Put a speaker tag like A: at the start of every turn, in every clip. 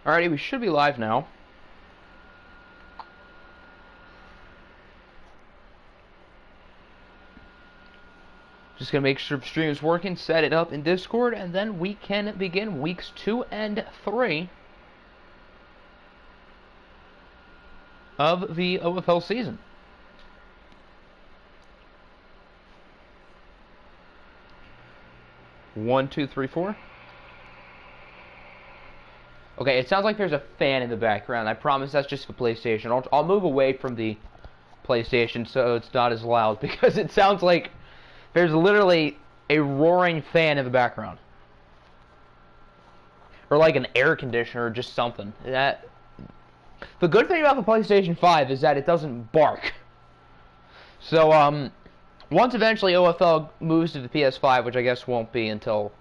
A: Alrighty, we should be live now. Just gonna make sure the stream is working, set it up in Discord, and then we can begin weeks 2 and 3 of the OFL season. One, two, three, four. Okay, it sounds like there's a fan in the background. I promise that's just the PlayStation. I'll move away from the PlayStation so it's not as loud, because it sounds like there's literally a roaring fan in the background. Or like an air conditioner or just something. The good thing about the PlayStation 5 is that it doesn't bark. So, once eventually OFL moves to the PS5, which I guess won't be until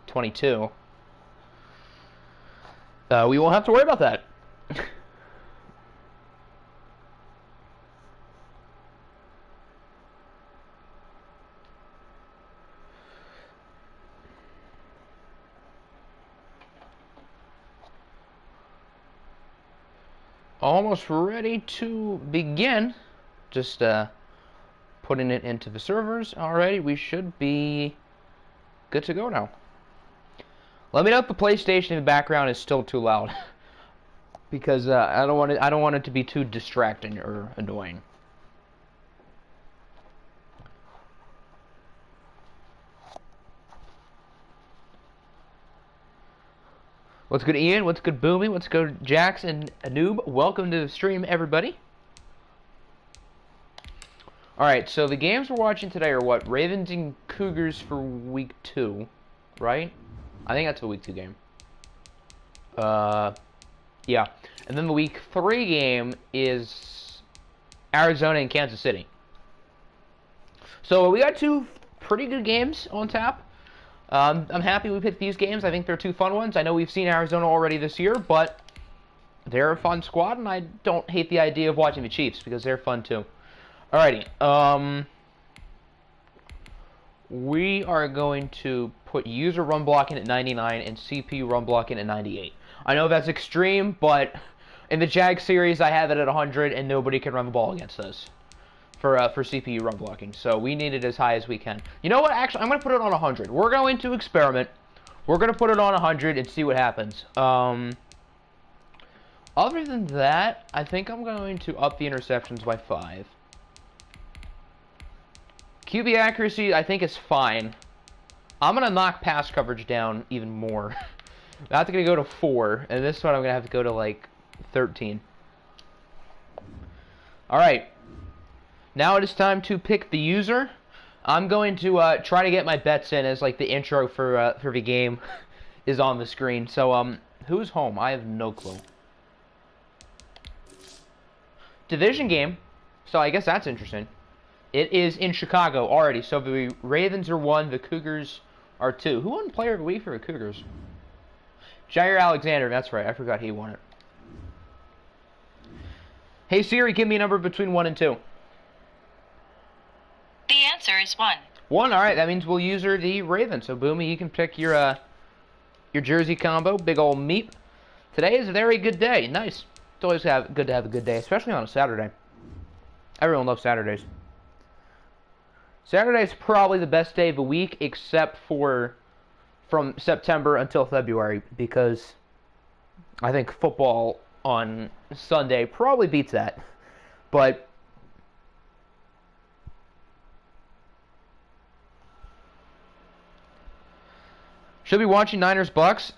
A: 22, we won't have to worry about that. Almost ready to begin. Just putting it into the servers. Alrighty, we should be good to go now. Let me know if the PlayStation in the background is still too loud, because I don't want it to be too distracting or annoying. What's good, Ian? What's good, Boomy? What's good, Jax and Anoob? Welcome to the stream, everybody. Alright, so the games we're watching today are what? Ravens and Cougars for week 2, right? I think that's a week 2 game. Yeah. And then the week 3 game is Arizona and Kansas City. So we got 2 pretty good games on tap. I'm happy we picked these games. I think they're 2 fun ones. I know we've seen Arizona already this year, but they're a fun squad, and I don't hate the idea of watching the Chiefs, because they're fun too. Alrighty, we are going to put user run blocking at 99 and CPU run blocking at 98. I know that's extreme, but in the Jag series I have it at 100 and nobody can run the ball against us for CPU run blocking. So we need it as high as we can. You know what? Actually, I'm going to put it on 100. We're going to experiment. We're going to put it on 100 and see what happens. Other than that, I think I'm going to up the interceptions by 5. QB accuracy, I think, is fine. I'm going to knock pass coverage down even more. That's going to go to 4, and this one I'm going to have to go to, like, 13. Alright. Now it is time to pick the user. I'm going to try to get my bets in as, like, the intro for the game is on the screen. So, who's home? I have no clue. Division game. So I guess that's interesting. It is in Chicago already. So the Ravens are 1, the Cougars are 2. Who won Player of the Week for the Cougars? Jair Alexander. That's right. I forgot he won it. Hey Siri, give me a number between 1 and 2.
B: The answer is 1.
A: 1. All right. That means we'll use the Ravens. So Boomy, you can pick your jersey combo. Big old meep. Today is a very good day. Nice. It's always good to have a good day, especially on a Saturday. Everyone loves Saturdays. Saturday's probably the best day of the week, except for from September until February, because I think football on Sunday probably beats that. But should be watching Niners-Bucks.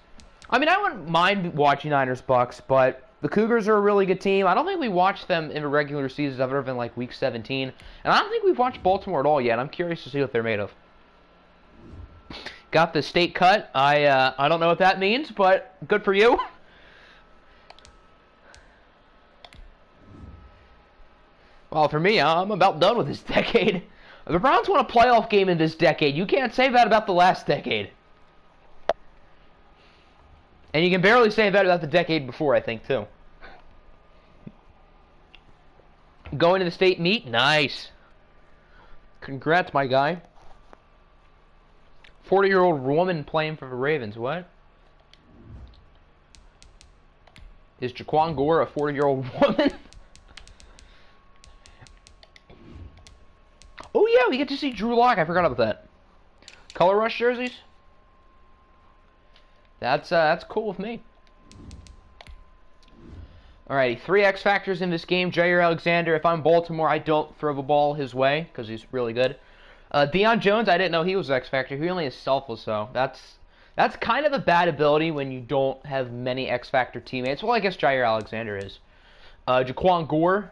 A: I mean, I wouldn't mind watching Niners-Bucks, but the Cougars are a really good team. I don't think we watched them in the regular season other than like week 17. And I don't think we've watched Baltimore at all yet. I'm curious to see what they're made of. Got the state cut. I don't know what that means, but good for you. Well, for me, I'm about done with this decade. The Browns won a playoff game in this decade. You can't say that about the last decade. And you can barely say that about the decade before, I think, too. Going to the state meet? Nice. Congrats, my guy. 40-year-old woman playing for the Ravens. What? Is Jaquan Gore a 40-year-old woman? Oh yeah, we get to see Drew Lock. I forgot about that. Color Rush jerseys. That's cool with me. Alrighty, 3 X factors in this game. Jair Alexander. If I'm Baltimore, I don't throw the ball his way because he's really good. Deion Jones, I didn't know he was X factor. He only is selfless, though. That's kind of a bad ability when you don't have many X factor teammates. Well, I guess Jair Alexander is. Jaquan Gore.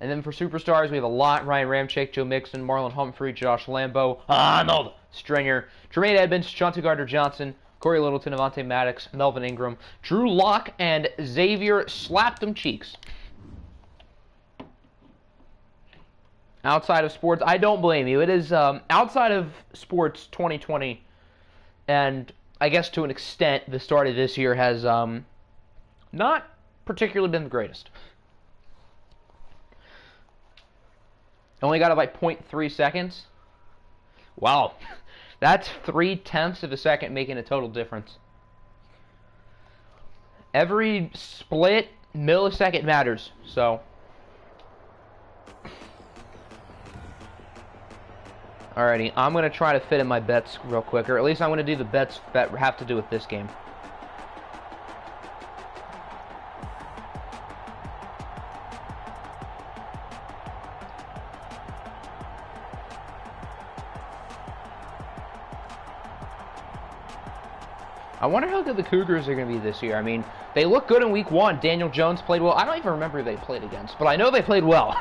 A: And then for superstars, we have a lot. Ryan Ramczyk, Joe Mixon, Marlon Humphrey, Josh Lambo, Arnold Stringer, Jermaine Edmonds, Chauncey Gardner-Johnson, Corey Littleton, Avonte Maddox, Melvin Ingram, Drew Lock, and Xavier Slap Them Cheeks. Outside of sports, I don't blame you. It is outside of sports 2020, and I guess to an extent, the start of this year has not particularly been the greatest. Only got it by 0.3 seconds. Wow. That's 0.3 of a second making a total difference. Every split millisecond matters, so. Alrighty, I'm going to try to fit in my bets real quick, or at least I'm going to do the bets that have to do with this game. I wonder how good the Cougars are going to be this year. I mean, they look good in week 1. Daniel Jones played well. I don't even remember who they played against, but I know they played well.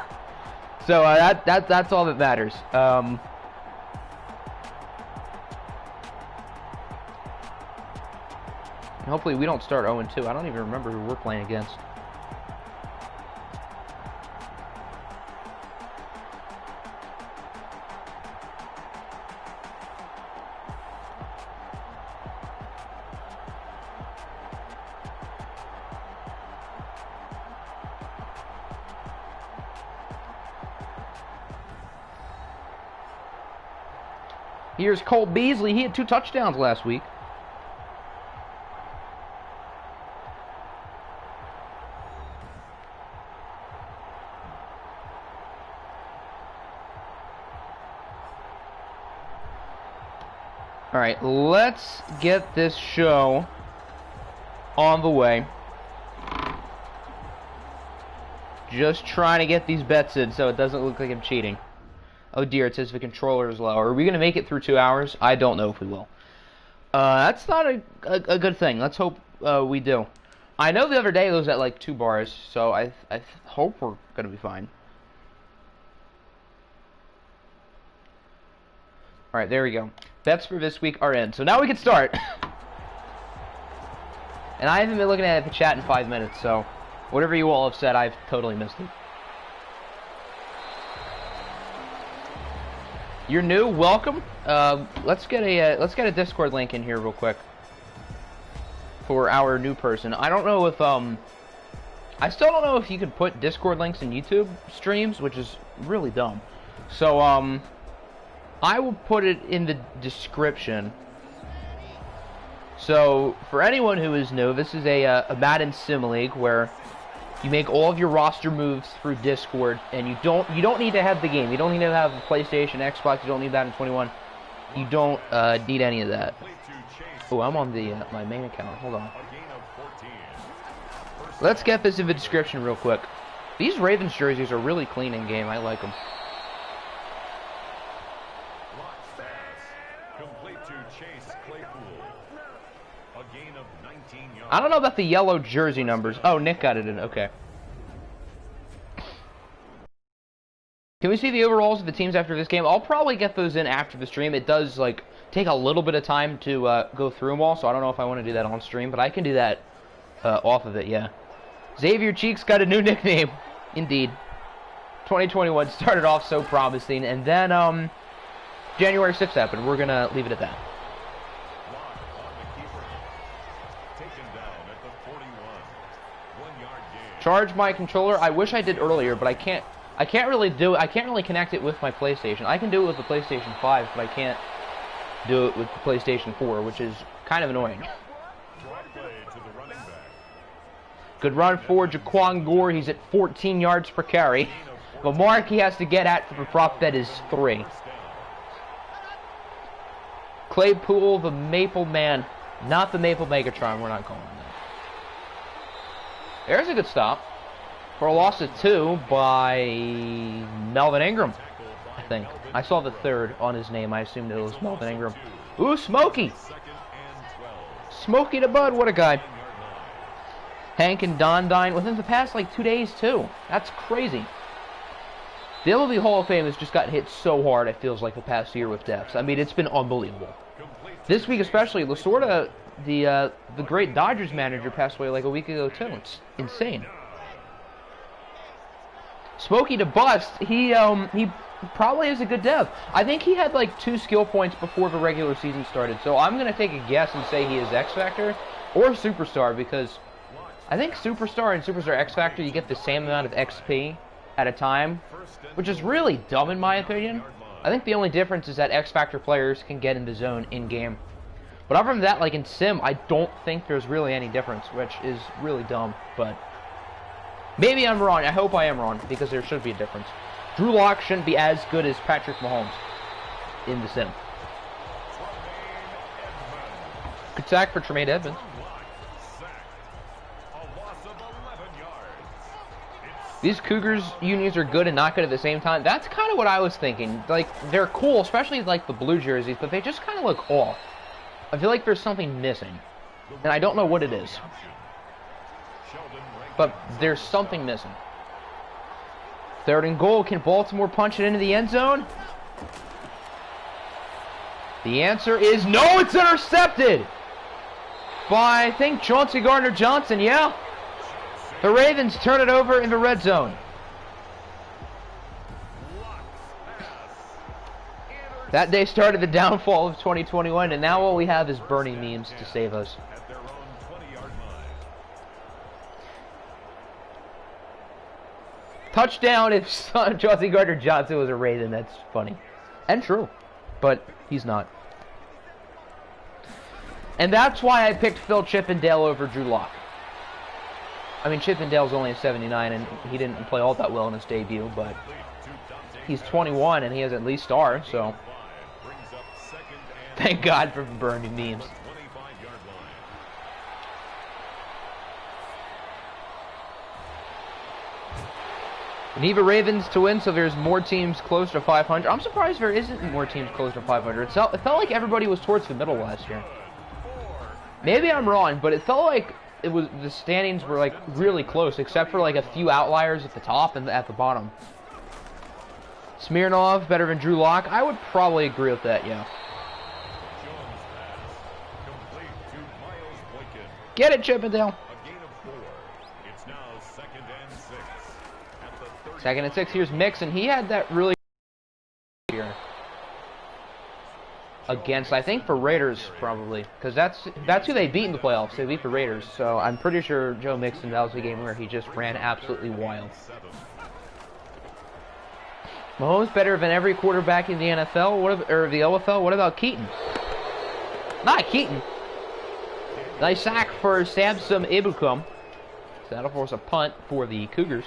A: So that's all that matters. Hopefully we don't start 0-2. I don't even remember who we're playing against. Here's Cole Beasley. He had 2 touchdowns last week. All right, let's get this show on the way. Just trying to get these bets in so it doesn't look like I'm cheating. Oh dear, it says the controller is low. Are we going to make it through 2 hours? I don't know if we will. That's not a good thing. Let's hope we do. I know the other day it was at like 2 bars, so I hope we're going to be fine. Alright, there we go. Bets for this week are in. So now we can start. And I haven't been looking at the chat in 5 minutes, so whatever you all have said, I've totally missed it. You're new, welcome. Let's get a Discord link in here real quick for our new person. I don't know if I still don't know if you can put Discord links in YouTube streams, which is really dumb. So I will put it in the description. So for anyone who is new, this is a Madden Sim League where you make all of your roster moves through Discord, and you don't need to have the game. You don't need to have a PlayStation, Xbox. You don't need that in 21. You don't need any of that. Oh, I'm on the my main account. Hold on. Let's get this in the description real quick. These Ravens jerseys are really clean in game. I like them. I don't know about the yellow jersey numbers. Oh, Nick got it in. Okay. Can we see the overalls of the teams after this game? I'll probably get those in after the stream. It does, like, take a little bit of time to go through them all, so I don't know if I want to do that on stream, but I can do that off of it, yeah. Xavier Cheeks got a new nickname. Indeed. 2021 started off so promising, and then January 6th happened. We're going to leave it at that. Charge my controller. I wish I did earlier, but I can't really do it. I can't really connect it with my PlayStation. I can do it with the PlayStation 5, but I can't do it with the PlayStation 4, which is kind of annoying. Good run for Jaquan Gore. He's at 14 yards per carry. The mark he has to get at for the prop bet is 3. Claypool, the Maple Man. Not the Maple Megatron. We're not calling him that. There's a good stop. For a loss of 2 by Melvin Ingram, I think. I saw the 3rd on his name. I assumed it was Melvin Ingram. Ooh, Smokey! Smokey the Bud, what a guy. Hank and Don Dine within the past, like, 2 days, too. That's crazy. The MLB Hall of Fame has just gotten hit so hard, it feels like, the past year with deaths. I mean, it's been unbelievable. This week especially, Lasorda, the great Dodgers manager, passed away like a week ago, too. It's insane. Smokey to bust, he probably is a good dev. I think he had like 2 skill points before the regular season started, so I'm going to take a guess and say he is X-Factor or Superstar, because I think Superstar and Superstar X-Factor, you get the same amount of XP at a time, which is really dumb in my opinion. I think the only difference is that X-Factor players can get in the zone in-game. But other than that, like in Sim, I don't think there's really any difference, which is really dumb, but maybe I'm wrong. I hope I am wrong, because there should be a difference. Drew Lock shouldn't be as good as Patrick Mahomes in the Sim. Good sack for Tremaine Edmonds. These Cougars unis are good and not good at the same time. That's kind of what I was thinking. Like, they're cool, especially like the blue jerseys, but they just kind of look off. I feel like there's something missing, and I don't know what it is. But there's something missing. 3rd and goal. Can Baltimore punch it into the end zone? The answer is no. It's intercepted by, I think, Chauncey Gardner-Johnson. Yeah. The Ravens turn it over in the red zone. That day started the downfall of 2021, and now all we have is Bernie memes to save us. Touchdown if Chauncey Gardner-Johnson was a Raven. That's funny. And true. But he's not. And that's why I picked Phil Chippendale over Drew Lock. I mean, Chippendale's only a 79, and he didn't play all that well in his debut, but he's 21, and he has at least star, so thank God for Bernie memes. We need the Ravens to win, so there's more teams close to 500. I'm surprised there isn't more teams close to 500. It felt like everybody was towards the middle last year. Maybe I'm wrong, but it felt like the standings were like really close, except for like a few outliers at the top and at the bottom. Smirnov better than Drew Lock. I would probably agree with that, yeah. Get it, Chippendale. 2nd and 6. Here's Mixon. He had that really here against, I think, for Raiders probably, because that's who they beat in the playoffs. They beat the Raiders, so I'm pretty sure Joe Mixon, that was the game where he just ran absolutely wild. Mahomes better than every quarterback in the NFL, or the OFL. What about Keaton? Not Keaton. Nice sack for Samson Ebukam. So that'll force a punt for the Cougars.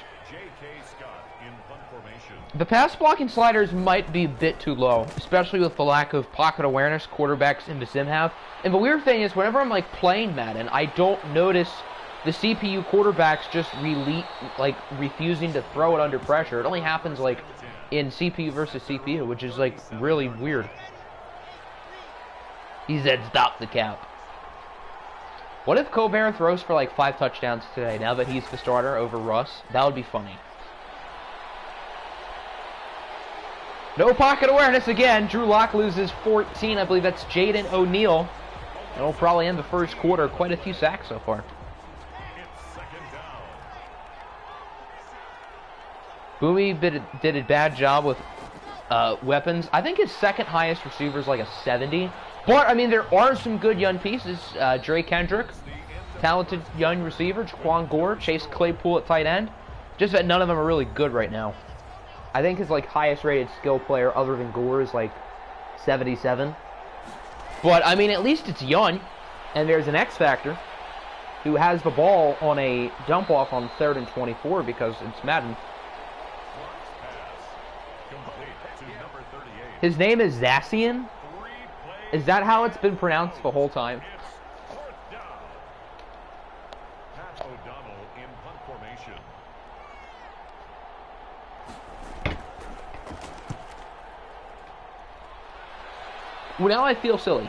A: The pass blocking sliders might be a bit too low, especially with the lack of pocket awareness quarterbacks in the sim have. And the weird thing is, whenever I'm like playing Madden, I don't notice the CPU quarterbacks just refusing to throw it under pressure. It only happens like in CPU versus CPU, which is like really weird. He said, "Stop the cap." What if Colbert throws for like 5 touchdowns today? Now that he's the starter over Russ, that would be funny. No pocket awareness again. Drew Lock loses 14. I believe that's Jaden O'Neal. It'll probably end the first quarter. Quite a few sacks so far. Boomie did a bad job with weapons. I think his second highest receiver is like a 70. But, I mean, there are some good young pieces. Dre Kendrick, talented young receiver. Jaquan Gore, Chase Claypool at tight end. Just that none of them are really good right now. I think his like highest rated skill player other than Gore is like 77. But I mean, at least it's young, and there's an X factor. who has the ball on a dump off on 3rd and 24 because it's Madden. His name is Zacian. Is that how it's been pronounced the whole time? Well, now I feel silly.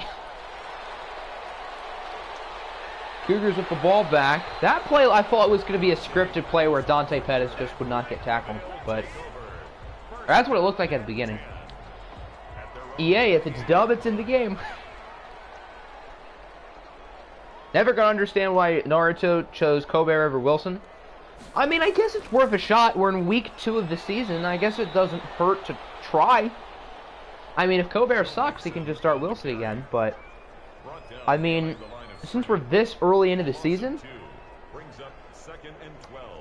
A: Cougars with the ball back. That play I thought was going to be a scripted play where Dante Pettis just would not get tackled, but that's what it looked like at the beginning. EA, if it's dub, it's in the game. Never gonna understand why Naruto chose Colbert over Wilson. I mean, I guess it's worth a shot. We're in week 2 of the season. I guess it doesn't hurt to try. I mean, if Colbert sucks, he can just start Wilson again, but I mean, since we're this early into the season,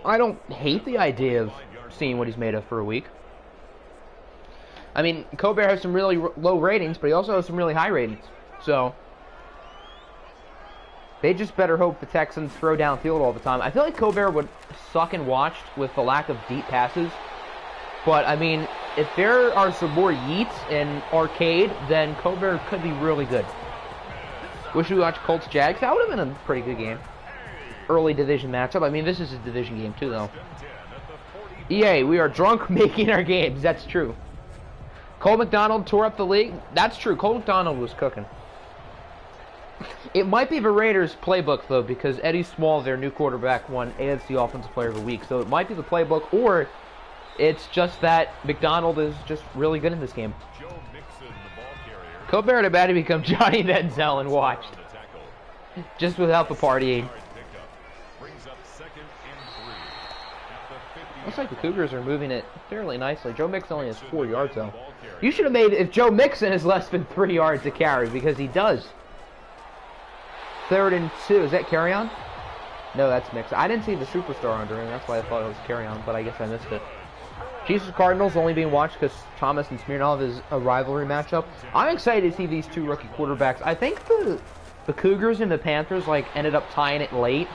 A: I don't hate the idea of seeing what he's made of for a week. I mean, Colbert has some really low ratings, but he also has some really high ratings. So, they just better hope the Texans throw downfield all the time. I feel like Colbert would suck and watched with the lack of deep passes. But, I mean, if there are some more yeets in arcade, then Colbert could be really good. Wish we watched Colts Jags. That would have been a pretty good game. Early division matchup. I mean, this is a division game too, though. EA, we are drunk making our games. That's true. Cole McDonald tore up the league. That's true. Cole McDonald was cooking. It might be the Raiders' playbook, though, because Eddie Small, their new quarterback, won AFC Offensive Player of the Week. So it might be the playbook, or it's just that McDonald is just really good in this game. Colbert about to become Johnny Denzel and watched. Just without the partying. Looks like the Cougars are moving it fairly nicely. Joe Mixon only has 4 yards, though. You should have made it if Joe Mixon is less than 3 yards to carry, because he does. 3rd and 2. Is that carry on? No, that's Mixon. I didn't see the superstar under him. That's why I thought it was carry on, but I guess I missed it. Chiefs Cardinals only being watched because Thomas and Smirnov is a rivalry matchup. I'm excited to see these 2 rookie quarterbacks. I think the Cougars and the Panthers ended up tying it late,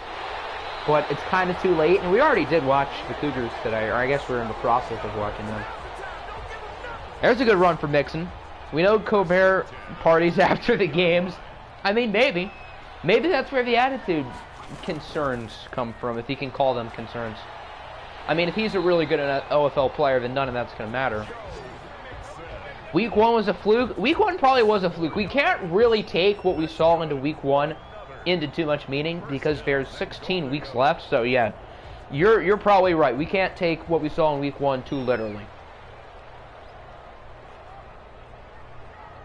A: but it's kind of too late. And we already did watch the Cougars today, or I guess we're in the process of watching them. There's a good run for Mixon. We know Colbert parties after the games. I mean, maybe. Maybe that's where the attitude concerns come from, if he can call them concerns. I mean, if he's a really good OFL player, then none of that's going to matter. Week 1 was a fluke. Week 1 probably was a fluke. We can't really take what we saw into Week 1 into too much meaning because there's 16 weeks left. So, yeah, you're probably right. We can't take what we saw in Week 1 too literally.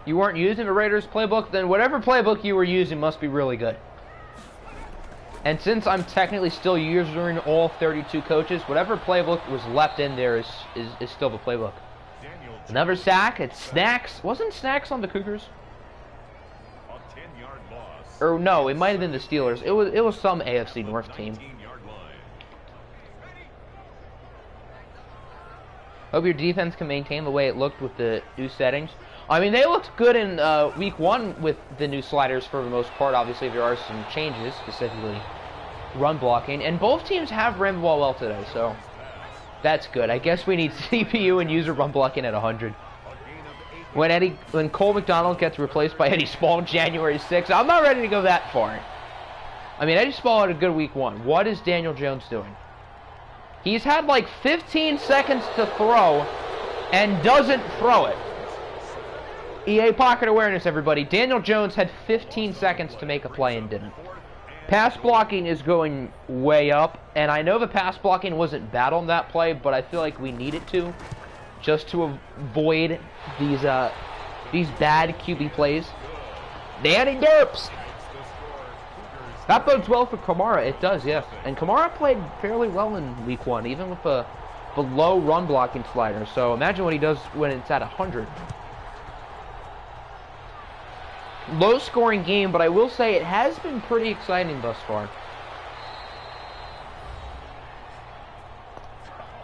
A: You weren't using the Raiders playbook? Then whatever playbook you were using must be really good. And since I'm technically still using all 32 coaches, whatever playbook was left in there is still the playbook. Another sack. It's Snacks. Wasn't Snacks on the Cougars? Or no, it might have been the Steelers. It was some AFC North team. Hope your defense can maintain the way it looked with the new settings. I mean, they looked good in Week 1 with the new sliders for the most part. Obviously, there are some changes, specifically run blocking. And both teams have ran the ball well today, so that's good. I guess we need CPU and user run blocking at 100. When Cole McDonald gets replaced by Eddie Small January 6th, I'm not ready to go that far. I mean, Eddie Small had a good Week 1. What is Daniel Jones doing? He's had like 15 seconds to throw and doesn't throw it. EA pocket awareness, everybody. Daniel Jones had 15 seconds to make a play and didn't. Pass blocking is going way up, and I know the pass blocking wasn't bad on that play, but I feel like we need it to, just to avoid these bad QB plays. Danny Derps! That bodes well for Kamara. It does, yes. And Kamara played fairly well in Week 1, even with the low run blocking slider. So imagine what he does when it's at 100. Low scoring game, but I will say it has been pretty exciting thus far.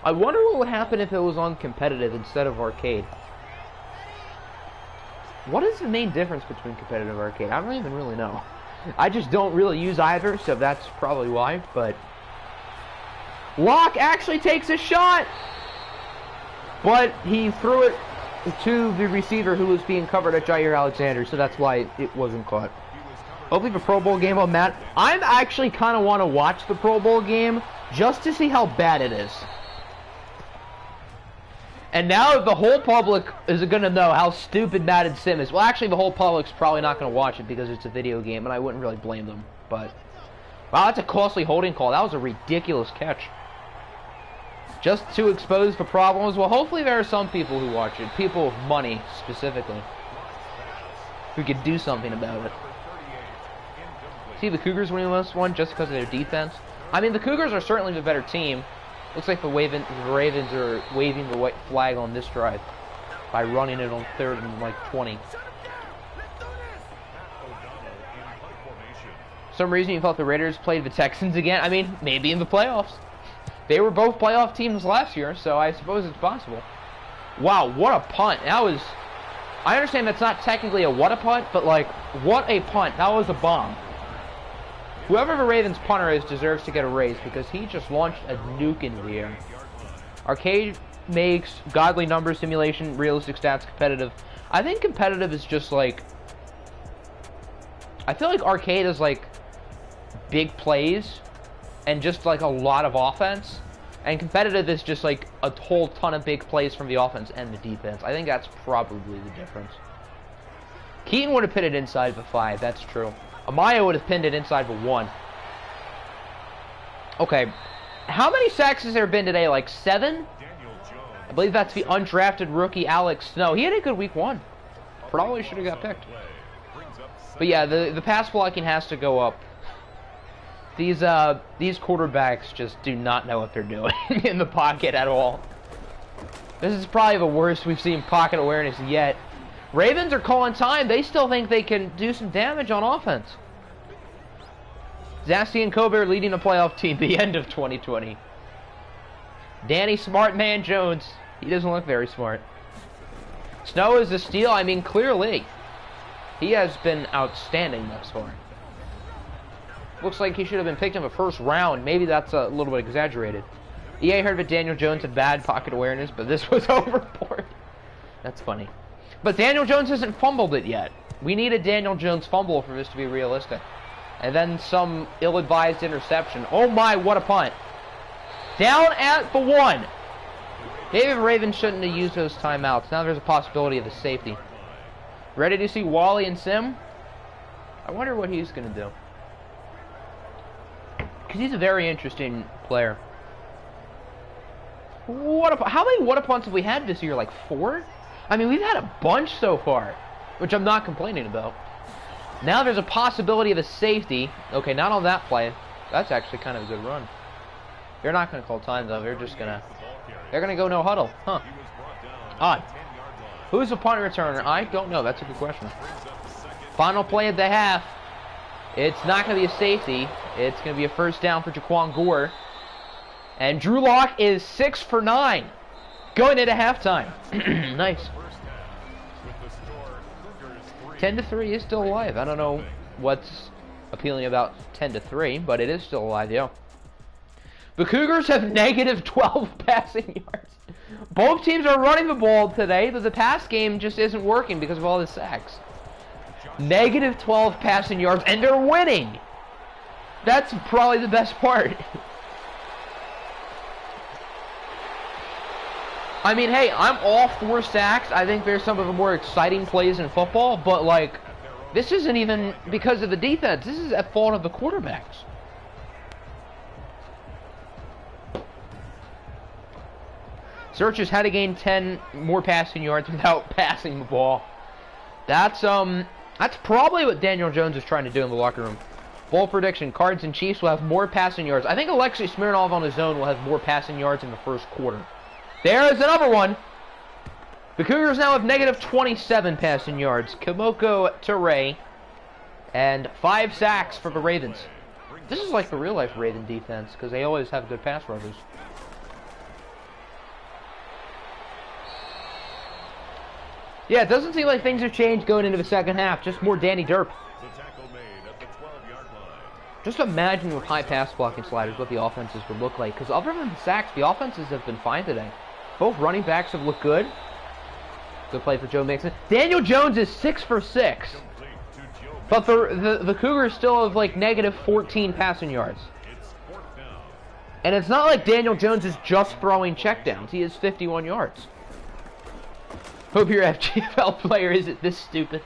A: I wonder what would happen if it was on competitive instead of arcade. What is the main difference between competitive and arcade? I don't even really know. I just don't really use either, so that's probably why, but... Locke actually takes a shot! But he threw it to the receiver who was being covered at Jair Alexander, so that's why it wasn't caught. Hopefully the Pro Bowl game on Matt. I actually kind of want to watch the Pro Bowl game just to see how bad it is. And now the whole public is going to know how stupid Madden Sim is. Well, actually, the whole public's probably not going to watch it because it's a video game, and I wouldn't really blame them. But, wow, that's a costly holding call. That was a ridiculous catch. Just to expose the problems. Well, hopefully there are some people who watch it. People with money, specifically. Who could do something about it. See, the Cougars winning this one just because of their defense. I mean, the Cougars are certainly the better team. Looks like the Ravens are waving the white flag on this drive by running it on 3rd and like 20. For some reason you thought the Raiders played the Texans again. I mean, maybe in the playoffs. They were both playoff teams last year, so I suppose it's possible. Wow, what a punt. That was... I understand that's not technically a what a punt, but like, what a punt. That was a bomb. Whoever the Ravens punter is deserves to get a raise because he just launched a nuke into the air. Arcade makes godly number simulation, realistic stats, competitive. I think competitive is just like... I feel like arcade is like big plays and just like a lot of offense. And competitive is just like a whole ton of big plays from the offense and the defense. I think that's probably the difference. Keaton would have put it inside the 5, that's true. Amaya would have pinned it inside the 1. Okay. How many sacks has there been today? Like 7? I believe that's the undrafted rookie Alex Snow. He had a good week 1. Probably should have got picked. But yeah, the pass blocking has to go up. These quarterbacks just do not know what they're doing in the pocket at all. This is probably the worst we've seen pocket awareness yet. Ravens are calling time. They still think they can do some damage on offense. Zasty and Colbert leading a playoff team the end of 2020. Danny Smart Man Jones. He doesn't look very smart. Snow is a steal. I mean, clearly. He has been outstanding thus far. Looks like he should have been picked in the first round. Maybe that's a little bit exaggerated. EA heard that Daniel Jones had bad pocket awareness, but this was overboard. That's funny. But Daniel Jones hasn't fumbled it yet. We need a Daniel Jones fumble for this to be realistic. And then some ill-advised interception. Oh my, what a punt. Down at the 1. Maybe the Ravens shouldn't have used those timeouts. Now there's a possibility of a safety. Ready to see Wally and Sim? I wonder what he's going to do. Because he's a very interesting player. How many what a punts have we had this year? Like 4? I mean, we've had a bunch so far, which I'm not complaining about. Now there's a possibility of a safety. Okay, not on that play. That's actually kind of a good run. They're not going to call time, though. They're just going to... They're going to go no huddle. Huh. Odd. Who's the punt returner? I don't know. That's a good question. Final play of the half. It's not going to be a safety. It's going to be a first down for Jaquan Gore. And Drew Lock is 6 for 9. Going into halftime. Nice. 10-3 is still alive. I don't know what's appealing about 10-3, but it is still alive, yeah. The Cougars have negative 12 passing yards. Both teams are running the ball today, but the pass game just isn't working because of all the sacks. Negative 12 passing yards, and they're winning. That's probably the best part. I mean, hey, I'm all for sacks. I think there's some of the more exciting plays in football, but, like, this isn't even because of the defense. This is at fault of the quarterbacks. Searchers had to gain 10 more passing yards without passing the ball. That's probably what Daniel Jones is trying to do in the locker room. Bold prediction, Cards and Chiefs will have more passing yards. I think Alexei Smirnov on his own will have more passing yards in the first quarter. There's another one. The Cougars now have negative 27 passing yards. Kimoko Ture. And 5 sacks for the Ravens. This is like the real-life Raven defense, because they always have good pass rushers. Yeah, it doesn't seem like things have changed going into the second half. Just more Danny Derp. Just imagine with high pass blocking sliders what the offenses would look like. Because other than the sacks, the offenses have been fine today. Both running backs have looked good. Good play for Joe Mixon. Daniel Jones is 6 for 6. But the Cougars still have like negative 14 passing yards. And it's not like Daniel Jones is just throwing checkdowns. He has 51 yards. Hope your FGFL player isn't this stupid.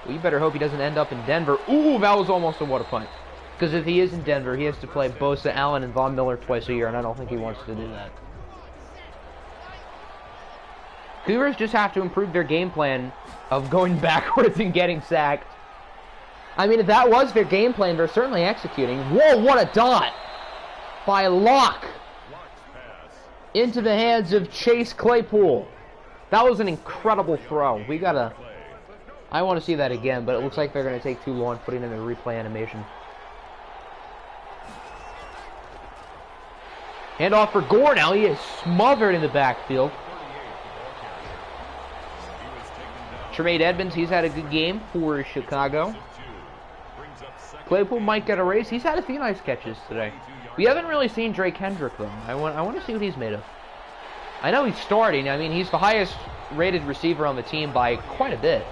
A: Well, you better hope he doesn't end up in Denver. Ooh, that was almost a water punt. Because if he is in Denver, he has to play Bosa, Allen, and Von Miller twice a year, and I don't think he wants to do that. Cougars just have to improve their game plan of going backwards and getting sacked. I mean, if that was their game plan, they're certainly executing. Whoa, what a dot! By Locke. Into the hands of Chase Claypool. That was an incredible throw. We gotta... I want to see that again, but it looks like they're going to take too long putting in a replay animation. Hand off for Gore now. He is smothered in the backfield. Tremaine Edmonds, he's had a good game for Chicago. Claypool might get a raise. He's had a few nice catches today. We haven't really seen Drake Kendrick, though. I want to see what he's made of. I know he's starting. I mean, he's the highest rated receiver on the team by quite a bit.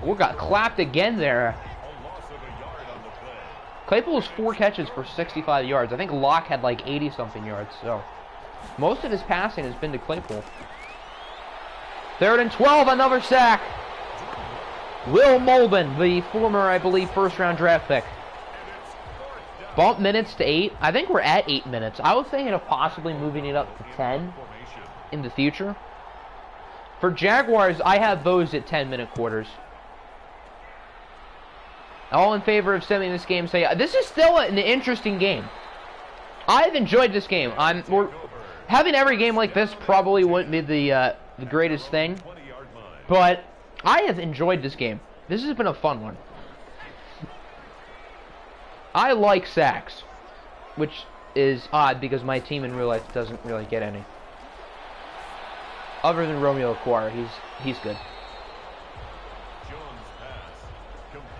A: We got clapped again there. Claypool's 4 catches for 65 yards. I think Locke had like 80-something yards, so most of his passing has been to Claypool. 3rd and 12, another sack. Will Molden, the former, I believe, first-round draft pick. Bump minutes to 8. I think we're at 8 minutes. I was thinking of possibly moving it up to 10 in the future. For Jaguars, I have those at 10-minute quarters. All in favor of sending this game say, this is still an interesting game. I've enjoyed this game. Having every game like this probably wouldn't be the greatest thing, but I have enjoyed this game. This has been a fun one. I like sacks, which is odd because my team in real life doesn't really get any. Other than Romeo Okwara, he's good.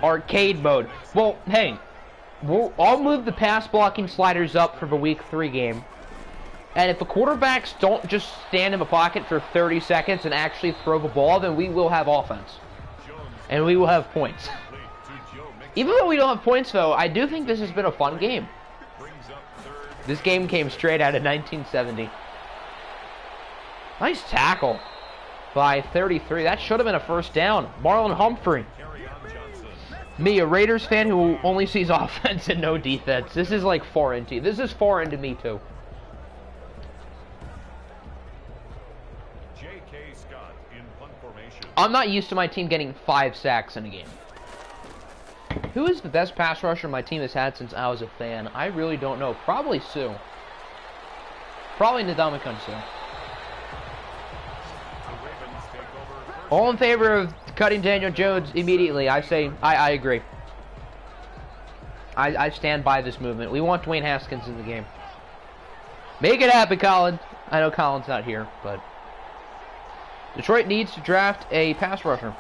A: Arcade mode. Well, hey, I'll move the pass blocking sliders up for the week 3 game. And if the quarterbacks don't just stand in the pocket for 30 seconds and actually throw the ball, then we will have offense. And we will have points. Even though we don't have points, though, I do think this has been a fun game. This game came straight out of 1970. Nice tackle by 33. That should have been a first down. Marlon Humphrey. Me, a Raiders fan who only sees offense and no defense. This is like foreign to you. This is foreign to me, too. I'm not used to my team getting 5 sacks in a game. Who is the best pass rusher my team has had since I was a fan? I really don't know. Probably Sue. Probably Ndamukong Suh. All in favor of cutting Daniel Jones immediately. I say, I agree. I stand by this movement. We want Dwayne Haskins in the game. Make it happen, Colin. I know Colin's not here, but Detroit needs to draft a pass rusher.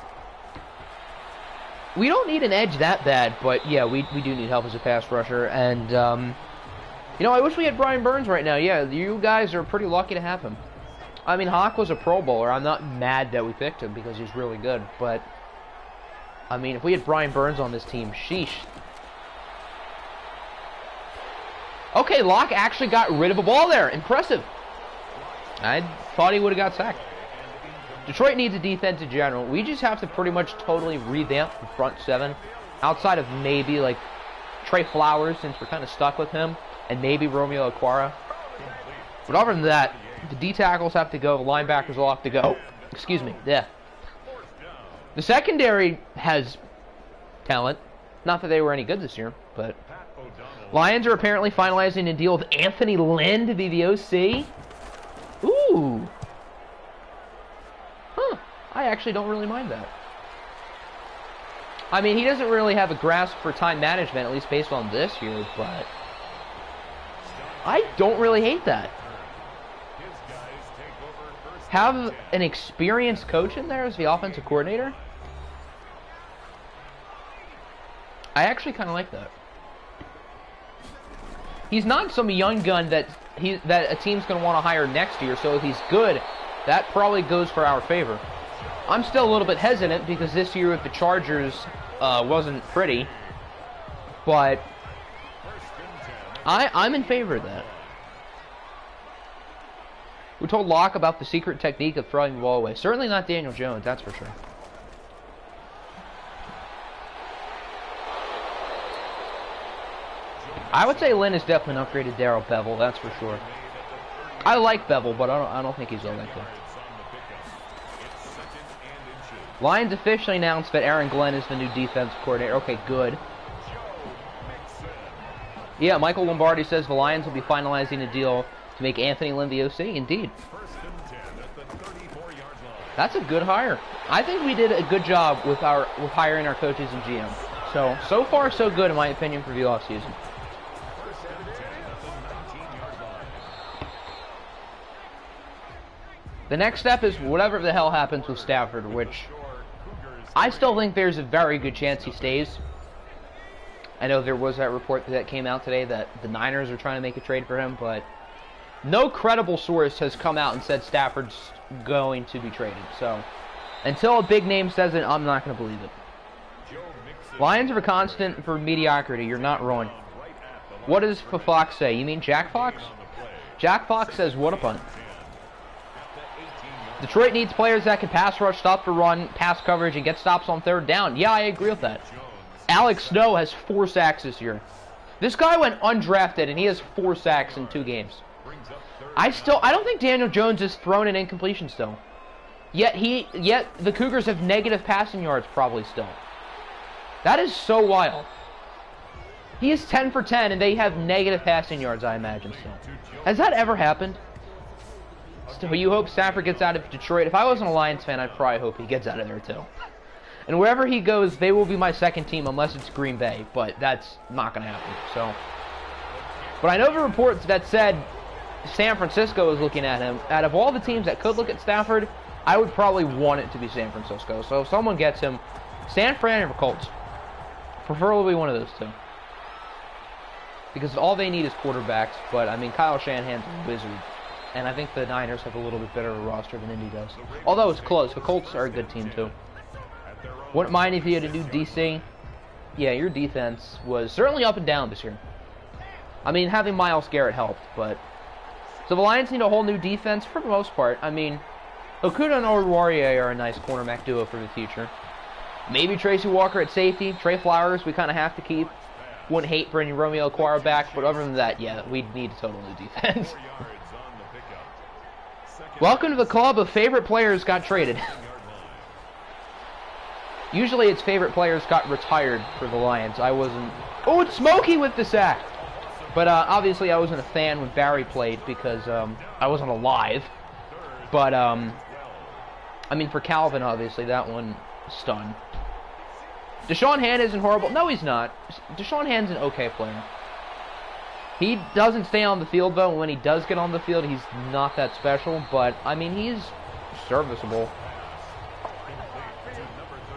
A: We don't need an edge that bad, but yeah, we do need help as a pass rusher. And, you know, I wish we had Brian Burns right now. Yeah, you guys are pretty lucky to have him. I mean, Hawk was a Pro Bowler. I'm not mad that we picked him because he's really good. But, I mean, if we had Brian Burns on this team, sheesh. Okay, Locke actually got rid of a ball there. Impressive. I thought he would have got sacked. Detroit needs a defense in general. We just have to pretty much totally revamp the front 7. Outside of maybe, like, Trey Flowers, since we're kind of stuck with him. And maybe Romeo Okwara. But other than that, the D-tackles have to go. The linebackers will have to go. Excuse me. Yeah. The secondary has talent. Not that they were any good this year, but Lions are apparently finalizing a deal with Anthony Lynn to be the OC. Ooh. Huh. I actually don't really mind that. I mean, he doesn't really have a grasp for time management, at least based on this year, but I don't really hate that. Have an experienced coach in there as the offensive coordinator? I actually kind of like that. He's not some young gun that a team's going to want to hire next year, so if he's good, that probably goes for our favor. I'm still a little bit hesitant because this year with the Chargers wasn't pretty, but I'm in favor of that. We told Locke about the secret technique of throwing the ball away. Certainly not Daniel Jones, that's for sure. I would say Lynn is definitely an upgraded Darrell Bevel, that's for sure. I like Bevel, but I don't think he's all that good. Lions officially announced that Aaron Glenn is the new defense coordinator. Okay, good. Yeah, Michael Lombardi says the Lions will be finalizing a deal to make Anthony Lynn the OC. Indeed. That's a good hire. I think we did a good job with hiring our coaches and GM. So far so good in my opinion for the offseason. The next step is whatever the hell happens with Stafford, which I still think there's a very good chance he stays. I know there was that report that came out today that the Niners are trying to make a trade for him, but no credible source has come out and said Stafford's going to be traded. So until a big name says it, I'm not going to believe it. Lions are a constant for mediocrity. You're not wrong. What does Fox say? You mean Jack Fox? Jack Fox says, what a punt. Detroit needs players that can pass rush, stop the run, pass coverage, and get stops on third down. Yeah, I agree with that. Alex Snow has 4 sacks this year. This guy went undrafted, and he has 4 sacks in 2 games. I don't think Daniel Jones has thrown an incompletion still. Yet the Cougars have negative passing yards probably still. That is so wild. He is 10 for 10, and they have negative passing yards, I imagine still. Has that ever happened? So you hope Stafford gets out of Detroit. If I wasn't a Lions fan, I'd probably hope he gets out of there too. And wherever he goes, they will be my second team unless it's Green Bay. But that's not going to happen. So, but I know the reports that said San Francisco is looking at him. Out of all the teams that could look at Stafford, I would probably want it to be San Francisco. So if someone gets him, San Fran or Colts. Preferably one of those two. Because all they need is quarterbacks. But, I mean, Kyle Shanahan's a wizard. And I think the Niners have a little bit better roster than Indy does. Although it's close. The Colts are a good team, too. Wouldn't mind if you had a new DC. Yeah, your defense was certainly up and down this year. I mean, having Myles Garrett helped, but... So the Lions need a whole new defense for the most part. I mean, Okuda and Oruwariye are a nice cornerback duo for the future. Maybe Tracy Walker at safety. Trey Flowers we kind of have to keep. Wouldn't hate bringing Romeo Okwara back, but other than that, yeah, we'd need a total new defense. Welcome to the club of favorite players got traded. Usually its favorite players got retired for the Lions. I wasn't... Oh, it's Smokey with the sack! But obviously I wasn't a fan when Barry played because I wasn't alive. But, I mean, for Calvin, obviously, that one stunned. Deshaun Hand isn't horrible. No, he's not. Deshaun Hand's an okay player. He doesn't stay on the field, though, and when he does get on the field, he's not that special. But, I mean, he's serviceable.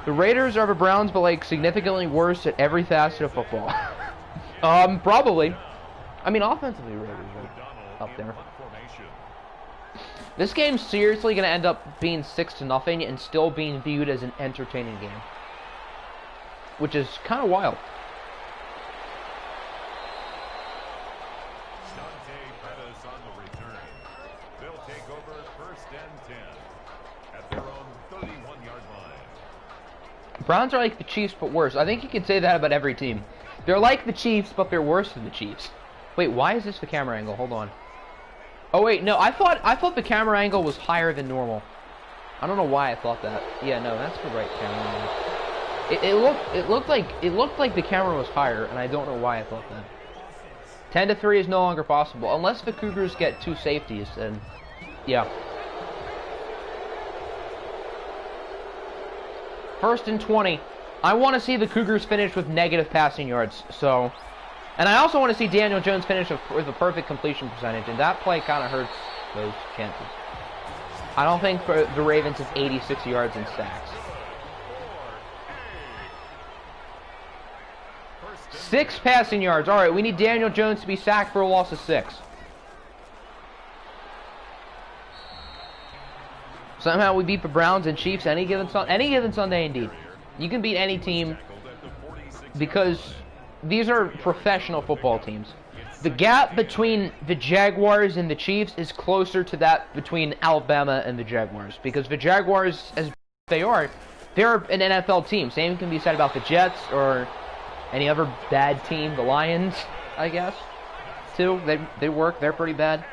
A: The Raiders are the Browns, but, like, significantly worse at every facet of football. Probably. I mean, offensively, the Raiders are up there. This game's seriously going to end up being 6-0 and still being viewed as an entertaining game. Which is kind of wild. Browns are like the Chiefs, but worse. I think you could say that about every team. They're like the Chiefs, but they're worse than the Chiefs. Wait, why is this the camera angle? Hold on. Oh wait, no, I thought the camera angle was higher than normal. I don't know why I thought that. Yeah, no, that's the right camera angle. It looked like the camera was higher, and I don't know why I thought that. 10-3 is no longer possible unless the Cougars get 2 safeties. And yeah. 1st and 20. I want to see the Cougars finish with negative passing yards. So, and I also want to see Daniel Jones finish with a perfect completion percentage, and that play kind of hurts those chances. I don't think the Ravens have 86 yards in sacks. 6 passing yards. All right, we need Daniel Jones to be sacked for a loss of 6. Somehow we beat the Browns and Chiefs any given Sunday, indeed. You can beat any team because these are professional football teams. The gap between the Jaguars and the Chiefs is closer to that between Alabama and the Jaguars, because the Jaguars, as they are, they're an NFL team. Same can be said about the Jets or any other bad team, the Lions, I guess, too. They work. They're pretty bad.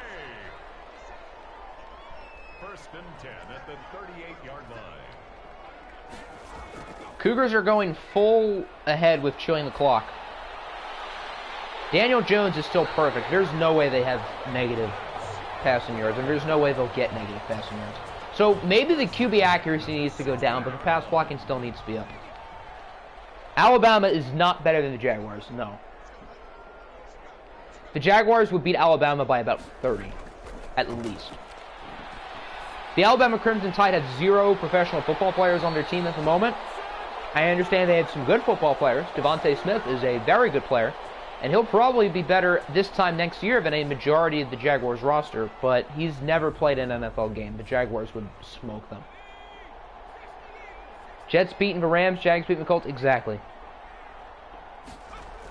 B: First and 10 at the 38-yard line.
A: Cougars are going full ahead with chewing the clock. Daniel Jones is still perfect. There's no way they have negative passing yards, and there's no way they'll get negative passing yards. So maybe the QB accuracy needs to go down, but the pass blocking still needs to be up. Alabama is not better than the Jaguars, no. The Jaguars would beat Alabama by about 30, at least. The Alabama Crimson Tide has 0 professional football players on their team at the moment. I understand they have some good football players. Devontae Smith is a very good player, and he'll probably be better this time next year than a majority of the Jaguars roster, but he's never played an NFL game. The Jaguars would smoke them. Jets beating the Rams, Jags beating the Colts, exactly.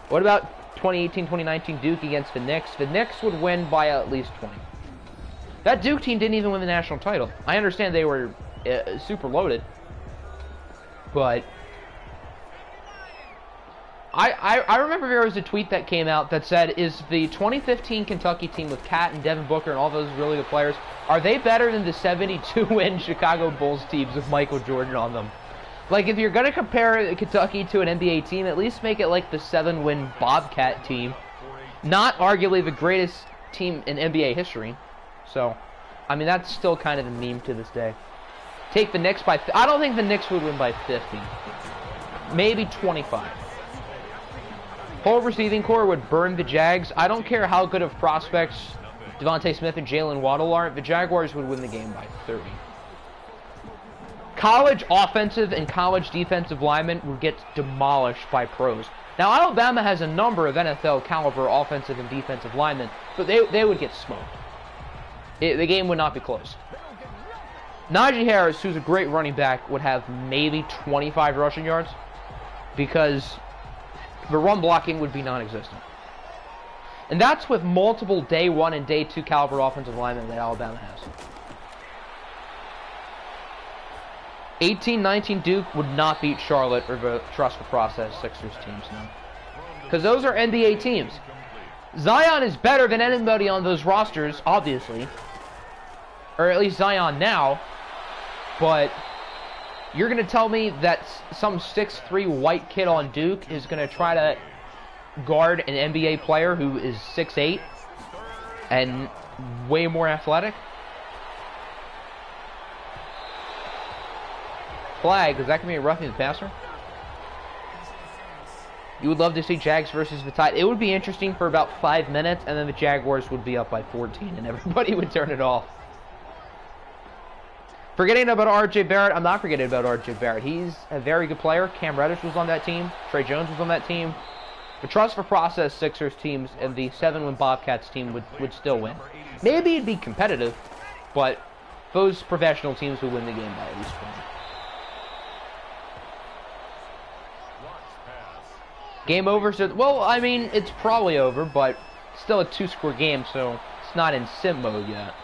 A: What about 2018-2019 Duke against the Knicks? The Knicks would win by at least 20. That Duke team didn't even win the national title. I understand they were super loaded, but I remember there was a tweet that came out that said, is the 2015 Kentucky team with Cat and Devin Booker and all those really good players, are they better than the 72-win Chicago Bulls teams with Michael Jordan on them? Like, if you're going to compare Kentucky to an NBA team, at least make it like the 7-win Bobcat team. Not arguably the greatest team in NBA history. So, I mean, that's still kind of a meme to this day. Take the Knicks by... I don't think the Knicks would win by 50. Maybe 25. Whole receiving core would burn the Jags. I don't care how good of prospects Devontae Smith and Jalen Waddle are. The Jaguars would win the game by 30. College offensive and college defensive linemen would get demolished by pros. Now, Alabama has a number of NFL caliber offensive and defensive linemen, but they would get smoked. The game would not be close. Najee Harris, who's a great running back, would have maybe 25 rushing yards because the run blocking would be non-existent. And that's with multiple day 1 and day 2 caliber offensive linemen that Alabama has. 18-19 Duke would not beat Charlotte or the Trust the Process Sixers teams, no. Because those are NBA teams. Zion is better than anybody on those rosters, obviously. Or at least Zion now. But you're going to tell me that some 6'3" white kid on Duke is going to try to guard an NBA player who is 6'8" and way more athletic? Flag, is that going to be a roughing the passer? You would love to see Jags versus the Tide. It would be interesting for about 5 minutes, and then the Jaguars would be up by 14, and everybody would turn it off. Forgetting about R.J. Barrett, I'm not forgetting about R.J. Barrett. He's a very good player. Cam Reddish was on that team. Trey Jones was on that team. The Trust for Process Sixers teams and the 7-win Bobcats team would still win. Maybe it'd be competitive, but those professional teams would win the game by at least 20. Game over, so, well, I mean, it's probably over, but still a 2-score game, so it's not in sim mode yet.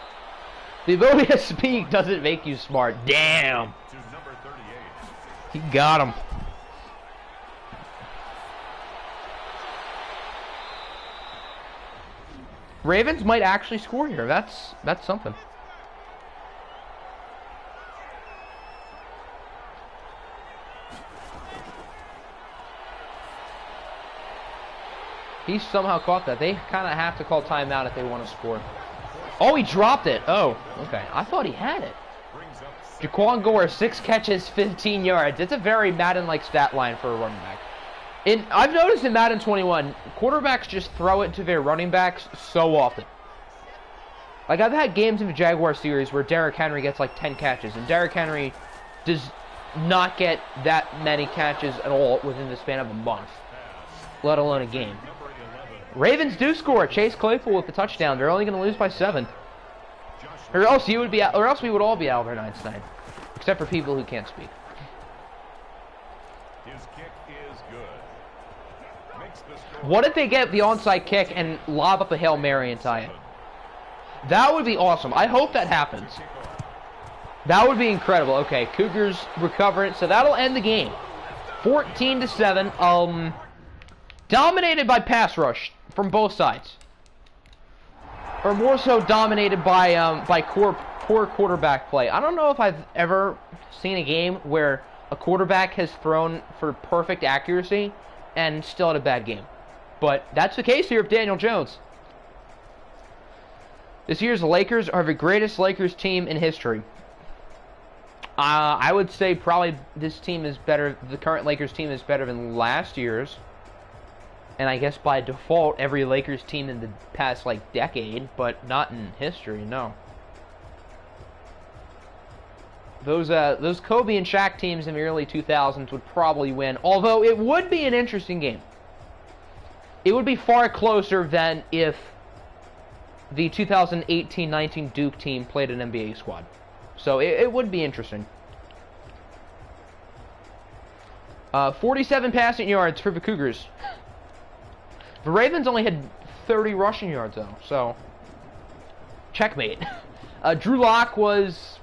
A: The ability to speak doesn't make you smart. Damn! He got him. Ravens might actually score here. That's something. He somehow caught that. They kind of have to call timeout if they want to score. Oh, he dropped it. Oh, okay. I thought he had it. Jaquan Gore, 6 catches, 15 yards. It's a very Madden-like stat line for a running back. I've noticed in Madden 21, quarterbacks just throw it to their running backs so often. Like, I've had games in the Jaguar series where Derrick Henry gets like 10 catches, and Derrick Henry does not get that many catches at all within the span of a month. let alone a game.
B: Number 11.
A: Ravens do score. Chase Claypool with the touchdown. They're only going to lose by 7.
B: Joshua
A: Or else you would be, or else we would all be Albert Einstein, except for people who can't speak.
B: His kick is good. Makes the score.
A: What if they get the onside kick and lob up a Hail Mary and tie it? That would be awesome. I hope that happens. That would be incredible. Okay, Cougars recover it, so that'll end the game. 14-7. Dominated by pass rush from both sides, or more so dominated by poor quarterback play. I don't know if I've ever seen a game where a quarterback has thrown for perfect accuracy and still had a bad game, but that's the case here of Daniel Jones. This year's Lakers are the greatest Lakers team in history. I would say probably this team is better. The current Lakers team is better than last year's. And I guess by default, every Lakers team in the past, like, decade, but not in history, no. Those Kobe and Shaq teams in the early 2000s would probably win, although it would be an interesting game. It would be far closer than if the 2018-19 Duke team played an NBA squad. So it would be interesting. 47 passing yards for the Cougars. The Ravens only had 30 rushing yards, though, so checkmate. Drew Lock was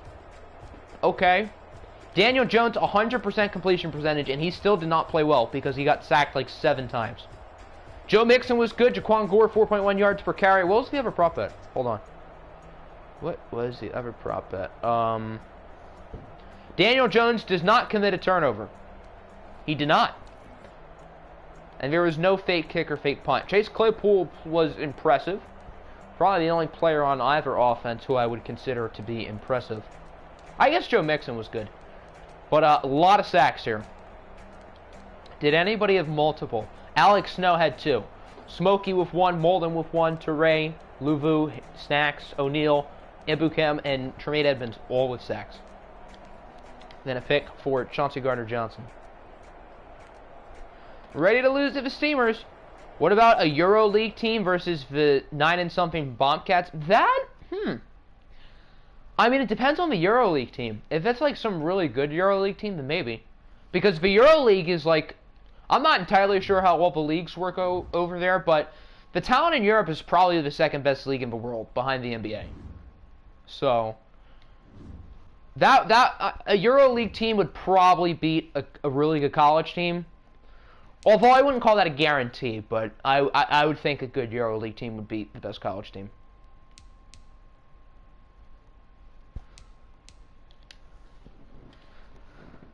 A: okay. Daniel Jones, 100% completion percentage, and he still did not play well because he got sacked like 7 times. Joe Mixon was good. Jaquan Gore, 4.1 yards per carry. What was the other prop bet? Hold on. What was the other prop bet? Daniel Jones does not commit a turnover. He did not. And there was no fake kick or fake punt. Chase Claypool was impressive. Probably the only player on either offense who I would consider to be impressive. I guess Joe Mixon was good. But a lot of sacks here. Did anybody have multiple? Alex Snow had 2. Smokey with 1, Molden with 1, Teray, Louvu, Snacks, O'Neal, Ibukem, and Tremaine Edmonds all with sacks. Then a pick for Chauncey Gardner-Johnson. Ready to lose to the Steamers. What about a EuroLeague team versus the 9-and-something Bombcats? That, I mean, it depends on the EuroLeague team. If it's like some really good EuroLeague team, then maybe. Because the EuroLeague is like, I'm not entirely sure how all the leagues work over there, but the talent in Europe is probably the second best league in the world behind the NBA. So a EuroLeague team would probably beat a really good college team. Although I wouldn't call that a guarantee, but I would think a good EuroLeague team would beat the best college team.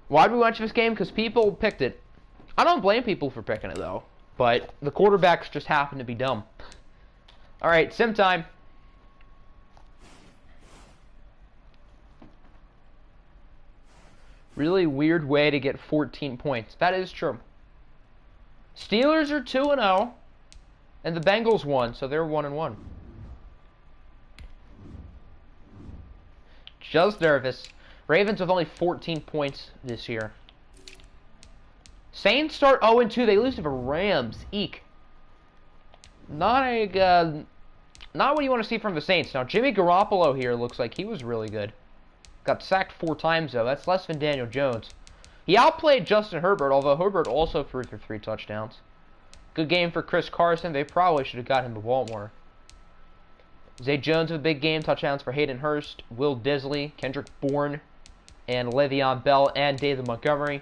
A: Why did we watch this game? Because people picked it. I don't blame people for picking it, though. But the quarterbacks just happen to be dumb. Alright, sim time. Really weird way to get 14 points. That is true. Steelers are 2-0. And the Bengals won, so they're 1-1. Just nervous. Ravens with only 14 points this year. Saints start 0-2. They lose to the Rams. Eek. Not what you want to see from the Saints. Now, Jimmy Garoppolo here looks like he was really good. Got sacked 4 times, though. That's less than Daniel Jones. He outplayed Justin Herbert, although Herbert also threw for 3 touchdowns. Good game for Chris Carson. They probably should have got him to Baltimore. Zay Jones with a big game. Touchdowns for Hayden Hurst, Will Disley, Kendrick Bourne, and Le'Veon Bell, and David Montgomery.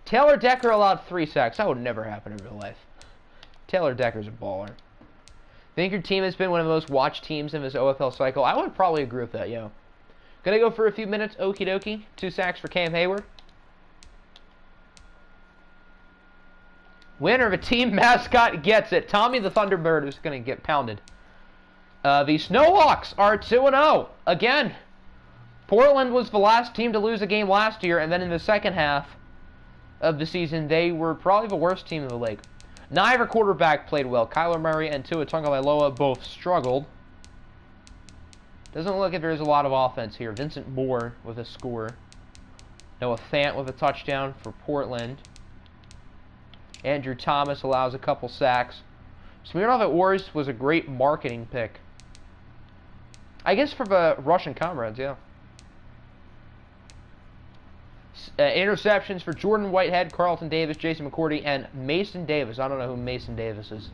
A: Taylor Decker allowed 3 sacks. That would never happen in real life. Taylor Decker's a baller. Think your team has been one of the most watched teams in this OFL cycle? I would probably agree with that, yo. Gonna go for a few minutes. Okie dokie. 2 sacks for Cam Hayward. Winner of a team mascot gets it. Tommy the Thunderbird is gonna get pounded. The Snowhawks are 2-0. Again, Portland was the last team to lose a game last year, and then in the second half of the season, they were probably the worst team in the league. Neither quarterback played well. Kyler Murray and Tua Tagovailoa both struggled. Doesn't look like there's a lot of offense here. Vincent Moore with a score. Noah Fant with a touchdown for Portland. Andrew Thomas allows a couple sacks. Smirnov at Wars was a great marketing pick. I guess for the Russian comrades, yeah. Interceptions for Jordan Whitehead, Carlton Davis, Jason McCourty, and Mason Davis. I don't know who Mason Davis is.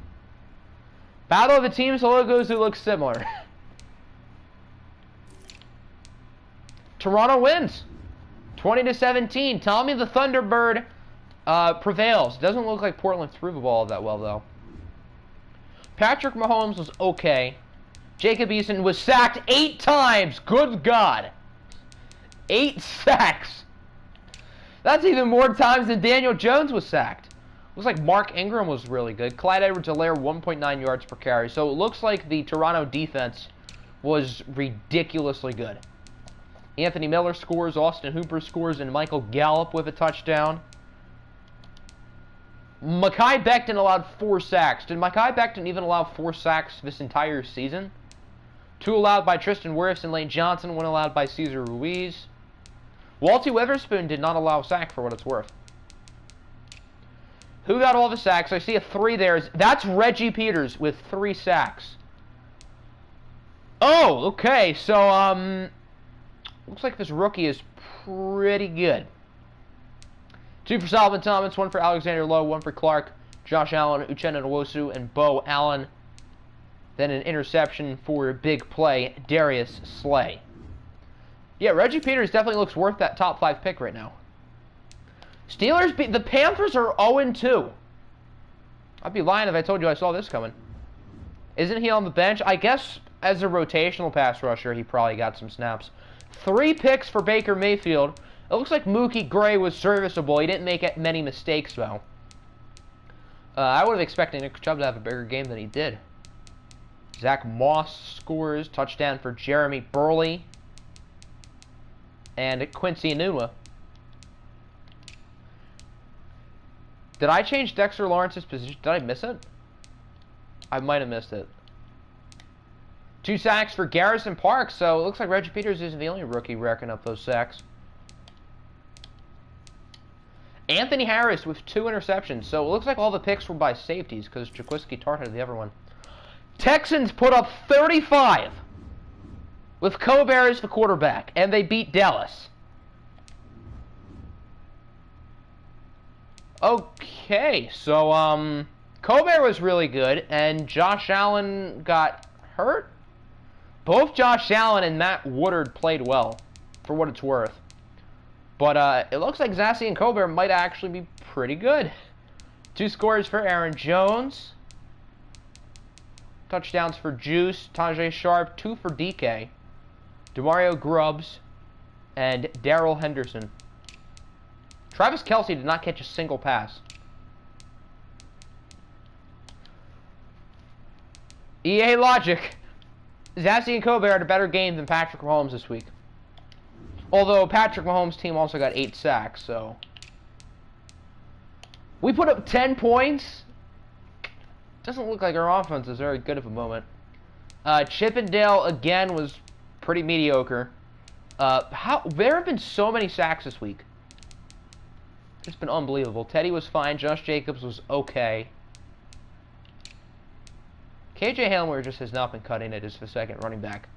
A: Battle of the teams, the logos who look similar. Toronto wins. 20-17. Tommy the Thunderbird prevails. Doesn't look like Portland threw the ball that well, though. Patrick Mahomes was okay. Jacob Eason was sacked 8 times. Good God. 8 sacks. That's even more times than Daniel Jones was sacked. Looks like Mark Ingram was really good. Clyde Edwards-Helaire, 1.9 yards per carry. So it looks like the Toronto defense was ridiculously good. Anthony Miller scores, Austin Hooper scores, and Michael Gallup with a touchdown. Mekhi Becton allowed 4 sacks. Did Mekhi Becton even allow 4 sacks this entire season? 2 allowed by Tristan Wirfs and Lane Johnson, 1 allowed by Cesar Ruiz. Walty Witherspoon did not allow a sack for what it's worth. Who got all the sacks? I see a 3 there. That's Reggie Peters with 3 sacks. Oh, okay. So, looks like this rookie is pretty good. 2 for Solomon Thomas, 1 for Alexander Lowe, 1 for Clark, Josh Allen, Uchenna Nwosu, and Bo Allen. Then an interception for a big play, Darius Slay. Yeah, Reggie Peters definitely looks worth that top 5 pick right now. Steelers, the Panthers are 0-2. I'd be lying if I told you I saw this coming. Isn't he on the bench? I guess as a rotational pass rusher, he probably got some snaps. 3 picks for Baker Mayfield. It looks like Mookie Gray was serviceable. He didn't make many mistakes, though. I would have expected Nick Chubb to have a bigger game than he did. Zach Moss scores. Touchdown for Jeremy Burley. And Quincy Enunwa. Did I change Dexter Lawrence's position? Did I miss it? I might have missed it. 2 sacks for Garrison Park, so it looks like Reggie Peters isn't the only rookie racking up those sacks. Anthony Harris with 2 interceptions, so it looks like all the picks were by safeties because Jaquiski Tartt had the other one. Texans put up 35 with Colbert as the quarterback, and they beat Dallas. Okay, so, Colbert was really good, and Josh Allen got hurt? Both Josh Allen and Matt Woodard played well, for what it's worth. But, it looks like Zassi and Colbert might actually be pretty good. 2 scores for Aaron Jones. Touchdowns for Juice, Tajay Sharp, 2 for DK. Demario Grubbs, and Darrell Henderson. Travis Kelce did not catch a single pass. EA logic. Zassi and Colbert had a better game than Patrick Mahomes this week. Although Patrick Mahomes' team also got 8 sacks, so... We put up 10 points. Doesn't look like our offense is very good at the moment. Chippendale, again, was pretty mediocre. There have been so many sacks this week. It's been unbelievable. Teddy was fine. Josh Jacobs was okay. KJ Hamler just has not been cutting it as the second running back.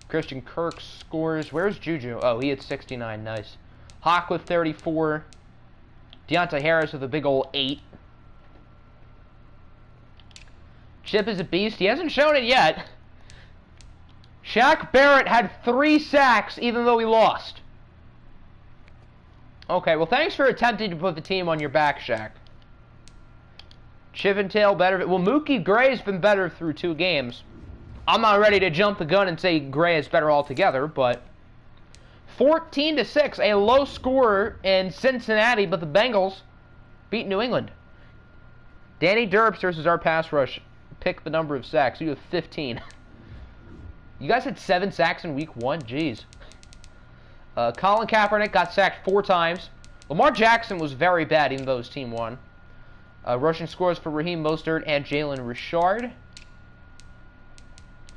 A: Christian Kirk scores. Where's Juju? Oh, he had 69. Nice. Hawk with 34. Deontay Harris with a big ol' 8. Chip is a beast. He hasn't shown it yet. Shaq Barrett had 3 sacks even though he lost. Okay, well, thanks for attempting to put the team on your back, Shaq. Chippendale better. Well, Mookie Gray's been better through 2 games. I'm not ready to jump the gun and say Gray is better altogether, but 14-6, a low score in Cincinnati, but the Bengals beat New England. Danny Derps versus our pass rush. Pick the number of sacks. You have 15. You guys had 7 sacks in week 1? Jeez. Colin Kaepernick got sacked 4 times. Lamar Jackson was very bad, even though his team won. Rushing scores for Raheem Mostert and Jalen Richard.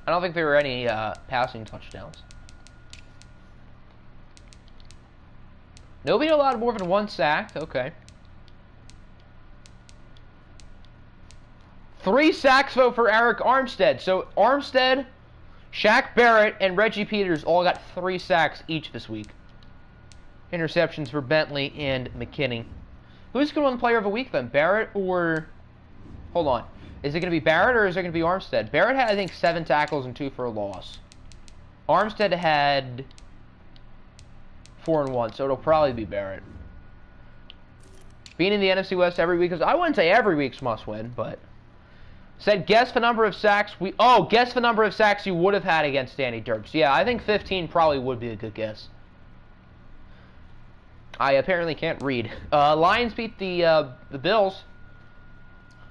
A: I don't think there were any passing touchdowns. Nobody allowed more than 1 sack. Okay. 3 sacks vote for Eric Armstead. So Armstead, Shaq Barrett, and Reggie Peters all got 3 sacks each this week. Interceptions for Bentley and McKinney. Who's going to win Player of the Week then? Barrett or... Hold on. Is it going to be Barrett or is it going to be Armstead? Barrett had, I think, 7 tackles and 2 for a loss. Armstead had 4 and 1, so it'll probably be Barrett. Being in the NFC West every week is... I wouldn't say every week's must win, but... Said guess the number of sacks guess the number of sacks you would have had against Danny Dirks. Yeah, I think 15 probably would be a good guess. I apparently can't read. Lions beat the Bills.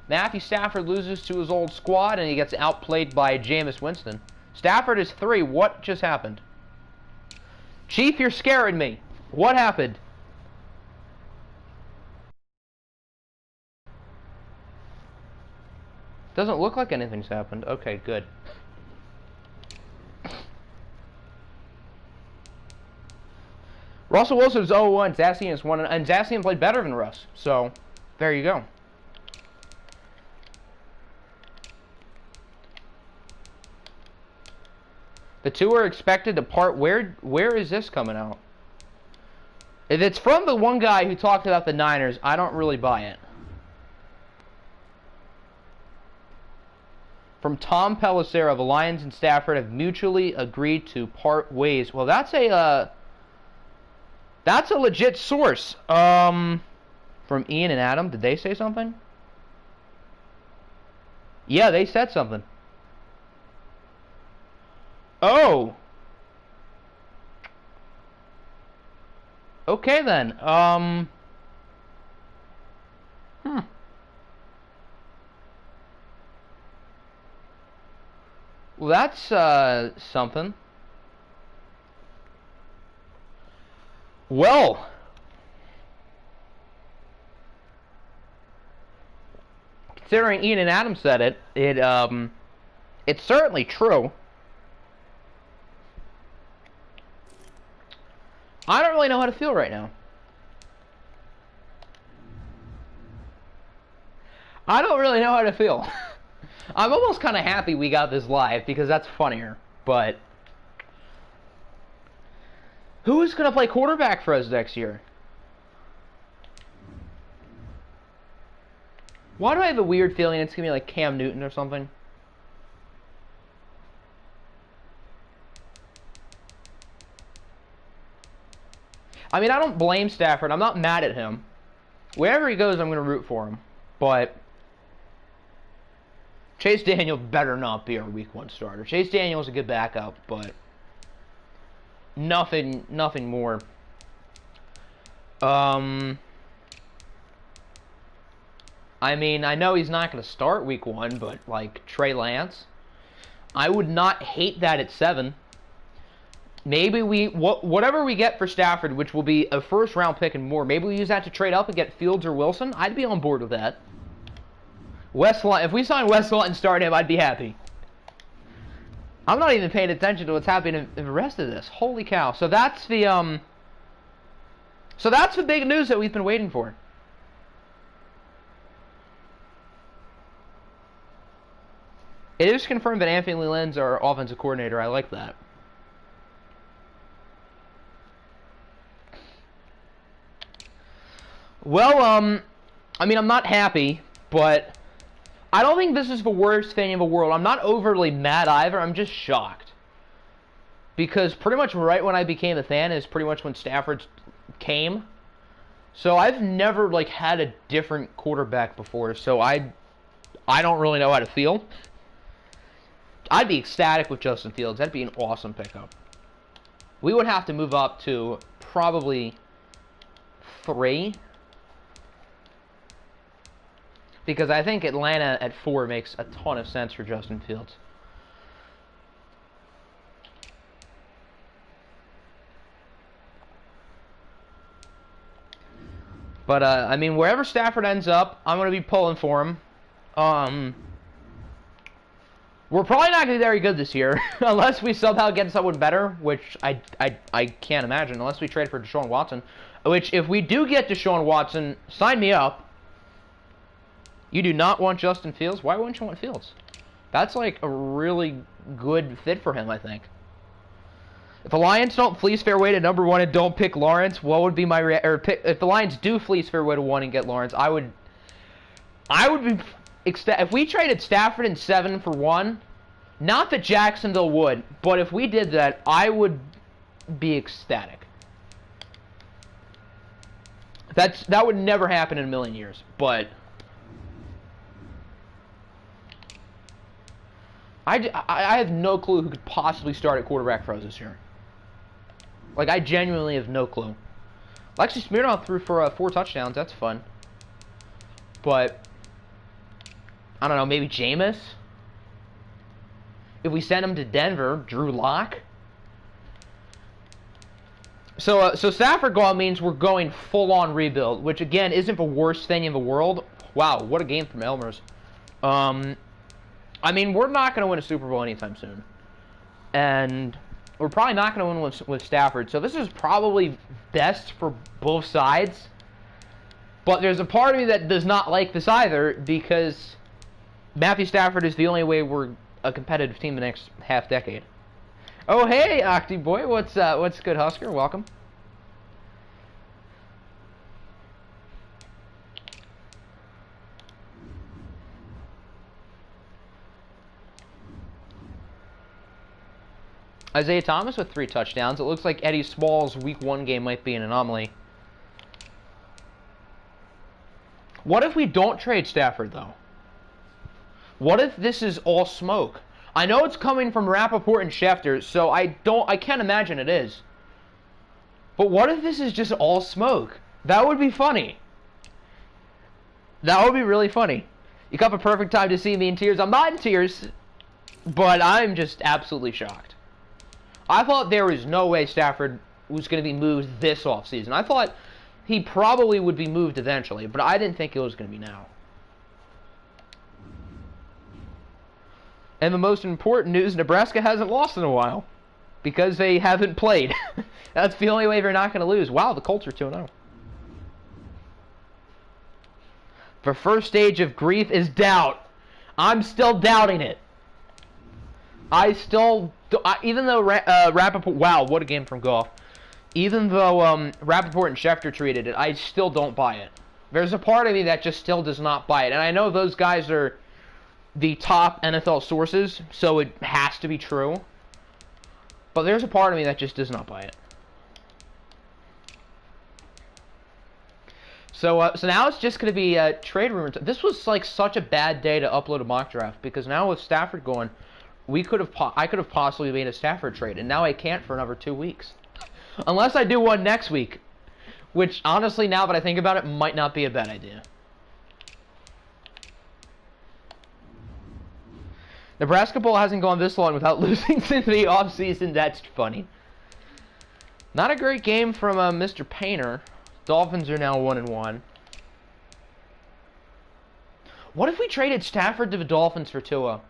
A: Matthew Stafford loses to his old squad, and he gets outplayed by Jameis Winston. Stafford is 3. What just happened? Chief, you're scaring me. What happened? Doesn't look like anything's happened. Okay, good. Russell Wilson's 0-1. Zacian is 1, and Zacian played better than Russ. So, there you go. The two are expected to part. Where is this coming out? If it's from the one guy who talked about the Niners, I don't really buy it. From Tom Pelissero, the Lions and Stafford have mutually agreed to part ways. Well, that's a legit source. From Ian and Adam, did they say something? Yeah, they said something. Oh. Okay then. Well, that's something. Well, considering Ian and Adam said it, it's certainly true. I don't really know how to feel right now. I don't really know how to feel. I'm almost kind of happy we got this live because that's funnier. But who is going to play quarterback for us next year? Why do I have a weird feeling it's going to be like Cam Newton or something? I mean, I don't blame Stafford. I'm not mad at him. Wherever he goes, I'm going to root for him. But Chase Daniel better not be our Week 1 starter. Chase Daniel's a good backup, but nothing more. I mean, I know he's not going to start Week 1, but like Trey Lance, I would not hate that at 7. Maybe whatever we get for Stafford, which will be a first-round pick and more, maybe we use that to trade up and get Fields or Wilson. I'd be on board with that. If we sign Wes Lott and start him, I'd be happy. I'm not even paying attention to what's happening in the rest of this. Holy cow! So that's the big news that we've been waiting for. It is confirmed that Anthony Lynn's our offensive coordinator. I like that. Well, I mean, I'm not happy, but I don't think this is the worst thing in the world. I'm not overly mad either. I'm just shocked. Because pretty much right when I became a fan is pretty much when Stafford came. So I've never, like, had a different quarterback before, so I don't really know how to feel. I'd be ecstatic with Justin Fields. That'd be an awesome pickup. We would have to move up to probably 3. Because I think Atlanta at 4 makes a ton of sense for Justin Fields. But, I mean, wherever Stafford ends up, I'm going to be pulling for him. We're probably not going to be very good this year. Unless we somehow get someone better, which I can't imagine. Unless we trade for Deshaun Watson. Which, if we do get Deshaun Watson, sign me up. You do not want Justin Fields? Why wouldn't you want Fields? That's like a really good fit for him, I think. If the Lions don't fleece Fairway to number 1 and don't pick Lawrence, what would be my if the Lions do fleece Fairway to 1 and get Lawrence, I would be if we traded Stafford and 7 for 1, not that Jacksonville would, but if we did that, I would be ecstatic. That would never happen in a million years, but I have no clue who could possibly start at quarterback for us this year. Like, I genuinely have no clue. Alexi Smirnoff threw for 4 touchdowns. That's fun. But, I don't know, maybe Jameis? If we send him to Denver, Drew Lock? So Stafford gone means we're going full-on rebuild, which, again, isn't the worst thing in the world. Wow, what a game from Elmer's. I mean, we're not going to win a Super Bowl anytime soon. And we're probably not going to win with Stafford. So this is probably best for both sides. But there's a part of me that does not like this either, because Matthew Stafford is the only way we're a competitive team the next half decade. Oh, hey, Octi Boy. What's good, Husker? Welcome. Isaiah Thomas with 3 touchdowns. It looks like Eddie Small's Week 1 game might be an anomaly. What if we don't trade Stafford, though? What if this is all smoke? I know it's coming from Rappaport and Schefter, so I can't imagine it is. But what if this is just all smoke? That would be funny. That would be really funny. You come a perfect time to see me in tears. I'm not in tears, but I'm just absolutely shocked. I thought there was no way Stafford was going to be moved this offseason. I thought he probably would be moved eventually, but I didn't think it was going to be now. And the most important news, Nebraska hasn't lost in a while. Because they haven't played. That's the only way they're not going to lose. Wow, the Colts are 2-0. The first stage of grief is doubt. I'm still doubting it. Even though Rappaport, wow, what a game from Goff. Even though Rappaport and Schefter treated it, I still don't buy it. There's a part of me that just still does not buy it. And I know those guys are the top NFL sources, so it has to be true. But there's a part of me that just does not buy it. So now it's just going to be trade rumors. This was like such a bad day to upload a mock draft, because now with Stafford going, I could have possibly made a Stafford trade, and now I can't for another 2 weeks. Unless I do one next week, which honestly, now that I think about it, might not be a bad idea. Nebraska Bowl hasn't gone this long without losing since the offseason. That's funny. Not a great game from Mr. Painter. Dolphins are now 1-1. What if we traded Stafford to the Dolphins for Tua?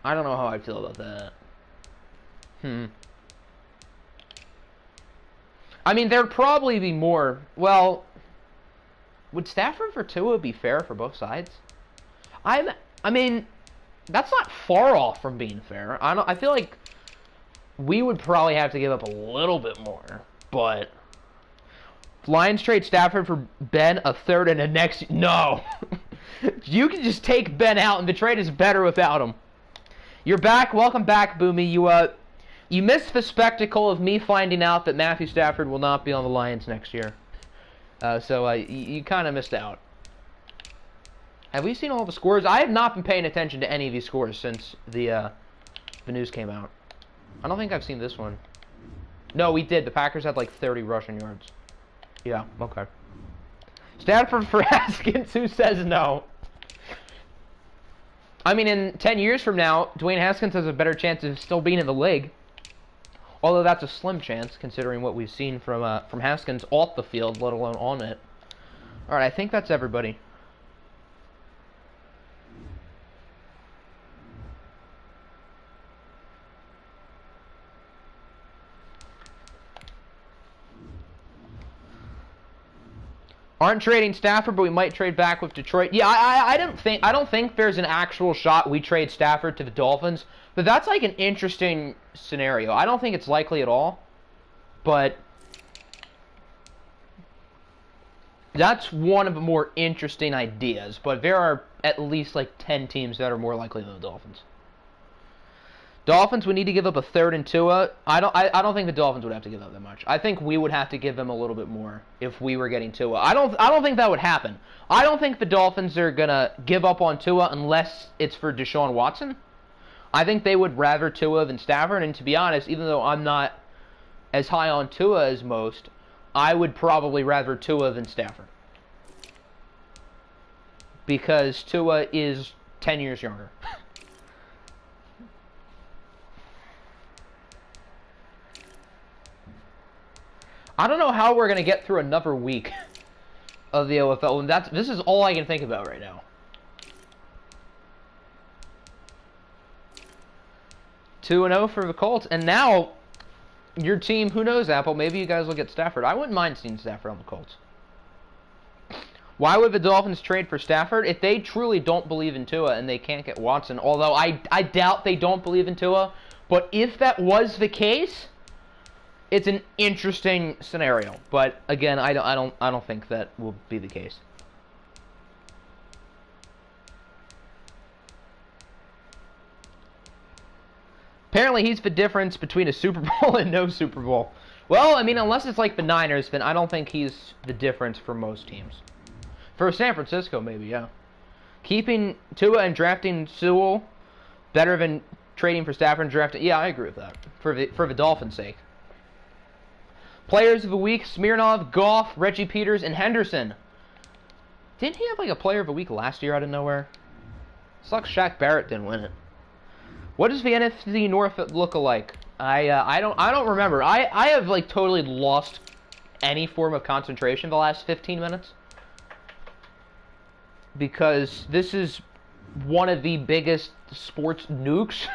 A: I don't know how I feel about that. I mean, there'd probably be more. Well, would Stafford for Tua be fair for both sides? I mean, that's not far off from being fair. I feel like we would probably have to give up a little bit more, but Lions trade Stafford for Ben, a third, and a next. No, you can just take Ben out, and the trade is better without him. You're back. Welcome back, Boomy. You missed the spectacle of me finding out that Matthew Stafford will not be on the Lions next year. So you kind of missed out. Have we seen all the scores? I have not been paying attention to any of these scores since the news came out. I don't think I've seen this one. No, we did. The Packers had like 30 rushing yards. Yeah, okay. Stafford for Haskins, who says no? I mean, in 10 years from now, Dwayne Haskins has a better chance of still being in the league. Although that's a slim chance, considering what we've seen from Haskins off the field, let alone on it. All right, I think that's everybody. Aren't trading Stafford, but we might trade back with Detroit. Yeah, I don't think there's an actual shot we trade Stafford to the Dolphins, but that's like an interesting scenario. I don't think it's likely at all, but that's one of the more interesting ideas. But there are at least like 10 teams that are more likely than the Dolphins. Dolphins would need to give up a third and Tua. I don't think the Dolphins would have to give up that much. I think we would have to give them a little bit more if we were getting Tua. I don't think that would happen. I don't think the Dolphins are gonna give up on Tua unless it's for Deshaun Watson. I think they would rather Tua than Stafford, and to be honest, even though I'm not as high on Tua as most, I would probably rather Tua than Stafford. Because Tua is 10 years younger. I don't know how we're going to get through another week of the OFL, and this is all I can think about right now. 2-0 for the Colts, and now your team, who knows, Apple, maybe you guys will get Stafford. I wouldn't mind seeing Stafford on the Colts. Why would the Dolphins trade for Stafford? If they truly don't believe in Tua and they can't get Watson, although I doubt they don't believe in Tua, but if that was the case, it's an interesting scenario, but again, I don't think that will be the case. Apparently, he's the difference between a Super Bowl and no Super Bowl. Well, I mean, unless it's like the Niners, then I don't think he's the difference for most teams. For San Francisco, maybe, yeah. Keeping Tua and drafting Sewell better than trading for Stafford and drafting. Yeah, I agree with that. For the Dolphins' sake. Players of the week: Smirnov, Goff, Reggie Peters, and Henderson. Didn't he have like a player of the week last year out of nowhere? Sucks Shaq Barrett didn't win it. What does the NFC North look like? I don't remember. I have like totally lost any form of concentration the last 15 minutes. Because this is one of the biggest sports nukes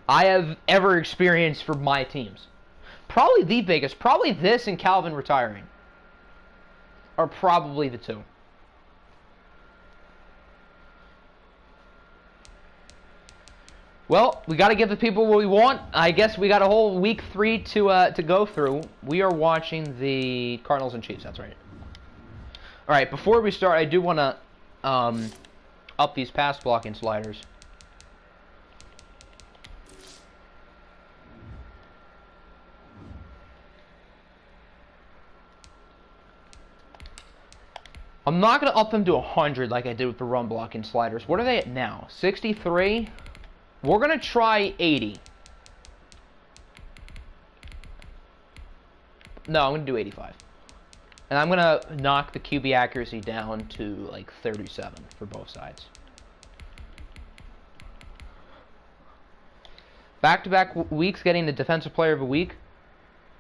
A: I have ever experienced for my teams. Probably the biggest. Probably this and Calvin retiring are probably the two. Well, we got to give the people what we want. I guess we got a whole week 3 to go through. We are watching the Cardinals and Chiefs. That's right. All right. Before we start, I do want to up these pass blocking sliders. I'm not going to up them to 100 like I did with the run blocking sliders. What are they at now? 63? We're going to try 80. No, I'm going to do 85. And I'm going to knock the QB accuracy down to like 37 for both sides. Back-to-back weeks getting the Defensive Player of the Week.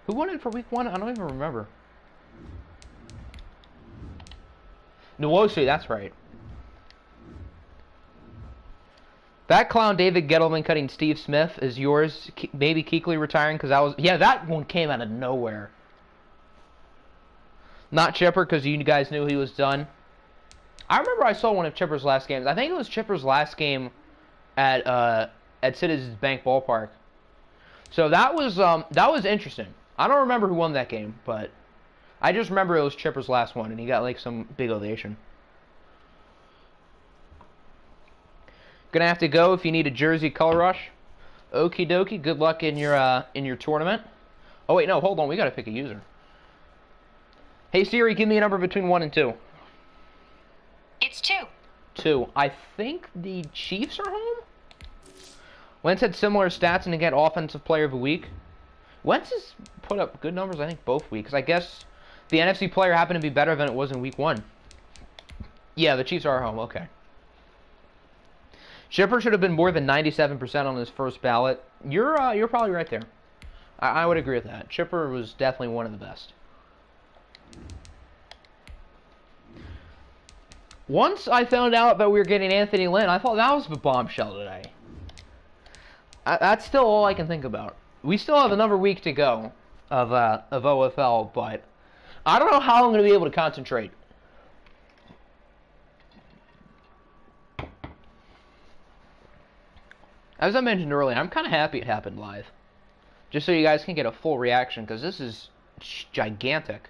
A: Who won it for week 1? I don't even remember. Nwosu, that's right. That clown David Gettleman cutting Steve Smith is yours. Maybe Kuechly retiring because that was... Yeah, that one came out of nowhere. Not Chipper because you guys knew he was done. I remember I saw one of Chipper's last games. I think it was Chipper's last game at Citizens Bank Ballpark. So that was interesting. I don't remember who won that game, but I just remember it was Chipper's last one, and he got like some big ovation. Gonna have to go if you need a jersey color rush. Okie dokie. Good luck in your tournament. Oh wait, no, hold on. We gotta pick a user. Hey Siri, give me a number between 1 and 2.
C: It's 2.
A: 2. I think the Chiefs are home. Wentz had similar stats and again Offensive Player of the Week. Wentz has put up good numbers, I think, both weeks. I guess the NFC player happened to be better than it was in week 1. Yeah, the Chiefs are home. Okay. Chipper should have been more than 97% on his first ballot. You're probably right there. I would agree with that. Chipper was definitely one of the best. Once I found out that we were getting Anthony Lynn, I thought that was the bombshell today. That's still all I can think about. We still have another week to go of OFL, but I don't know how I'm going to be able to concentrate. As I mentioned earlier, I'm kind of happy it happened live. Just so you guys can get a full reaction, because this is gigantic.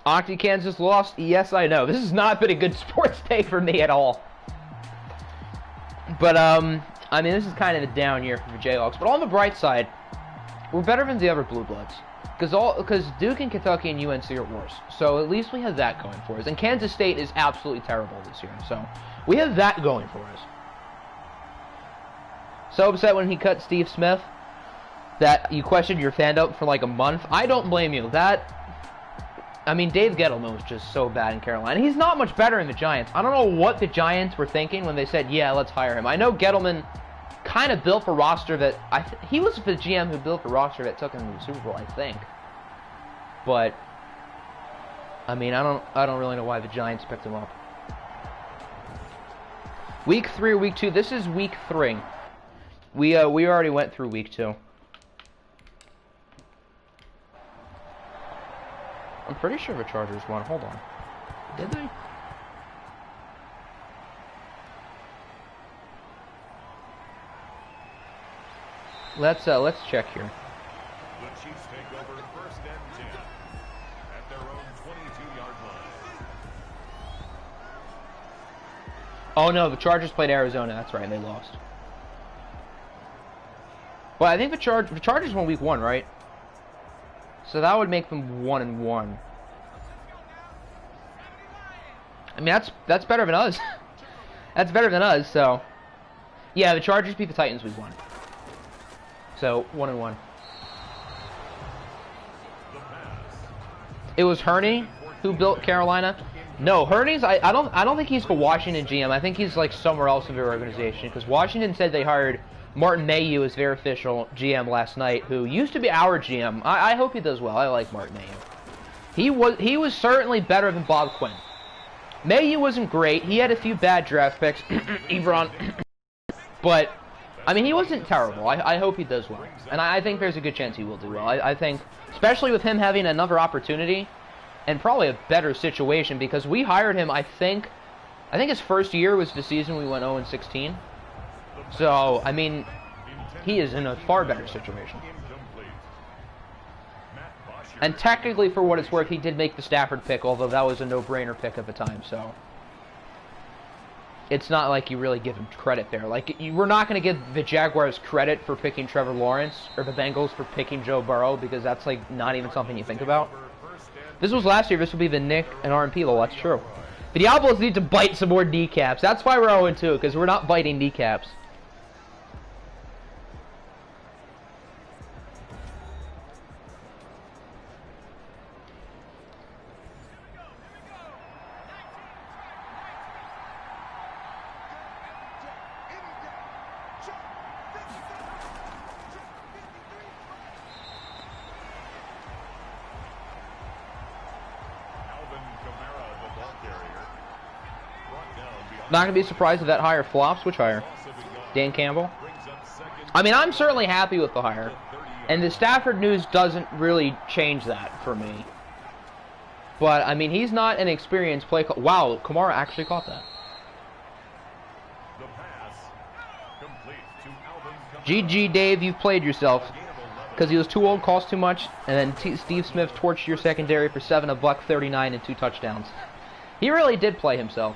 A: Octi Kansas lost? Yes, I know. This has not been a good sports day for me at all. But, I mean, this is kind of a down year for the Jayhawks. But on the bright side, we're better than the other Blue Bloods. Because Duke and Kentucky and UNC are worse. So at least we have that going for us. And Kansas State is absolutely terrible this year. So we have that going for us. So upset when he cut Steve Smith that you questioned your fandom for like a month. I don't blame you. I mean, Dave Gettleman was just so bad in Carolina. He's not much better in the Giants. I don't know what the Giants were thinking when they said, yeah, let's hire him. I know Gettleman kind of built a roster that... he was the GM who built a roster that took him to the Super Bowl, I think. But, I mean, I don't really know why the Giants picked him up. Week 3 or Week 2? This is Week 3. We already went through Week 2. I'm pretty sure the Chargers won. Hold on. Did they? Let's check here.
B: The Chiefs take over 1st and 10 at their own 22-yard line.
A: Oh no, the Chargers played Arizona. That's right, and they lost. But I think the Chargers won Week 1, right? So that would make them 1-1. I mean, that's better than us. That's better than us. So, yeah, the Chargers beat the Titans Week 1. So 1-1. It was Hurney who built Carolina. No, Hurney's. I don't think he's the Washington GM. I think he's like somewhere else in their organization because Washington said they hired Martin Mayhew as their official GM last night, who used to be our GM. I hope he does well. I like Martin Mayhew. He was certainly better than Bob Quinn. Mayhew wasn't great. He had a few bad draft picks, Ebron, but I mean he wasn't terrible. I hope he does well, and I think there's a good chance he will do well. I think, especially with him having another opportunity and probably a better situation, because we hired him. I think his first year was the season we went 0-16. So, I mean, he is in a far better situation. And technically, for what it's worth, he did make the Stafford pick, although that was a no-brainer pick at the time, so it's not like you really give him credit there. Like, we're not going to give the Jaguars credit for picking Trevor Lawrence, or the Bengals for picking Joe Burrow, because that's, like, not even something you think about. This was last year. This will be the Nick and RMP, though. That's true. The Diablos need to bite some more kneecaps. That's why we're 0-2, because we're not biting kneecaps. Not going to be surprised if that hire flops. Which hire? Dan Campbell? I mean, I'm certainly happy with the hire. And the Stafford news doesn't really change that for me. But, I mean, he's not an experienced play call. Wow, Kamara actually caught that. GG, Dave, you've played yourself. Because he was too old, cost too much, and then Steve Smith torched your secondary for $7, $139, and 2 touchdowns. He really did play himself.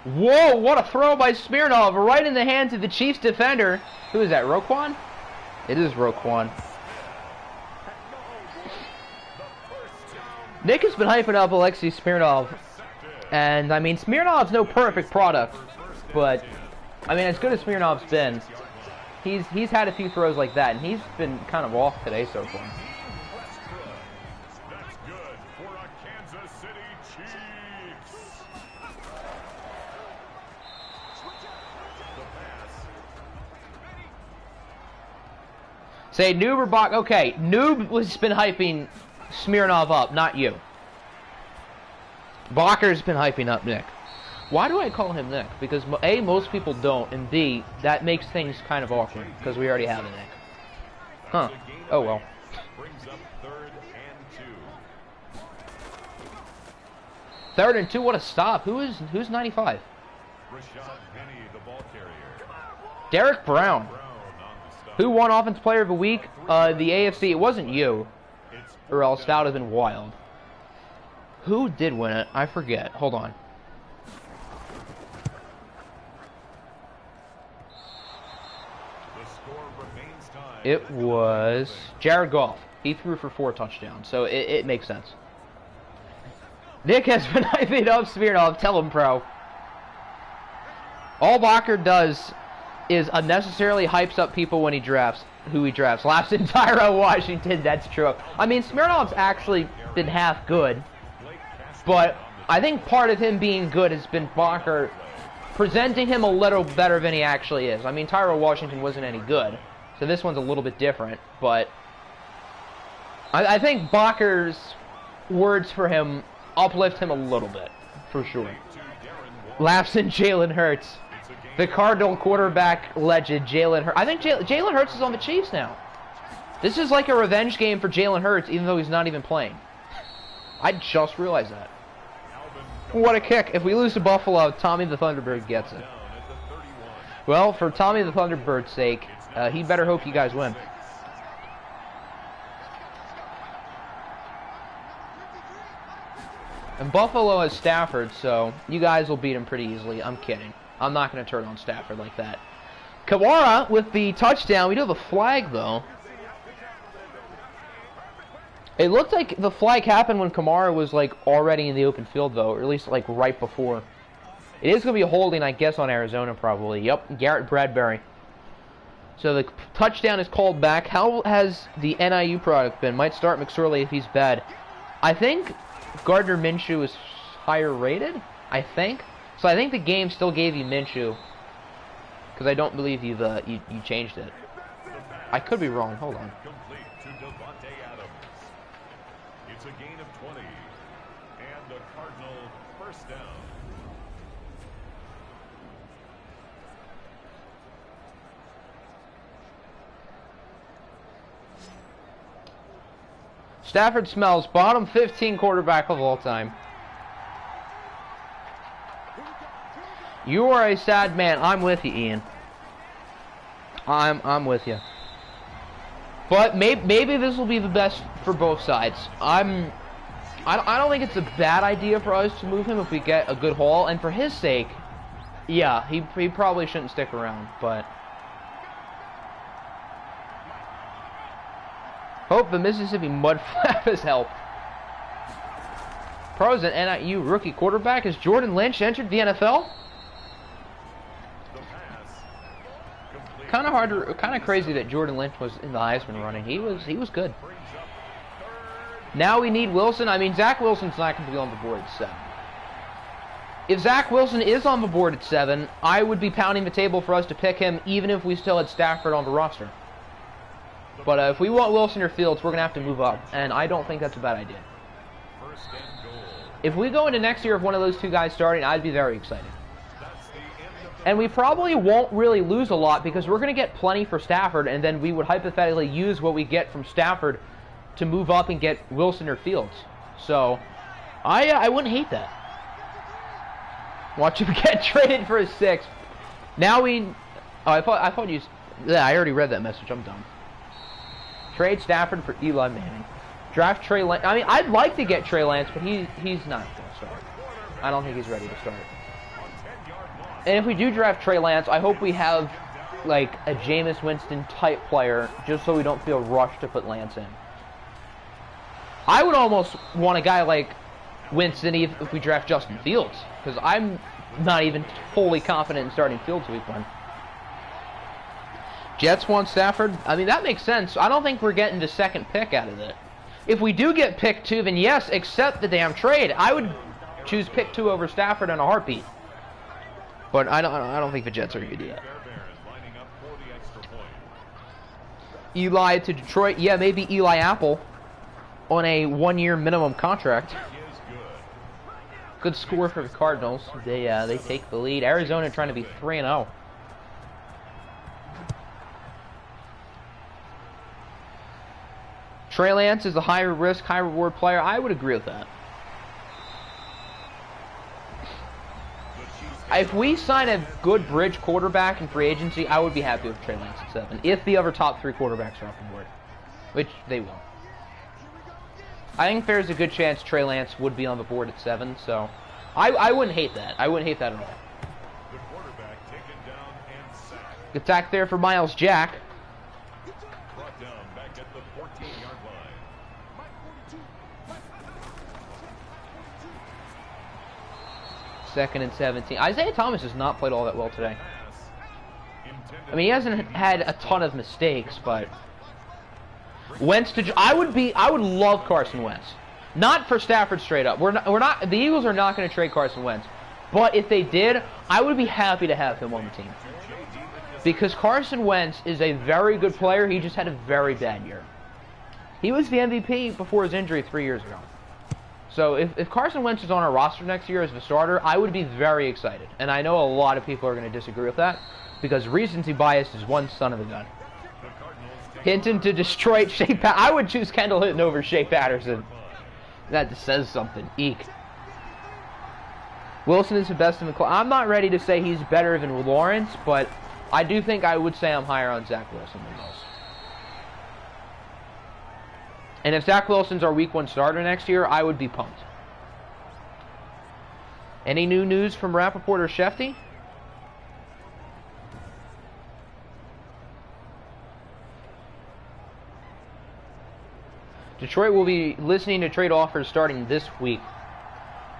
A: Whoa, what a throw by Smirnov, right in the hands of the Chiefs defender. Who is that, Roquan? It is Roquan. Nick has been hyping up Alexei Smirnov. And, I mean, Smirnov's no perfect product. But, I mean, as good as Smirnov's been, he's had a few throws like that, and he's been kind of off today so far.
B: That's good for a Kansas City Chiefs.
A: Say Noob or Bach. Okay, Noob has been hyping Smirnov up, not you. Bacher's been hyping up Nick. Why do I call him Nick? Because A, most people don't, and B, that makes things kind of awkward, because we already have a Nick. Huh. Oh well.
B: Brings up 3rd and 2.
A: 3rd and 2, what a stop. Who's 95?
B: Rashad Penny, the ball carrier.
A: Derek Brown.
B: Brown on the stop.
A: Who won Offensive Player of the Week? The AFC. It wasn't you,
B: It's
A: or else that would have been wild. Who did win it? I forget. Hold on.
B: the score remains tied.
A: It was Jared Goff. He threw for 4 touchdowns, so it makes sense. Nick has been hyping up Smirnov. Tell him, pro. All Bacher does is unnecessarily hypes up people when he drafts, who he drafts. Last in Tyro Washington, that's true. I mean, Smirnov's actually been half good, but I think part of him being good has been Bacher presenting him a little better than he actually is. I mean, Tyro Washington wasn't any good, so this one's a little bit different, but I think Bacher's words for him uplift him a little bit, for sure. Laughs in Jalen Hurts. The Cardinal quarterback legend, Jalen Hurts. I think Jalen Hurts is on the Chiefs now. This is like a revenge game for Jalen Hurts, even though he's not even playing. I just realized that. What a kick. If we lose to Buffalo, Tommy the Thunderbird gets it. Well, for Tommy the Thunderbird's sake, he better hope you guys win. And Buffalo has Stafford, so you guys will beat him pretty easily. I'm kidding. I'm not going to turn on Stafford like that. Kamara with the touchdown. We do have a flag, though. It looked like the flag happened when Kamara was, like, already in the open field, though. Or at least, like, right before. It is going to be a holding, I guess, on Arizona, probably. Yep, Garrett Bradbury. So the touchdown is called back. How has the NIU product been? Might start McSorley if he's bad. I think Gardner Minshew is higher rated, I think. So I think the game still gave you Minshew, because I don't believe you changed it. I could be wrong. Hold on.
B: Complete to Devontae Adams. It's a gain of 20. And the Cardinal first down.
A: Stafford smells. Bottom 15 quarterback of all time. You are a sad man. I'm with you, Ian. I'm with you. But maybe this will be the best for both sides. I don't think it's a bad idea for us to move him if we get a good haul. And for his sake, yeah, he probably shouldn't stick around. But hope the Mississippi Mudflap has helped. Pros and NIU rookie quarterback. Has Jordan Lynch entered the NFL? Kind of crazy that Jordan Lynch was in the Heisman running. He was good. Now we need Wilson. I mean, Zach Wilson's not going to be on the board at 7. If Zach Wilson is on the board at 7, I would be pounding the table for us to pick him, even if we still had Stafford on the roster. But if we want Wilson or Fields, we're going to have to move up, and I don't think that's a bad idea. If we go into next year with one of those two guys starting, I'd be very excited. And we probably won't really lose a lot because we're going to get plenty for Stafford, and then we would hypothetically use what we get from Stafford to move up and get Wilson or Fields. So, I wouldn't hate that. Watch him get traded for a 6. Now we... Oh, I thought you... Yeah, I already read that message. I'm done. Trade Stafford for Eli Manning. Draft Trey Lance. I mean, I'd like to get Trey Lance, but he's not going to start. I don't think he's ready to start. And if we do draft Trey Lance, I hope we have, like, a Jameis Winston-type player, just so we don't feel rushed to put Lance in. I would almost want a guy like Winston if we draft Justin Fields, because I'm not even fully confident in starting Fields week 1. Jets want Stafford. I mean, that makes sense. I don't think we're getting the second pick out of it. If we do get pick 2, then yes, accept the damn trade. I would choose pick 2 over Stafford in a heartbeat. But I don't think the Jets are going to do that. Eli to Detroit. Yeah, maybe Eli Apple on a 1-year minimum contract.
B: Is good.
A: Good score for the Cardinals. They take the lead. Arizona trying to be 3-0. Trey Lance is a higher risk, high reward player. I would agree with that. If we sign a good bridge quarterback in free agency, I would be happy with Trey Lance at 7. If the other top 3 quarterbacks are off the board, which they will. I think there's a good chance Trey Lance would be on the board at 7, so I wouldn't hate that. I wouldn't hate that at all.
B: The quarterback taken down and sacked.
A: Attack there for Miles Jack.
B: Brought down back at the 14-yard line.
A: 2nd and 17. Isaiah Thomas has not played all that well today.
B: Pass. Intended
A: I mean, he hasn't had a ton of mistakes, but Wentz to I would love Carson Wentz. Not for Stafford straight up. The Eagles are not going to trade Carson Wentz. But if they did, I would be happy to have him on the team. Because Carson Wentz is a very good player. He just had a very bad year. He was the MVP before his injury 3 years ago. So if Carson Wentz is on our roster next year as the starter, I would be very excited. And I know a lot of people are going to disagree with that, because recency bias is one son of a gun. Hinton to Detroit, I would choose Kendall Hinton over Shea Patterson. That just says something. Eek. Wilson is the best in the class. I'm not ready to say he's better than Lawrence, but I do think I would say I'm higher on Zach Wilson than most. And if Zach Wilson's our week 1 starter next year, I would be pumped. Any new news from Rappaport or Shefty? Detroit will be listening to trade offers starting this week.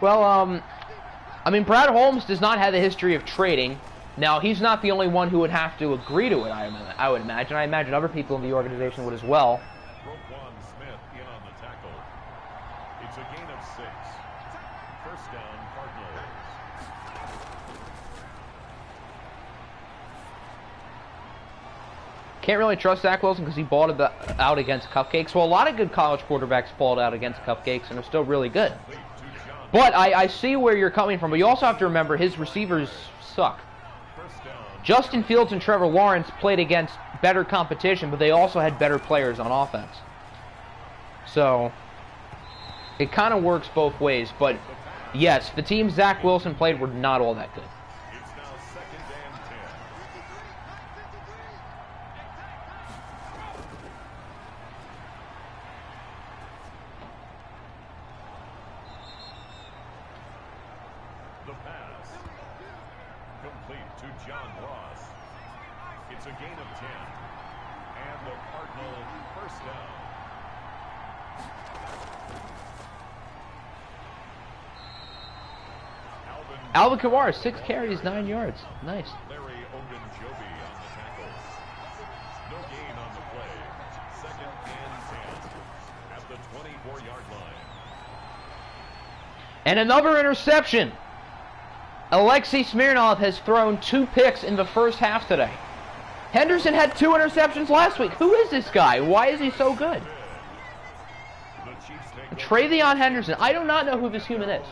A: Well, I mean, Brad Holmes does not have a history of trading. Now, he's not the only one who would have to agree to it, I would imagine. I imagine other people in the organization would as well.
B: In on the tackle. It's a gain of 6. First down, Cardinals.
A: Can't really trust Zach Wilson because he balled out against cupcakes. Well, a lot of good college quarterbacks balled out against cupcakes and are still really good. But I see where you're coming from. But you also have to remember his receivers suck. Justin Fields and Trevor Lawrence played against better competition, but they also had better players on offense. So it kind of works both ways. But yes, the teams Zach Wilson played were not all that good.
B: It's now 2nd and 10. The pass. Complete to John Ross. It's a gain of 10. And the Cardinal first down.
A: Alvin Kamara, 6 carries, 9 yards. Nice.
B: Larry Ogunjobi on the tackle. No gain on the play. 2nd and 10 at the 24-yard line.
A: And another interception. Alexei Smirnov has thrown 2 picks in the first half today. Henderson had 2 interceptions last week. Who is this guy? Why is he so good? Travion Henderson. I do not know who this human is.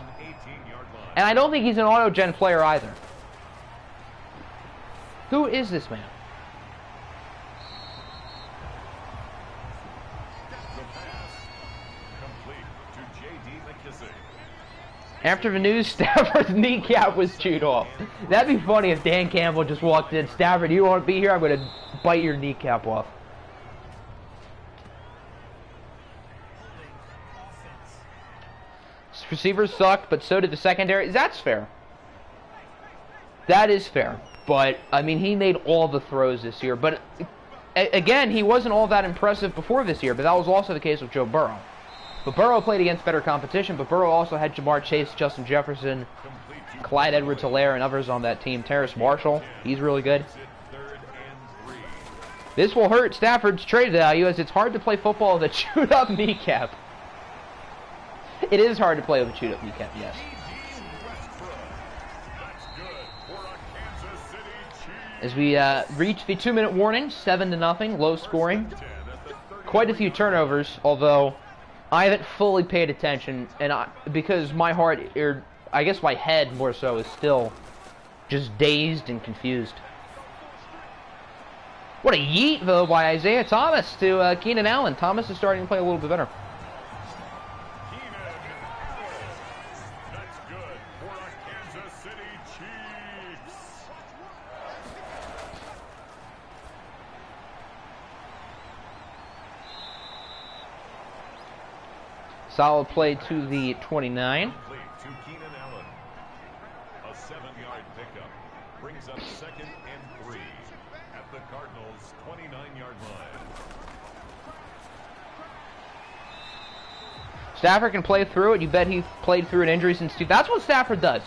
A: And I don't think he's an auto-gen player either. Who is this man?
B: The pass complete to J.D. McKissick.
A: After the news, Stafford's kneecap was chewed off. That'd be funny if Dan Campbell just walked in. Stafford, you won't be here? I'm going to bite your kneecap off. Receivers sucked, but so did the secondary. That's fair. That is fair. But, I mean, he made all the throws this year. But, again, he wasn't all that impressive before this year. But that was also the case with Joe Burrow. But Burrow played against better competition. But Burrow also had Jamar Chase, Justin Jefferson, Clyde Edwards-Helaire, and others on that team. Terrace Marshall, he's really good. This will hurt Stafford's trade value, as it's hard to play football with a chewed-up kneecap. It is hard to play with a chewed-up kneecap, yes.
B: That's good for a Kansas City Chiefs.
A: As we reach the 2-minute warning, 7-0, low scoring. Quite a few turnovers, although I haven't fully paid attention, and because my heart, or I guess my head more so, is still just dazed and confused. What a yeet, though, by Isaiah Thomas to Keenan Allen. Thomas is starting to play a little bit better.
B: That's good for our Kansas City Chiefs.
A: Solid play to the 29.
B: Complete to Keenan Allen. A 7-yard pickup brings up 2nd and 3 at the Cardinals' 29-yard line.
A: Stafford can play through it. You bet he played through an injury since that's what Stafford does.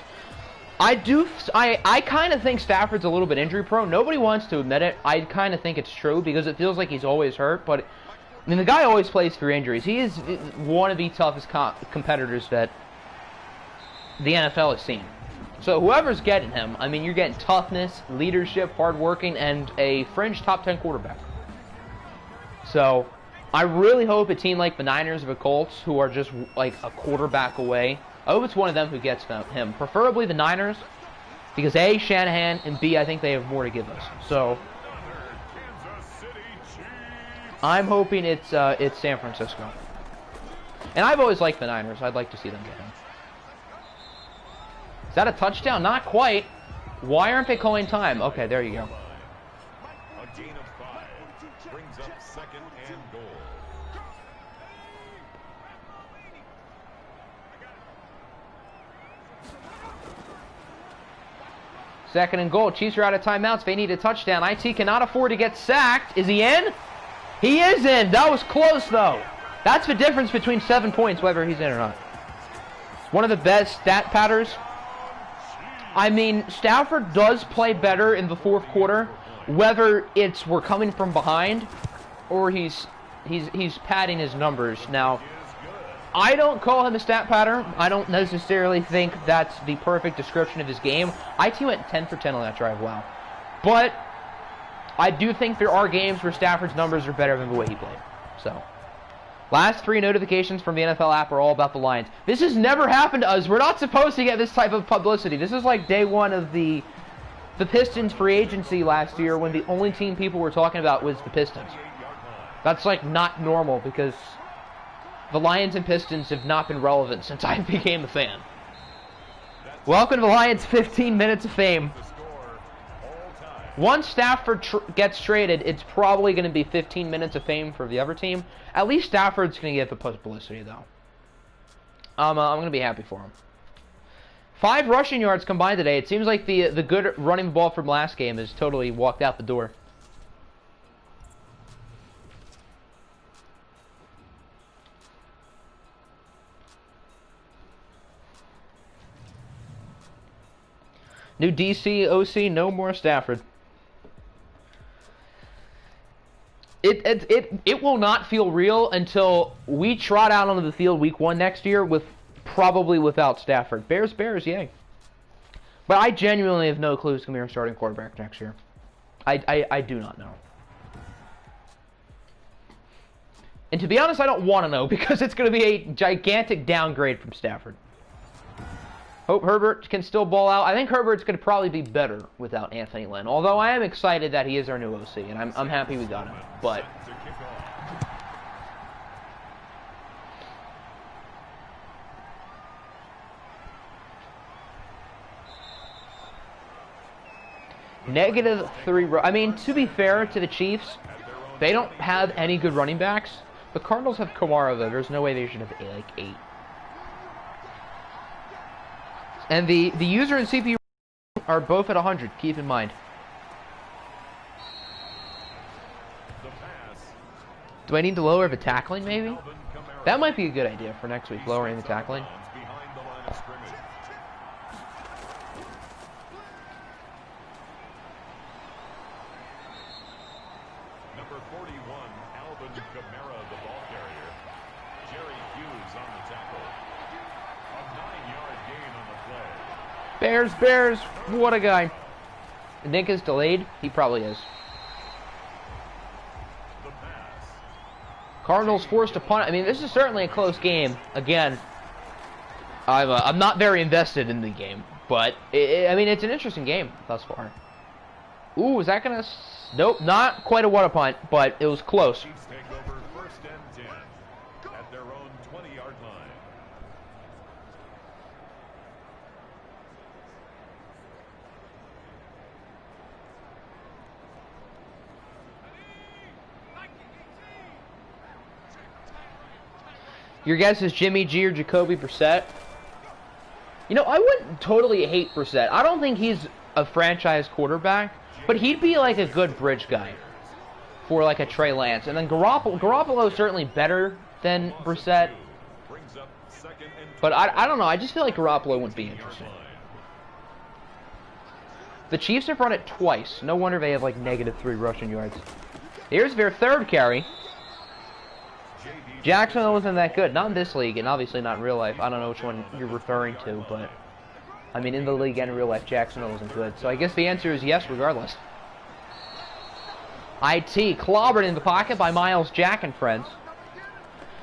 A: I kind of think Stafford's a little bit injury prone. Nobody wants to admit it. I kind of think it's true because it feels like he's always hurt. But I mean, the guy always plays through injuries. He is one of the toughest competitors that the NFL has seen. So whoever's getting him, I mean, you're getting toughness, leadership, hardworking, and a fringe top 10 quarterback. So I really hope a team like the Niners or the Colts, who are just like a quarterback away, I hope it's one of them who gets him. Preferably the Niners, because A, Shanahan, and B, I think they have more to give us. So I'm hoping it's San Francisco. And I've always liked the Niners. I'd like to see them get him. Is that a touchdown? Not quite. Why aren't they calling time? Okay, there you go.
B: A gain of 5 brings up 2nd and goal.
A: Second and goal. Chiefs are out of timeouts. They need a touchdown. IT cannot afford to get sacked. Is he in? He is in. That was close, though. That's the difference between 7 points, whether he's in or not. One of the best stat patterns. I mean, Stafford does play better in the fourth quarter, whether it's we're coming from behind or he's padding his numbers. Now, I don't call him a stat pattern. I don't necessarily think that's the perfect description of his game. IT went 10 for 10 on that drive, wow. But I do think there are games where Stafford's numbers are better than the way he played. So, last 3 notifications from the NFL app are all about the Lions. This has never happened to us. We're not supposed to get this type of publicity. This is like day 1 of the Pistons free agency last year when the only team people were talking about was the Pistons. That's like not normal because the Lions and Pistons have not been relevant since I became a fan. Welcome to the Lions' 15 minutes of fame. Once Stafford gets traded, it's probably going to be 15 minutes of fame for the other team. At least Stafford's going to get the publicity, though. I'm going to be happy for him. 5 rushing yards combined today. It seems like the good running the ball from last game has totally walked out the door. New DC, OC, no more Stafford. It will not feel real until we trot out onto the field week 1 next year with probably without Stafford. Bears, yay. But I genuinely have no clue who's going to be our starting quarterback next year. I do not know. And to be honest, I don't want to know because it's going to be a gigantic downgrade from Stafford. Hope Herbert can still ball out. I think Herbert's going to probably be better without Anthony Lynn. Although I am excited that he is our new OC, and I'm happy we got him. But -3. I mean, to be fair to the Chiefs, they don't have any good running backs. The Cardinals have Kamara, though. There's no way they should have like 8. And the user and CPU are both at 100. Keep in mind. Do I need to lower the tackling, maybe? That might be a good idea for next week, lowering the tackling.
B: Number 41, Alvin Kamara, the ball carrier. Jerry Hughes on the tackle. A 9-yard gain on the play.
A: Bears, what a guy. Nick is delayed? He probably is.
B: The pass.
A: Cardinals forced to punt. I mean, this is certainly a close game. Again, I'm not very invested in the game, but I mean, it's an interesting game thus far. Ooh, is that gonna? Nope, not quite a water punt, but it was close.
B: Chiefs take over 1st and 10 at their own 20-yard line.
A: Your guess is Jimmy G or Jacoby Brissett? You know, I wouldn't totally hate Brissett. I don't think he's a franchise quarterback, but he'd be like a good bridge guy for like a Trey Lance. And then Garoppolo is certainly better than Brissett,
B: Brings up 2nd and
A: but I don't know. I just feel like Garoppolo wouldn't be interesting. The Chiefs have run it twice. No wonder they have like -3 rushing yards. Here's their 3rd carry. Jacksonville wasn't that good. Not in this league, and obviously not in real life. I don't know which one you're referring to, but I mean, in the league and in real life, Jacksonville wasn't good. So I guess the answer is yes, regardless. IT clobbered in the pocket by Miles Jack and friends.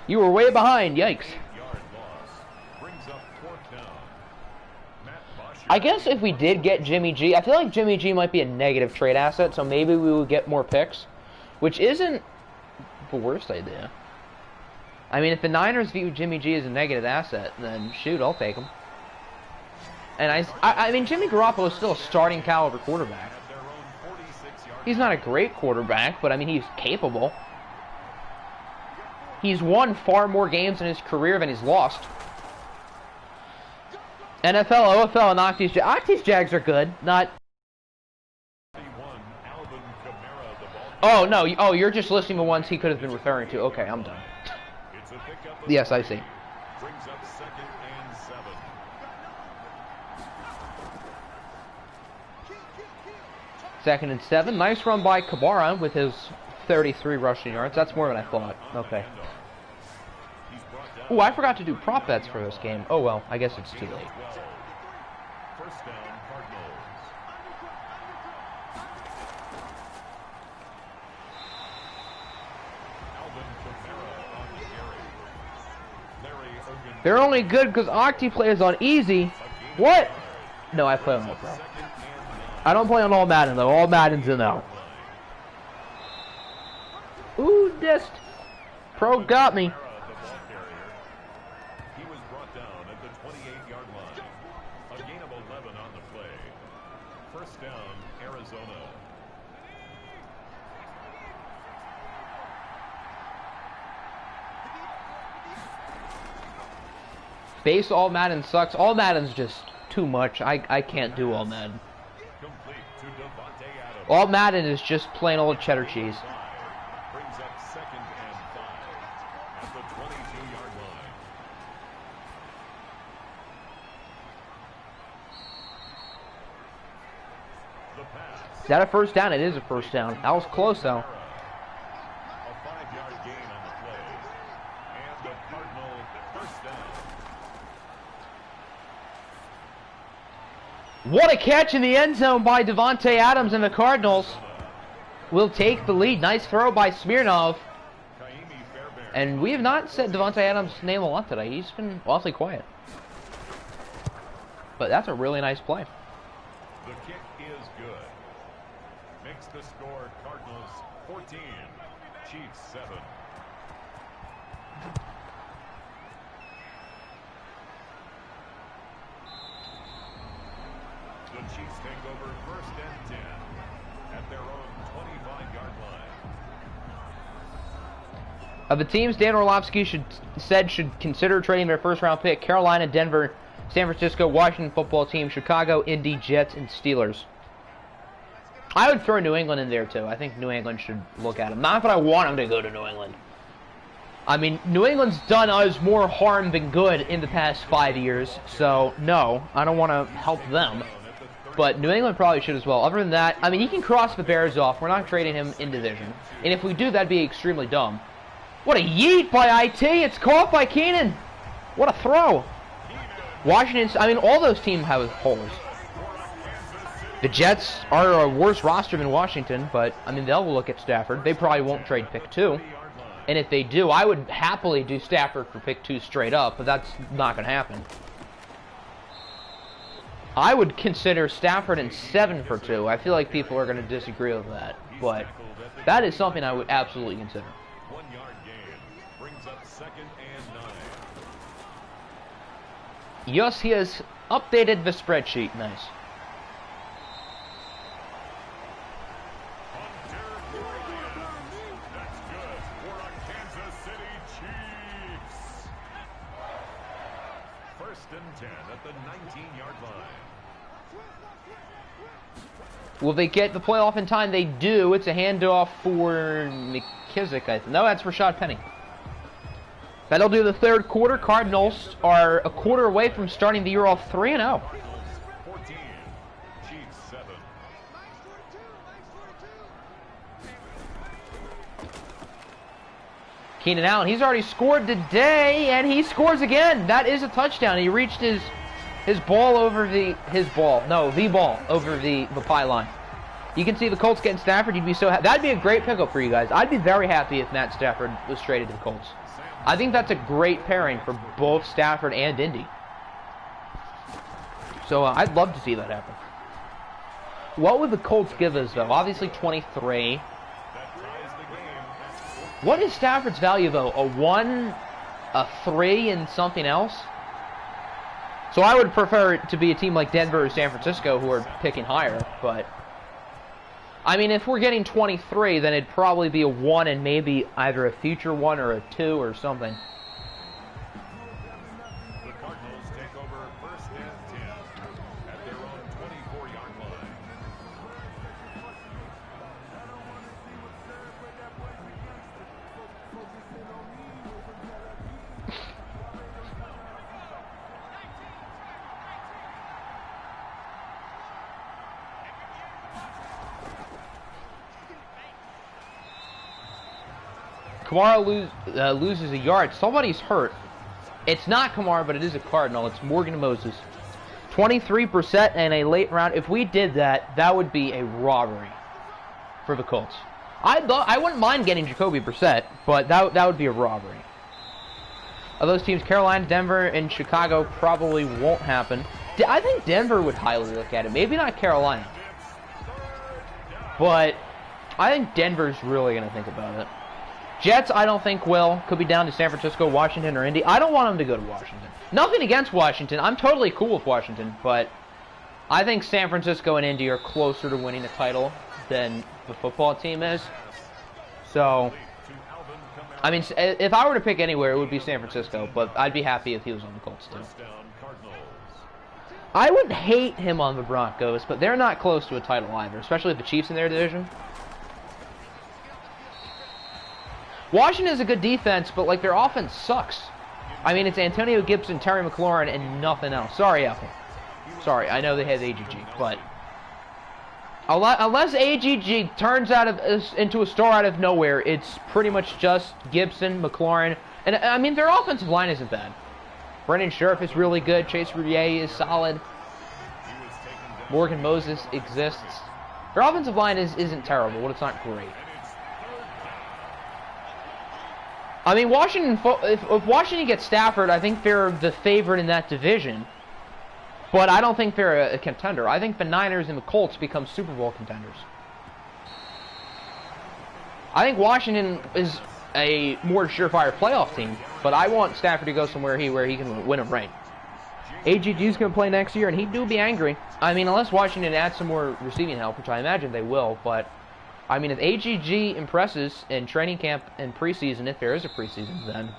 A: You were way behind. Yikes.
B: 8-yard loss. Brings up 4th down. Matt Bosher.
A: I guess if we did get Jimmy G, I feel like Jimmy G might be a negative trade asset, so maybe we would get more picks, which isn't the worst idea. I mean, if the Niners view Jimmy G as a negative asset, then shoot, I'll take him. And I mean, Jimmy Garoppolo is still a starting caliber quarterback.
B: At their own 46-yard
A: He's not a great quarterback, but I mean, he's capable. He's won far more games in his career than he's lost. NFL, OFL, and Octies Jags are good. Not.
B: 51, Alvin Kamara, the ball.
A: Oh no! Oh, you're just listing the ones he could have been referring to. Okay, I'm done.
B: It's a pickup of
A: Yes, I see.
B: Brings up 2nd and 7.
A: Second and 7. Nice run by Kabara with his 33 rushing yards. That's more than I thought. Okay.
B: He's brought down.
A: Oh, I forgot to do prop bets for this game. Oh well, I guess it's too late.
B: 12. 1st down, Cardinals. Alvin Kamara on the carry. Larry Hogan.
A: They're only good because Octi plays on easy. What? No, I play on all pro.
B: 2nd and 9.
A: I don't play on all Madden though. All Madden's in now. Ooh, dist. Pro got me.
B: The ball carrier. He was brought down at the 28-yard line. A gain of 11 on the play. 1st down, Arizona.
A: Base all Madden sucks. All Madden's just too much. I can't do all Madden.
B: Complete to Devontae Adams.
A: All Madden is just plain old cheddar cheese.
B: Brings up 2nd and 5 at the 22-yard line. The pass.
A: Is that a first down? It is a first down. That was close though.
B: A 5-yard gain on the play. And the Cardinal 1st down.
A: What a catch in the end zone by Devontae Adams and the Cardinals will take the lead. Nice throw by Smirnov.
B: Kaimi Fairbairn.
A: And we have not said Devontae Adams' name a lot today. He's been awfully quiet. But that's a really nice play.
B: The kick is good. Makes the score Cardinals 14, Chiefs 7. The Chiefs take over 1st and 10 at their own 25-yard line.
A: Of the teams Dan Orlovsky should consider trading their first-round pick, Carolina, Denver, San Francisco, Washington football team, Chicago, Indy, Jets, and Steelers. I would throw New England in there, too. I think New England should look at him. Not that I want him to go to New England. I mean, New England's done us more harm than good in the past 5 years, so no, I don't want to help them. But New England probably should as well. Other than that, I mean, he can cross the Bears off. We're not trading him in division. And if we do, that'd be extremely dumb. What a yeet by IT. It's caught by Keenan. What a throw. Washington, I mean, all those teams have holes. The Jets are a worse roster than Washington, but, I mean, they'll look at Stafford. They probably won't trade pick 2. And if they do, I would happily do Stafford for pick 2 straight up, but that's not going to happen. I would consider Stafford in 7 for 2. I feel like people are going to disagree with that, but that is something I would absolutely consider.
B: 1 yard gain brings up 2nd and 9.
A: Yes, he has updated the spreadsheet. Nice.
B: That's good for a Kansas City Chiefs. 1st and 10 at the 19-yard line.
A: Will they get the playoff in time? They do. It's a handoff for McKissick, I think. No, that's Rashad Penny. That'll do the 3rd quarter. Cardinals are a quarter away from starting the year off 3-0.
B: Cardinals 14, Chiefs 7.
A: Keenan Allen, he's already scored today, and he scores again. That is a touchdown. He reached his ball over the ball over the pylon. You can see the Colts getting Stafford. You'd be so happy. That'd be a great pickup for you guys. I'd be very happy if Matt Stafford was traded to the Colts. I think that's a great pairing for both Stafford and Indy. So I'd love to see that happen. What would the Colts give us, though? Obviously 23. What is Stafford's value, though? A 1, a 3, and something else? So I would prefer it to be a team like Denver or San Francisco who are picking higher, but... I mean, if we're getting 23, then it'd probably be a 1 and maybe either a future 1 or a 2 or something.
B: The Cardinals take over 1st and 10 at their own 24-yard line.
A: Kamara loses a yard. Somebody's hurt. It's not Kamara, but it is a Cardinal. It's Morgan Moses. 23% and a late round. If we did that, that would be a robbery for the Colts. I wouldn't mind getting Jacoby Brissett, but that would be a robbery. Of those teams, Carolina, Denver, and Chicago probably won't happen. I think Denver would highly look at it. Maybe not Carolina. But I think Denver's really going to think about it. Jets, I don't think will. Could be down to San Francisco, Washington, or Indy. I don't want them to go to Washington. Nothing against Washington. I'm totally cool with Washington, but I think San Francisco and Indy are closer to winning the title than the football team is. So, I mean, if I were to pick anywhere, it would be San Francisco, but I'd be happy if he was on the Colts, too. I would hate him on the Broncos, but they're not close to a title either, especially with the Chiefs in their division. Washington is a good defense, but, like, their offense sucks. I mean, it's Antonio Gibson, Terry McLaurin, and nothing else. Sorry, Apple. Sorry, I know they have AGG, but unless AGG turns into a star out of nowhere, it's pretty much just Gibson, McLaurin, and, I mean, their offensive line isn't bad. Brendan Scherf is really good. Chase Roullier is solid. Morgan Moses exists. Their offensive line isn't terrible, but it's not great. I mean, Washington. If Washington gets Stafford, I think they're the favorite in that division. But I don't think they're a contender. I think the Niners and the Colts become Super Bowl contenders. I think Washington is a more surefire playoff team, but I want Stafford to go somewhere where he can win a ring. AGG's going to play next year, and he do be angry. I mean, unless Washington adds some more receiving help, which I imagine they will, but I mean, if AGG impresses in training camp and preseason, if there is a preseason, then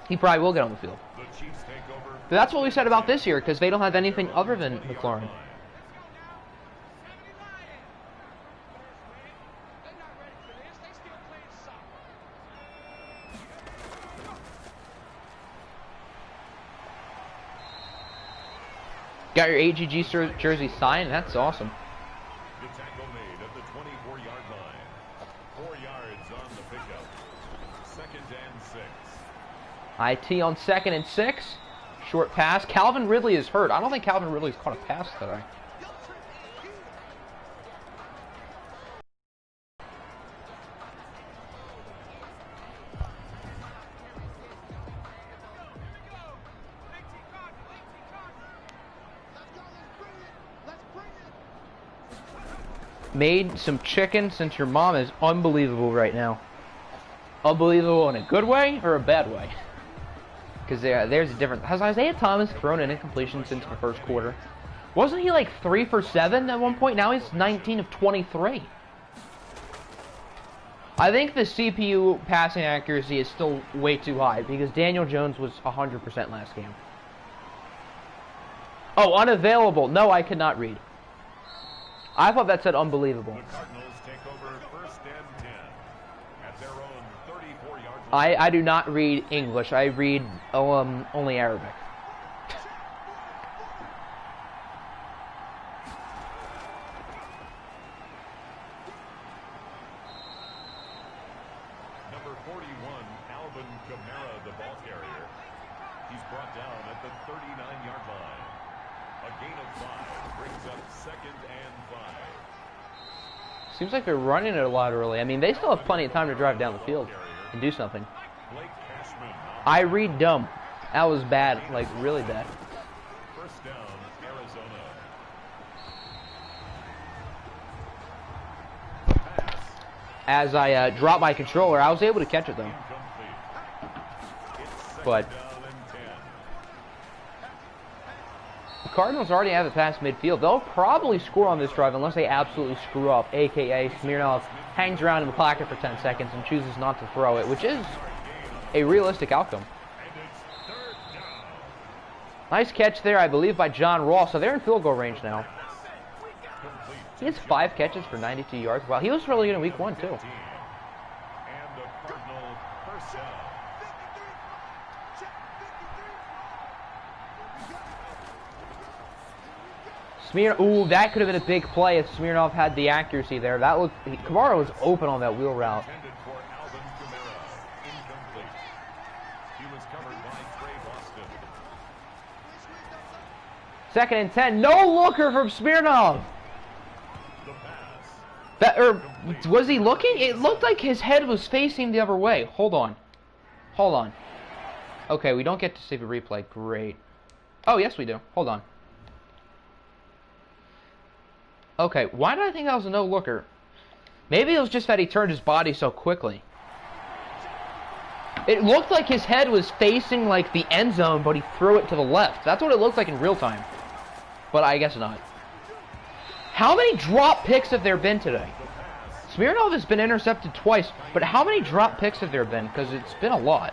A: he probably will get on the field. But that's what we said about this year, because they don't have anything other than McLaurin. Got your AGG jersey signed? That's awesome.
B: The tackle made at the 24-yard line. 4 yards on the pickup. 2nd and 6.
A: IT on 2nd and 6. Short pass. Calvin Ridley is hurt. I don't think Calvin Ridley's caught a pass today. made some chicken since your mom is unbelievable right now. Unbelievable in a good way or a bad way? Because there's a difference. Has Isaiah Thomas thrown an incompletion since the first quarter? Wasn't he like 3 for 7 at one point? Now he's 19 of 23. I think the CPU passing accuracy is still way too high because Daniel Jones was 100% last game. Oh, unavailable. No, I could not read. I thought that said unbelievable.
B: The Cardinals take over first and 10 at their own 34-yard line.
A: I do not read English. I read only Arabic.
B: Number 41, Alvin Kamara, the ball carrier. He's brought down at the 39-yard line. A gain of 5 brings up second and 5.
A: Seems like they're running it a lot early. I mean, they still have plenty of time to drive down the field and do something.
B: Blake Cashman.
A: I read dumb. That was bad, like really bad.
B: First down, Arizona. Pass.
A: As I dropped my controller, I was able to catch it though.
B: Incomplete. It's second
A: But
B: down and 10.
A: the Cardinals already have it past midfield. They'll probably score on this drive unless they absolutely screw up, a.k.a. Smirnoff hangs around in the pocket for 10 seconds and chooses not to throw it, which is a realistic outcome.
B: And it's third down.
A: Nice catch there, I believe, by John Ross. So they're in field goal range now.
B: Complete.
A: He has 5 catches for 92 yards. Wow, he was really good in week 1, too.
B: And the Cardinal first down.
A: Ooh, that could have been a big play if Smirnoff had the accuracy there. That looked, Kamara was open on that wheel route.
B: Intended for Alvin Kamara. Incomplete. He was covered by Trey Boston.
A: Second and 10. No looker from Smirnoff.
B: The pass.
A: That, was he looking? It looked like his head was facing the other way. Hold on. Hold on. Okay, we don't get to save a replay. Great. Oh, yes, we do. Hold on. Okay, why did I think that was a no-looker? Maybe it was just that he turned his body so quickly. It looked like his head was facing, like, the end zone, but he threw it to the left. That's what it looked like in real time. But I guess not. How many drop picks have there been today? Smirnoff has been intercepted twice, but how many drop picks have there been? Because it's been a lot.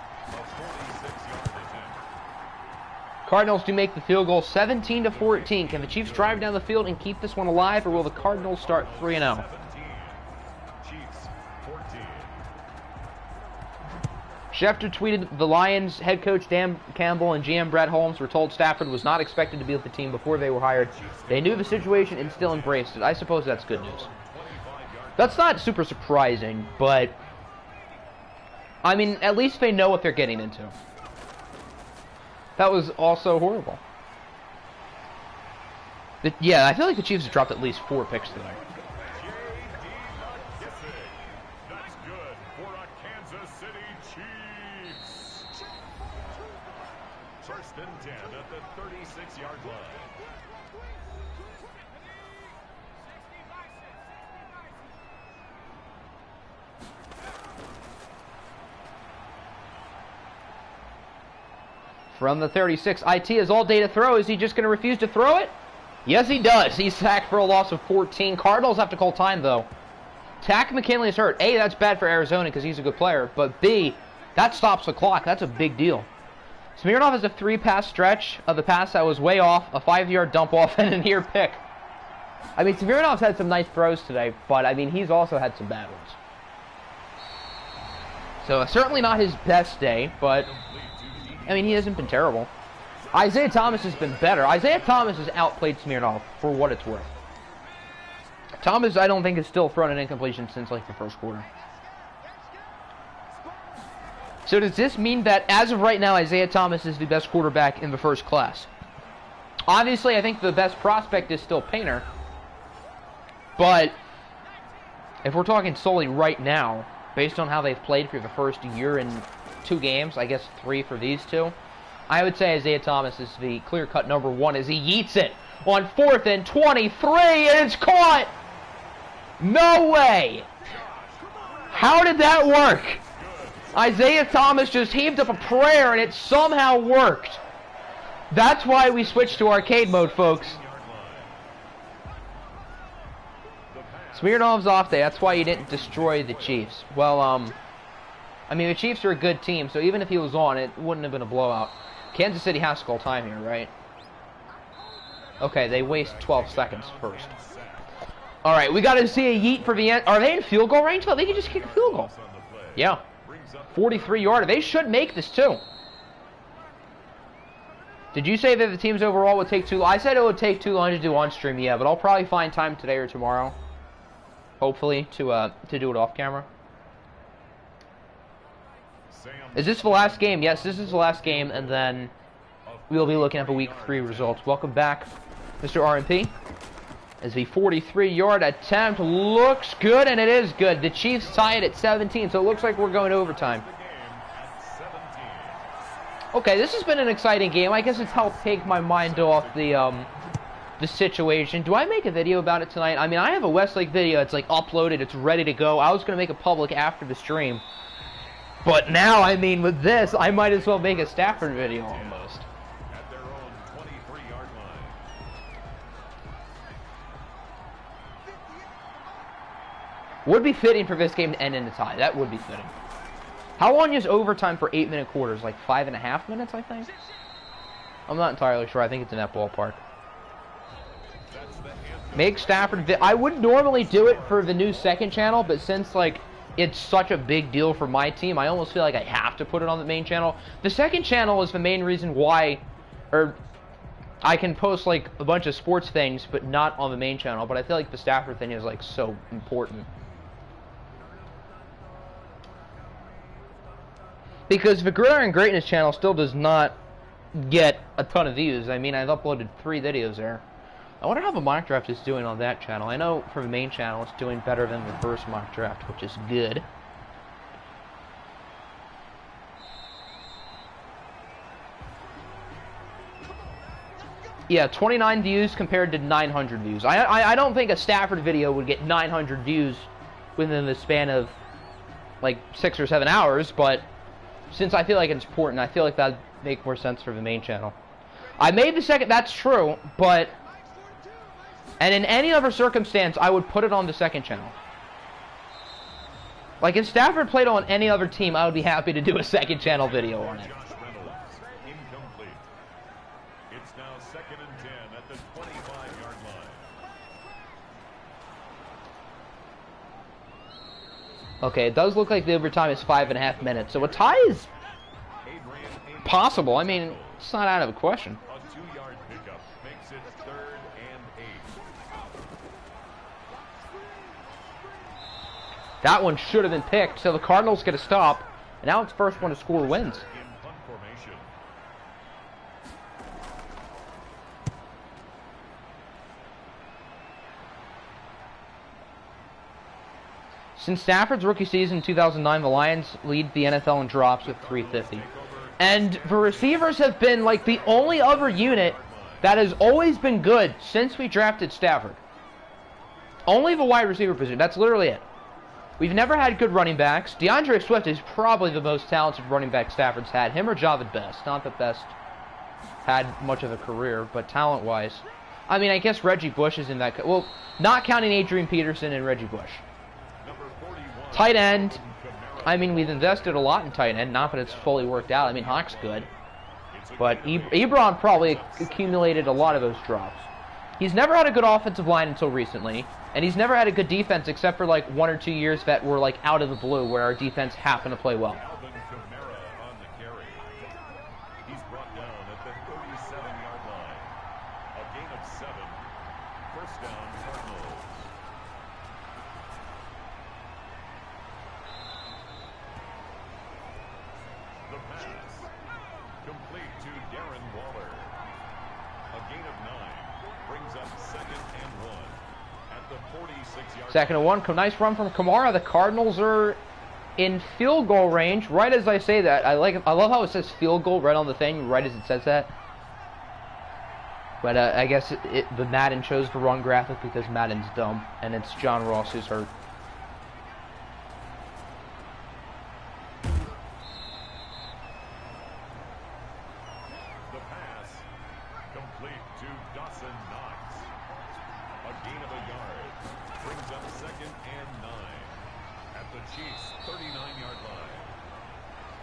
A: Cardinals do make the field goal 17-14. Can the Chiefs drive down the field and keep this one alive, or will the Cardinals start 3-0?
B: Chiefs 14.
A: Schefter tweeted the Lions head coach Dan Campbell and GM Brett Holmes were told Stafford was not expected to be with the team before they were hired. They knew the situation and still embraced it. I suppose that's good news. That's not super surprising, but I mean, at least they know what they're getting into. That was also horrible. Yeah, I feel like the Chiefs have dropped at least 4 picks today.
B: That's good for a Kansas City Chiefs. First and 10 at the 36-yard line.
A: From the 36, IT is all day to throw. Is he just going to refuse to throw it? Yes, he does. He's sacked for a loss of 14. Cardinals have to call time, though. Tack McKinley is hurt. A, that's bad for Arizona because he's a good player. But B, that stops the clock. That's a big deal. Smirnoff has a 3-pass stretch of the pass that was way off, a 5-yard dump off, and a near pick. I mean, Smirnoff's had some nice throws today, but I mean, he's also had some bad ones. So certainly not his best day, but I mean, he hasn't been terrible. Isaiah Thomas has been better. Isaiah Thomas has outplayed Smirnoff for what it's worth. Thomas, I don't think, has still thrown an incompletion since, like, the first quarter. So does this mean that, as of right now, Isaiah Thomas is the best quarterback in the first class? Obviously, I think the best prospect is still Painter. But if we're talking solely right now, based on how they've played for the first year and 2 games, I guess 3 for these 2, I would say Isaiah Thomas is the clear-cut number 1 as he yeets it on 4th and 23, and it's caught! No way! How did that work? Isaiah Thomas just heaved up a prayer and it somehow worked. That's why we switched to arcade mode, folks. Smirnov's off day. That's why he didn't destroy the Chiefs. Well, I mean, the Chiefs are a good team, so even if he was on, it wouldn't have been a blowout. Kansas City has to call time here, right? Okay, they waste 12 seconds first. All right, we got to see a yeet for the end. Are they in field goal range? Well, they can just kick a field goal. Yeah. 43-yarder. They should make this, too. Did you say that the teams overall would take too long? I said it would take too long to do on stream, yeah, but I'll probably find time today or tomorrow. Hopefully, to do it off camera. Is this the last game? Yes, this is the last game, and then we'll be looking at the Week 3 results. Welcome back, Mr. RMP. As the 43-yard attempt looks good, and it is good. The Chiefs tie it at 17, so it looks like we're going to overtime. Okay, this has been an exciting game. I guess it's helped take my mind off the situation. Do I make a video about it tonight? I mean, I have a Westlake video. It's like uploaded. It's ready to go. I was going to make it public after the stream. But now, I mean, with this, I might as well make a Stafford video almost.
B: At their own 23-yard line.
A: Would be fitting for this game to end in a tie. That would be fitting. How long is overtime for 8-minute quarters? Like 5.5 minutes, I think? I'm not entirely sure. I think it's in that ballpark. Make Stafford... I would normally do it for the new second channel, but since, like, it's such a big deal for my team, I almost feel like I have to put it on the main channel. The second channel is the main reason why... Or... I can post, like, a bunch of sports things, but not on the main channel. But I feel like the Stafford thing is, like, so important. Because the Gridiron Greatness channel still does not get a ton of views. I mean, I've uploaded 3 videos there. I wonder how the mock draft is doing on that channel. I know for the main channel it's doing better than the first mock draft, which is good. Yeah, 29 views compared to 900 views. I don't think a Stafford video would get 900 views within the span of like 6 or 7 hours, but since I feel like it's important, I feel like that'd make more sense for the main channel. I made the second, that's true, but... And in any other circumstance, I would put it on the second channel. Like, if Stafford played on any other team, I would be happy to do a second channel video on it.
B: Incomplete. It's now 2nd and 10 at the 25-yard line.
A: Okay, it does look like the overtime is 5.5 minutes, so a tie is possible. I mean, it's not out of the question.
B: A 2-yard pickup makes it 3rd and 8.
A: That one should have been picked, so the Cardinals get a stop, and now it's first one to score wins.
B: In punt formation.
A: Since Stafford's rookie season in 2009, the Lions lead the NFL in drops with 350. And the receivers have been like the only other unit that has always been good since we drafted Stafford. Only the wide receiver position. That's literally it. We've never had good running backs. DeAndre Swift is probably the most talented running back Stafford's had. Him or Javid Best. Not that Best had much of a career, but talent-wise. I mean, I guess Reggie Bush is in that... Well, not counting Adrian Peterson and Reggie Bush. Tight end. I mean, we've invested a lot in tight end. Not that it's fully worked out. I mean, Hawk's good. But Ebron probably accumulated a lot of those drops. He's never had a good offensive line until recently. And he's never had a good defense except for like 1 or 2 years that were like out of the blue where our defense happened to play well.
B: On the carry. He's brought down at the 37-yard line. A gain of 7. First down, Cardinals. The pass. Complete to Darren Waller. A gain of 9. Brings up 2nd and 1. At the 46-yard
A: 2nd and 1. Nice run from Kamara. The Cardinals are in field goal range. Right as I say that, I love how it says field goal right on the thing, right as it says that. But I guess the Madden chose the wrong graphic because Madden's dumb, and it's John Ross who's hurt.
B: The pass complete to Dawson Knox. A gain of a yard. Brings up 2nd and 9 at the Chiefs' 39-yard line.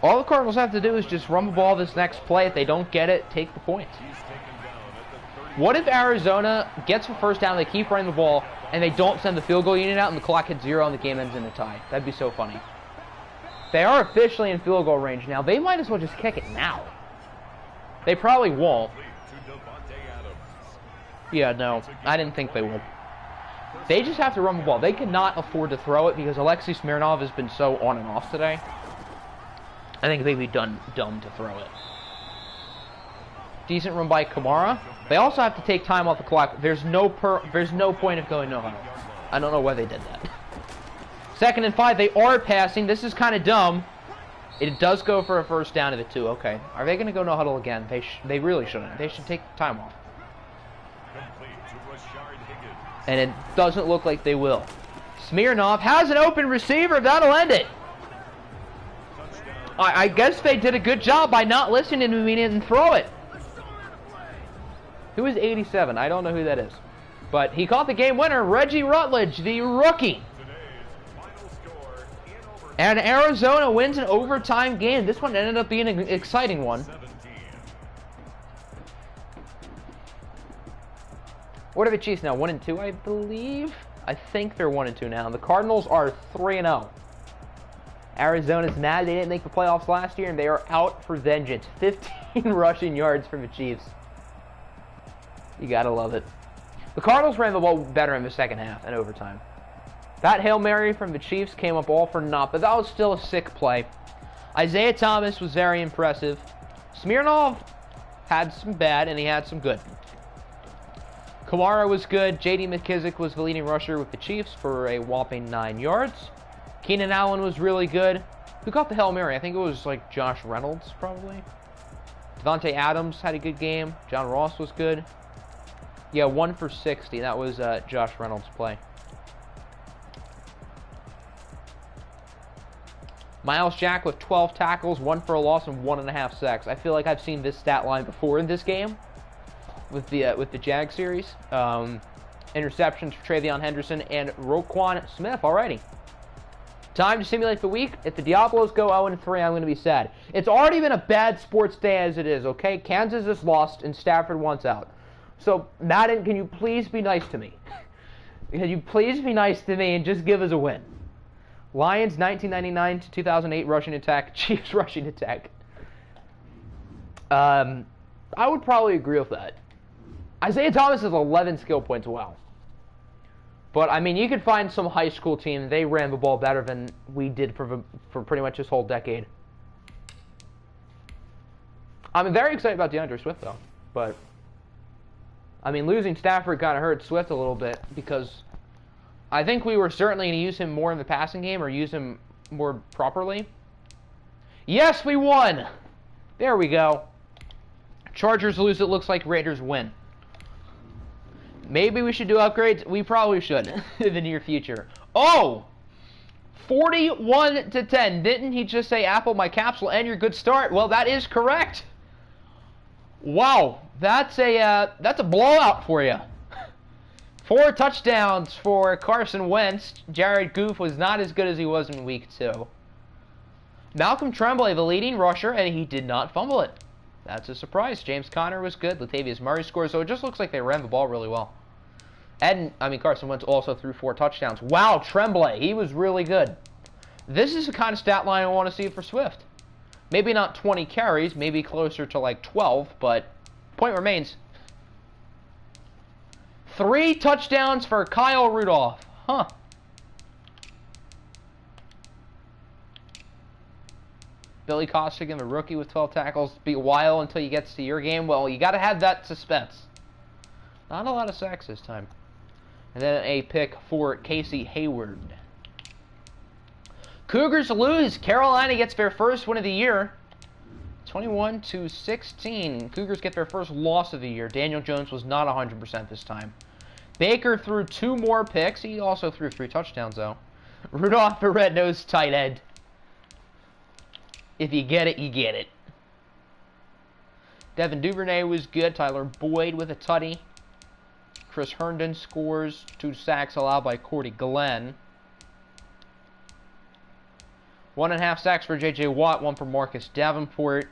A: All the Cardinals have to do is just run the ball this next play. If they don't get it, take the points.
B: He's taken down at the 30.
A: What if Arizona gets the first down, they keep running the ball, and they don't send the field goal unit out, and the clock hits 0 and the game ends in a tie? That'd be so funny. They are officially in field goal range now. They might as well just kick it now. They probably won't. Yeah, no, I didn't think they would. They just have to run the ball. They cannot afford to throw it because Alexei Smirnov has been so on and off today. I think they'd be dumb to throw it. Decent run by Kamara. They also have to take time off the clock. There's no point of going no huddle. I don't know why they did that. 2nd and 5. They are passing. This is kind of dumb. It does go for a first down of it too. Okay. Are they going to go no huddle again? They really shouldn't. They should take time off. And it doesn't look like they will. Smirnov has an open receiver. That'll end it. I guess they did a good job by not listening to me and throw it. Who is 87? I don't know who that is. But he caught the game winner, Reggie Rutledge, the rookie. And Arizona wins an overtime game. This one ended up being an exciting one. What are the Chiefs now? 1-2, I believe? I think they're 1-2 now. The Cardinals are 3-0. Arizona's mad they didn't make the playoffs last year, and they are out for vengeance. 15 rushing yards for the Chiefs. You gotta love it. The Cardinals ran the ball better in the second half and overtime. That Hail Mary from the Chiefs came up all for naught, but that was still a sick play. Isaiah Thomas was very impressive. Smirnov had some bad, and he had some good. Kamara was good. J.D. McKissick was the leading rusher with the Chiefs for a whopping 9 yards. Keenan Allen was really good. Who caught the Hail Mary? I think it was like Josh Reynolds, probably. Devontae Adams had a good game. John Ross was good. Yeah, 1 for 60. That was Josh Reynolds' play. Miles Jack with 12 tackles, 1 for a loss, and 1.5 sacks. I feel like I've seen this stat line before in this game with the Jag series. Interceptions for Travion Henderson and Roquan Smith. Alrighty. Time to simulate the week. If the Diablos go 0-3, I'm going to be sad. It's already been a bad sports day as it is, okay? Kansas is lost and Stafford wants out. So, Madden, can you please be nice to me? Can you please be nice to me and just give us a win? Lions 1999 to 2008 rushing attack. Chiefs rushing attack. I would probably agree with that. Isaiah Thomas has 11 skill points. Wow. But, I mean, you could find some high school team, they ran the ball better than we did for pretty much this whole decade. I'm very excited about DeAndre Swift, though. But, I mean, losing Stafford kind of hurt Swift a little bit because I think we were certainly going to use him more in the passing game or use him more properly. Yes, we won! There we go. Chargers lose, it looks like Raiders win. Maybe we should do upgrades. We probably should in the near future. Oh! 41-10. Didn't he just say, Apple, my caps will end your good start? Well, that is correct. Wow. That's a blowout for you. 4 touchdowns for Carson Wentz. Jared Goff was not as good as he was in week 2. Malcolm Tremblay, the leading rusher, and he did not fumble it. That's a surprise. James Conner was good. Latavius Murray scored, so it just looks like they ran the ball really well. And, I mean, Carson Wentz also threw 4 touchdowns. Wow, Tremblay, he was really good. This is the kind of stat line I want to see for Swift. Maybe not 20 carries, maybe closer to like 12, but point remains. 3 touchdowns for Kyle Rudolph. Huh. Billy Costigan, the rookie with 12 tackles. Be a while until he gets to your game. Well, you got to have that suspense. Not a lot of sacks this time. And then a pick for Casey Hayward. Cougars lose. Carolina gets their first win of the year. 21-16. Cougars get their first loss of the year. Daniel Jones was not 100% this time. Baker threw 2 more picks. He also threw 3 touchdowns, though. Rudolph the red-nosed tight end. If you get it, you get it. Devin Duvernay was good. Tyler Boyd with a tutty. Chris Herndon scores. 2 sacks allowed by Cordy Glenn. 1.5 sacks for J.J. Watt. 1 for Marcus Davenport.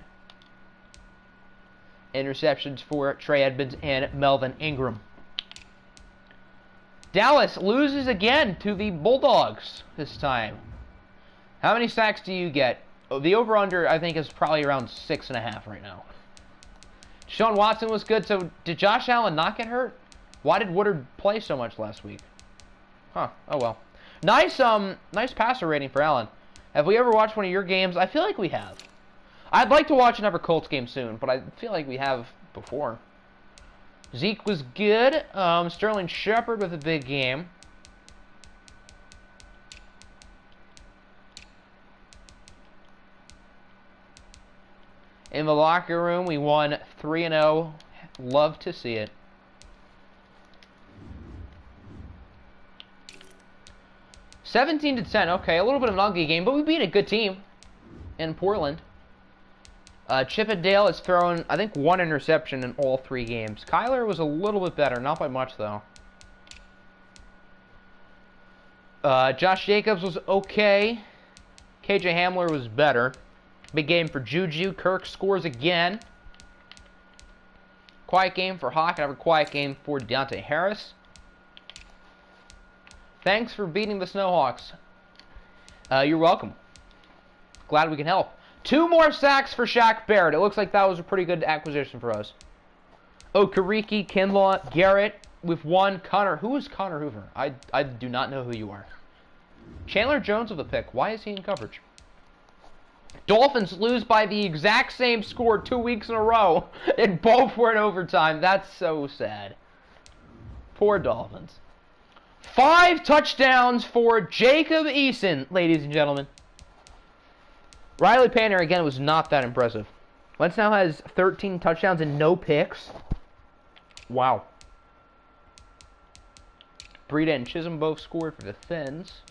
A: Interceptions for Trey Edmonds and Melvin Ingram. Dallas loses again to the Bulldogs this time. How many sacks do you get? The over-under, I think, is probably around 6.5 right now. Sean Watson was good. So, did Josh Allen not get hurt? Why did Woodard play so much last week? Huh. Oh, well. Nice passer rating for Allen. Have we ever watched one of your games? I feel like we have. I'd like to watch another Colts game soon, but I feel like we have before. Zeke was good. Sterling Shepard with a big game. In the locker room, we won 3-0. Love to see it. (17-10). Okay, a little bit of an ugly game, but we beat a good team in Portland. Chippendale has thrown, I think, 1 interception in all 3 games. Kyler was a little bit better, not by much, though. Josh Jacobs was okay. KJ Hamler was better. Big game for Juju. Kirk scores again. Quiet game for Hawk. Another quiet game for Deontay Harris. Thanks for beating the Snowhawks. You're welcome. Glad we can help. 2 more sacks for Shaq Barrett. It looks like that was a pretty good acquisition for us. Okereke, Kinlaw, Garrett with 1. Connor. Who is Connor Hoover? I do not know who you are. Chandler Jones with a pick. Why is he in coverage? Dolphins lose by the exact same score 2 weeks in a row, and both were in overtime. That's so sad. Poor Dolphins. 5 touchdowns for Jacob Eason, ladies and gentlemen. Riley Painter, again, was not that impressive. Wentz now has 13 touchdowns and no picks. Wow. Breida and Chisholm both scored for the Fins.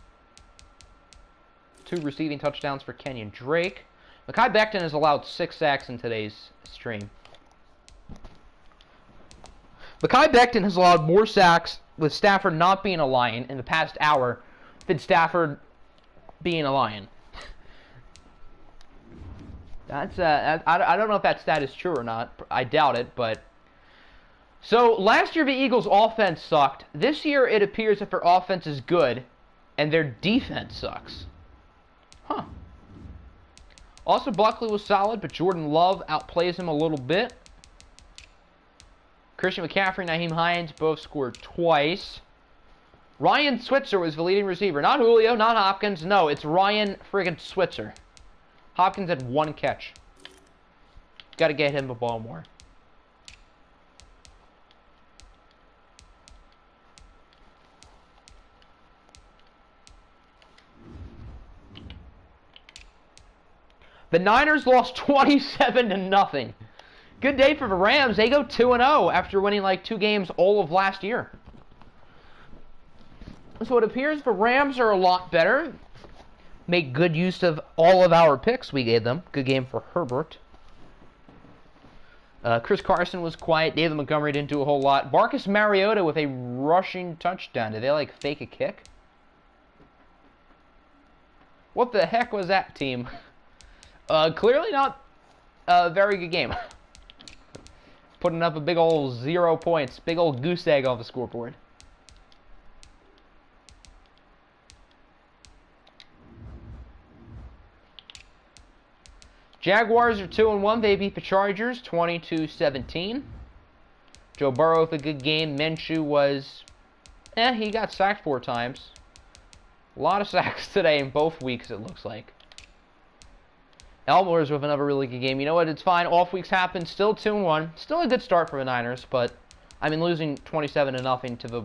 A: 2 receiving touchdowns for Kenyon Drake. Mekhi Becton has allowed 6 sacks in today's stream. Mekhi Becton has allowed more sacks with Stafford not being a Lion in the past hour than Stafford being a Lion. That's I don't know if that stat is true or not. I doubt it, but... So, last year the Eagles' offense sucked. This year it appears that their offense is good, and their defense sucks. Huh. Also, Buckley was solid, but Jordan Love outplays him a little bit. Christian McCaffrey, Nyheim Hines both scored twice. Ryan Switzer was the leading receiver. Not Julio, not Hopkins. No, it's Ryan friggin' Switzer. Hopkins had 1 catch. Got to get him the ball more. The Niners lost 27-0. Good day for the Rams. They go 2-0 after winning like 2 games all of last year. So it appears the Rams are a lot better. Make good use of all of our picks we gave them. Good game for Herbert. Chris Carson was quiet. David Montgomery didn't do a whole lot. Marcus Mariota with a rushing touchdown. Did they like fake a kick? What the heck was that, team? Clearly not a very good game. Putting up a big old 0 points. Big old goose egg on the scoreboard. Jaguars are 2-1. They beat the Chargers 22-17. Joe Burrow with a good game. Minshew was... he got sacked 4 times. A lot of sacks today in both weeks, it looks like. Elmore's with another really good game. You know what? It's fine. Off weeks happen. Still 2-1. Still a good start for the Niners, but I mean, losing 27-0 to the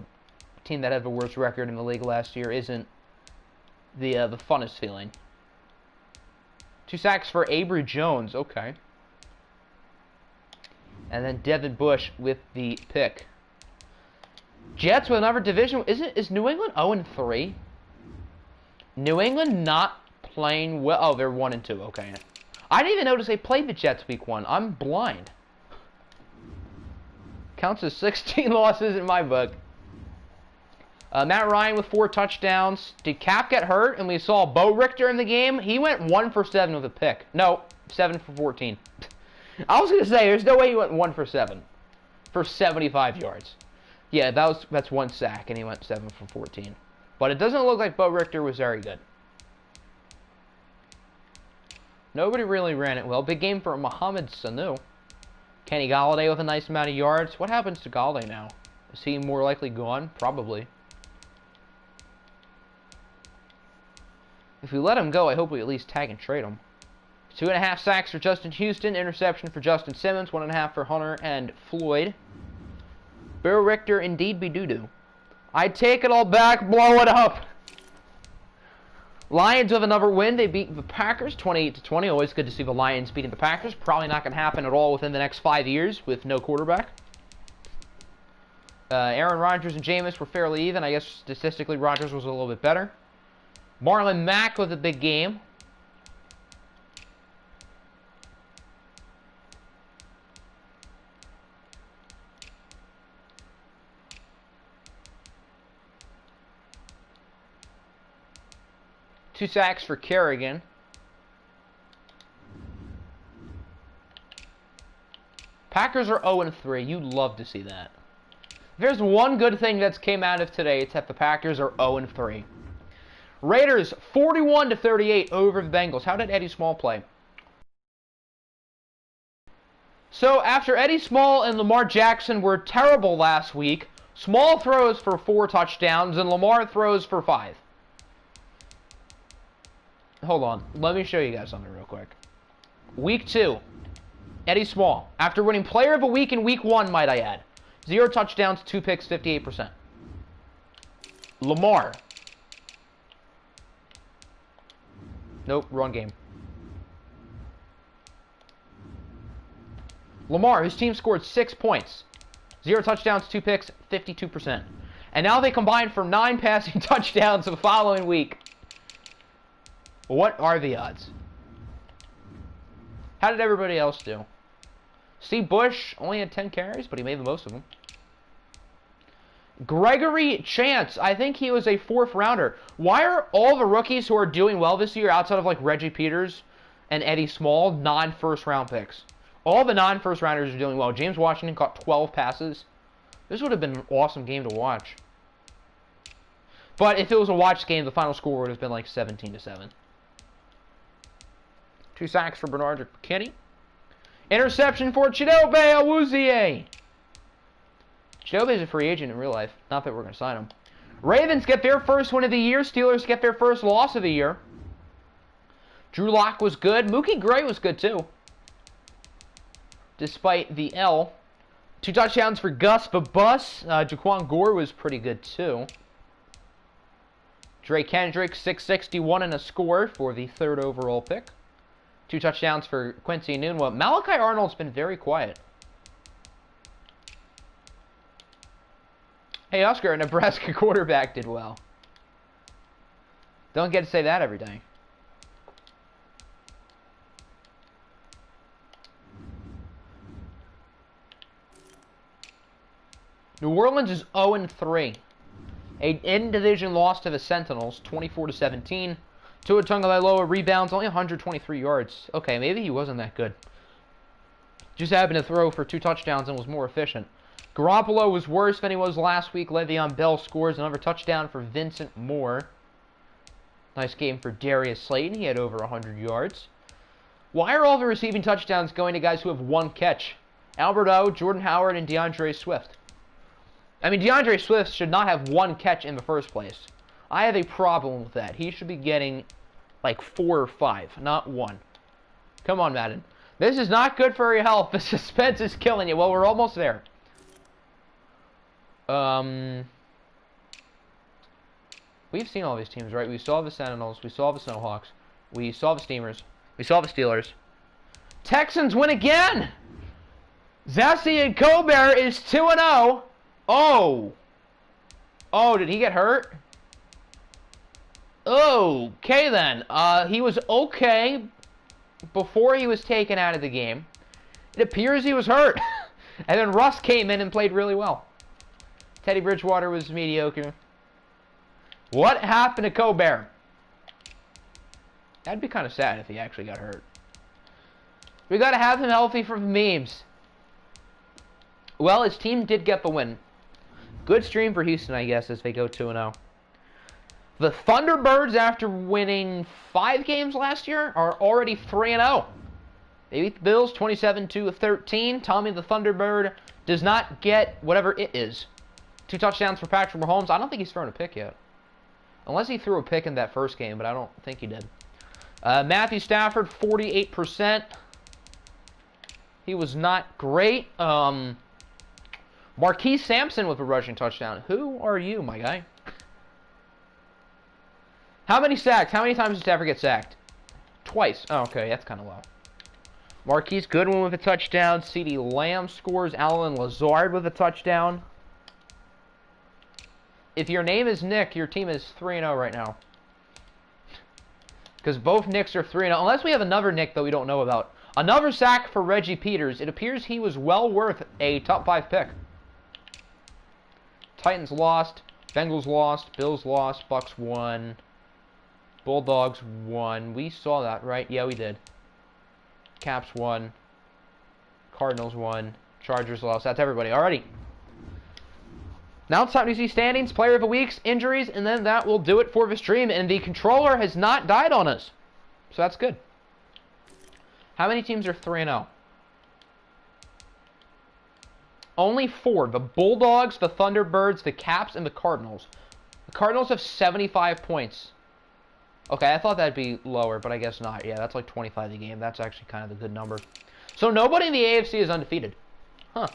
A: team that had the worst record in the league last year isn't the funnest feeling. 2 sacks for Avery Jones. Okay. And then Devin Bush with the pick. Jets with another division. Is New England 0-3? New England not playing well. Oh, they're 1-2. Okay. I didn't even notice they played the Jets week 1. I'm blind. Counts as 16 losses in my book. Matt Ryan with 4 touchdowns. Did Cap get hurt? And we saw Bo Richter in the game. He went 1 for 7 with a pick. No, 7 for 14. I was going to say, there's no way he went 1 for 7 for 75 yards. Yeah, that's 1 sack, and he went 7 for 14. But it doesn't look like Bo Richter was very good. Nobody really ran it well. Big game for Mohamed Sanu. Kenny Golladay with a nice amount of yards. What happens to Golladay now? Is he more likely gone? Probably. If we let him go, I hope we at least tag and trade him. 2.5 sacks for Justin Houston. Interception for Justin Simmons. 1.5 for Hunter and Floyd. Bo Richter indeed be doo-doo. I take it all back. Blow it up. Lions with another win. They beat the Packers 28-20. Always good to see the Lions beating the Packers. Probably not going to happen at all within the next 5 years with no quarterback. Aaron Rodgers and Jameis were fairly even. I guess statistically Rodgers was a little bit better. Marlon Mack with a big game. Two sacks for Kerrigan. Packers are 0-3. You'd love to see that. If there's one good thing that's came out of today, it's that the Packers are 0-3. Raiders 41-38 over the Bengals. How did Eddie Small play? So after Eddie Small and Lamar Jackson were terrible last week, Small throws for 4 touchdowns and Lamar throws for 5. Hold on. Let me show you guys something real quick. Week 2. Eddie Small. After winning Player of the Week in Week 1, might I add. 0 touchdowns, 2 picks, 58%. Lamar. Nope, wrong game. Lamar, whose team scored 6 points. 0 touchdowns, 2 picks, 52%. And now they combined for 9 passing touchdowns the following week. What are the odds? How did everybody else do? Steve Bush only had 10 carries, but he made the most of them. Gregory Chance, I think he was a 4th rounder. Why are all the rookies who are doing well this year, outside of like Reggie Peters and Eddie Small, non-first round picks? All the non-first rounders are doing well. James Washington caught 12 passes. This would have been an awesome game to watch. But if it was a watch game, the final score would have been like 17-7. 2 sacks for Bernard McKinney. Interception for Chidobe Awuzie. Chidobe is a free agent in real life. Not that we're going to sign him. Ravens get their first win of the year. Steelers get their first loss of the year. Drew Lock was good. Mookie Gray was good too. Despite the L. 2 touchdowns for Gus the Bus. Jaquan Gore was pretty good too. Drake Kendrick, 661 and a score for the 3rd overall pick. 2 touchdowns for Quincy Enunwa. Malachi Arnold's been very quiet. Hey, Oscar, a Nebraska quarterback did well. Don't get to say that every day. New Orleans is 0-3. A in-division loss to the Sentinels, 24-17. Tua Tagovailoa rebounds, only 123 yards. Okay, maybe he wasn't that good. Just happened to throw for 2 touchdowns and was more efficient. Garoppolo was worse than he was last week. Le'Veon Bell scores another touchdown for Vincent Moore. Nice game for Darius Slayton. He had over 100 yards. Why are all the receiving touchdowns going to guys who have 1 catch? Albert O, Jordan Howard, and DeAndre Swift. I mean, DeAndre Swift should not have 1 catch in the first place. I have a problem with that. He should be getting like 4 or 5, not 1. Come on, Madden. This is not good for your health. The suspense is killing you. Well, we're almost there. We've seen all these teams, right? We saw the Sentinels. We saw the Snowhawks. We saw the Steamers. We saw the Steelers. Texans win again! Zassi and Colbert is 2-0. Oh. Oh, did he get hurt? Okay, then. He was okay before he was taken out of the game. It appears he was hurt. And then Russ came in and played really well. Teddy Bridgewater was mediocre. What happened to Colbert? That'd be kind of sad if he actually got hurt. We got to have him healthy for the memes. Well, his team did get the win. Good stream for Houston, I guess, as they go 2-0. The Thunderbirds, after winning 5 games last year, are already 3-0. They beat the Bills 27-13. Tommy the Thunderbird does not get whatever it is. 2 touchdowns for Patrick Mahomes. I don't think he's thrown a pick yet. Unless he threw a pick in that first game, but I don't think he did. Matthew Stafford, 48%. He was not great. Marquise Sampson with a rushing touchdown. Who are you, my guy? How many sacks? How many times did Stafford get sacked? Twice. Oh, okay, that's kind of low. Marquise Goodwin with a touchdown. CeeDee Lamb scores. Allen Lazard with a touchdown. If your name is Nick, your team is 3-0 right now. Because both Nicks are 3-0. Unless we have another Nick that we don't know about. Another sack for Reggie Peters. It appears he was well worth a top 5 pick. Titans lost. Bengals lost. Bills lost. Bucks won. Bulldogs won. We saw that, right? Yeah, we did. Caps won. Cardinals won. Chargers lost. That's everybody. Alrighty. Now it's time to see standings, player of the weeks, injuries, and then that will do it for the stream. And the controller has not died on us. So that's good. How many teams are 3-0? Only 4. The Bulldogs, the Thunderbirds, the Caps, and the Cardinals. The Cardinals have 75 points. Okay, I thought that'd be lower, but I guess not. Yeah, that's like 25 a game. That's actually kind of a good number. So nobody in the AFC is undefeated. Huh.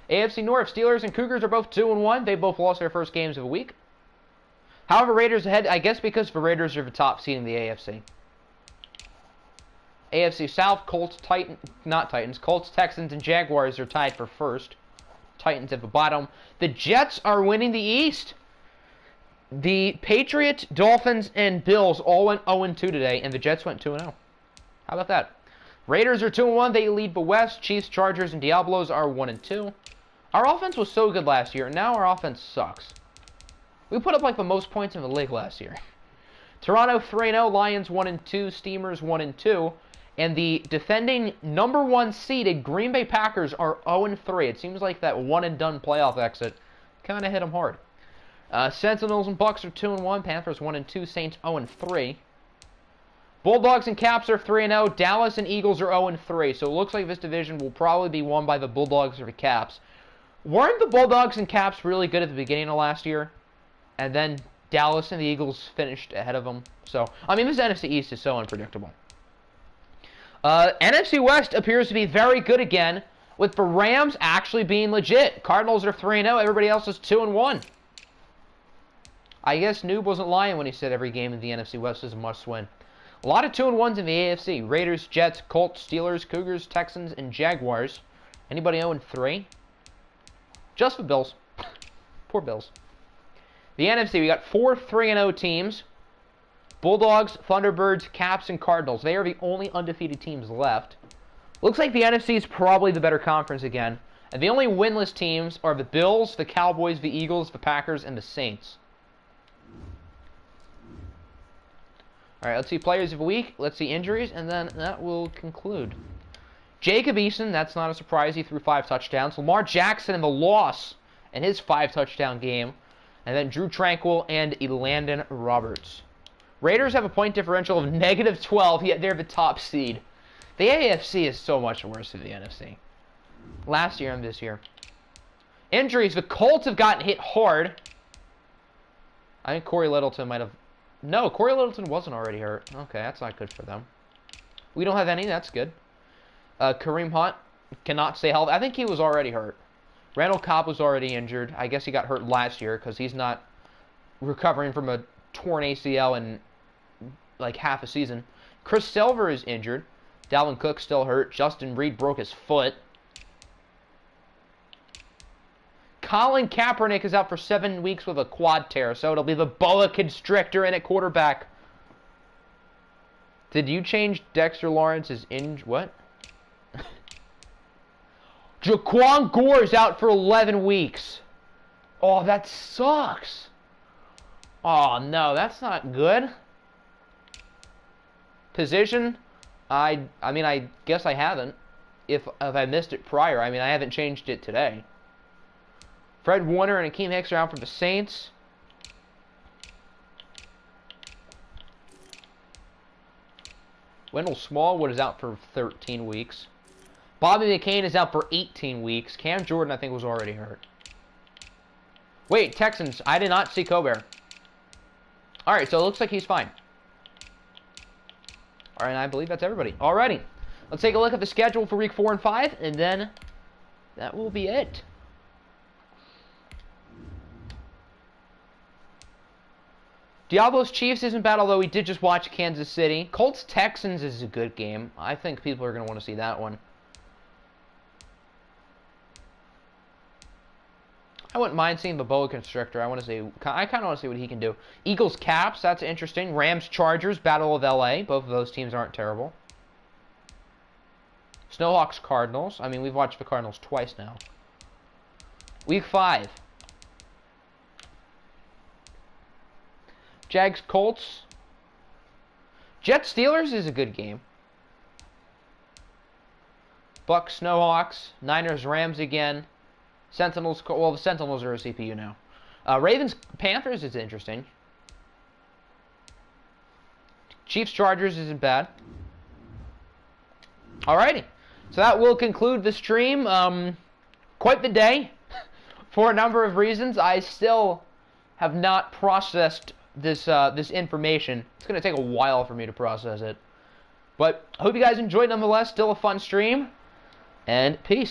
A: AFC North, Steelers and Cougars are both 2-1. They both lost their first games of the week. However, Raiders ahead, I guess because the Raiders are the top seed in the AFC. AFC South, Colts, Colts, Texans, and Jaguars are tied for first. Titans at the bottom. The Jets are winning the East. The Patriots, Dolphins, and Bills all went 0-2 today, and the Jets went 2-0. How about that? Raiders are 2-1. They lead the West. Chiefs, Chargers, and Diablos are 1-2. Our offense was so good last year, and now our offense sucks. We put up like the most points in the league last year. Toronto 3-0, Lions 1-2, Steamers 1-2, and the defending number 1 seeded Green Bay Packers are 0-3. It seems like that one-and-done playoff exit kind of hit them hard. Sentinels and Bucks are 2-1, Panthers 1-2, Saints 0-3. Bulldogs and Caps are 3-0, Dallas and Eagles are 0-3. So it looks like this division will probably be won by the Bulldogs or the Caps. Weren't the Bulldogs and Caps really good at the beginning of last year? And then Dallas and the Eagles finished ahead of them. So, I mean, this NFC East is so unpredictable. NFC West appears to be very good again, with the Rams actually being legit. Cardinals are 3-0, everybody else is 2-1. I guess Noob wasn't lying when he said every game in the NFC West is a must-win. A lot of 2-1s in the AFC. Raiders, Jets, Colts, Steelers, Cougars, Texans, and Jaguars. Anybody 0-3? Just the Bills. Poor Bills. The NFC, we got 4 3-0 teams. Bulldogs, Thunderbirds, Caps, and Cardinals. They are the only undefeated teams left. Looks like the NFC is probably the better conference again. And the only winless teams are the Bills, the Cowboys, the Eagles, the Packers, and the Saints. Alright, let's see players of the week. Let's see injuries, and then that will conclude. Jacob Eason, that's not a surprise. He threw 5 touchdowns. Lamar Jackson in the loss in his 5-touchdown game. And then Drew Tranquill and Elandon Roberts. Raiders have a point differential of -12, yet they're the top seed. The AFC is so much worse than the NFC. Last year and this year. Injuries, the Colts have gotten hit hard. I think Corey Littleton might have... No, Corey Littleton wasn't already hurt. Okay, that's not good for them. We don't have any, that's good. Kareem Hunt cannot stay healthy. I think he was already hurt. Randall Cobb was already injured. I guess he got hurt last year because he's not recovering from a torn ACL in like half a season. Chris Silver is injured. Dalvin Cook still hurt. Justin Reed broke his foot. Colin Kaepernick is out for 7 weeks with a quad tear, so it'll be the boa constrictor in at quarterback. Did you change Dexter Lawrence's what? Jaquan Gore is out for 11 weeks. Oh, that sucks. Oh, no, that's not good. Position? I mean, I guess I haven't. If I missed it prior, I mean, I haven't changed it today. Fred Warner and Akeem Hicks are out for the Saints. Wendell Smallwood is out for 13 weeks. Bobby McCain is out for 18 weeks. Cam Jordan, I think, was already hurt. Wait, Texans. I did not see Colbert. Alright, so it looks like he's fine. Alright, and I believe that's everybody. Alrighty. Let's take a look at the schedule for week 4 and 5, and then that will be it. Diablos Chiefs isn't bad, although we did just watch Kansas City. Colts Texans is a good game. I think people are going to want to see that one. I wouldn't mind seeing the boa constrictor. I kind of want to see what he can do. Eagles Caps, that's interesting. Rams Chargers, Battle of LA. Both of those teams aren't terrible. Snowhawks Cardinals. I mean, we've watched the Cardinals twice now. Week 5. Jags Colts. Jets Steelers is a good game. Bucks Snowhawks. Niners Rams again. Sentinels. Well, the Sentinels are a CPU now. Ravens Panthers is interesting. Chiefs Chargers isn't bad. Alrighty. So that will conclude the stream. Quite the day for a number of reasons. I still have not processed this information. It's going to take a while for me to process it. But I hope you guys enjoyed nonetheless. Still a fun stream. And peace.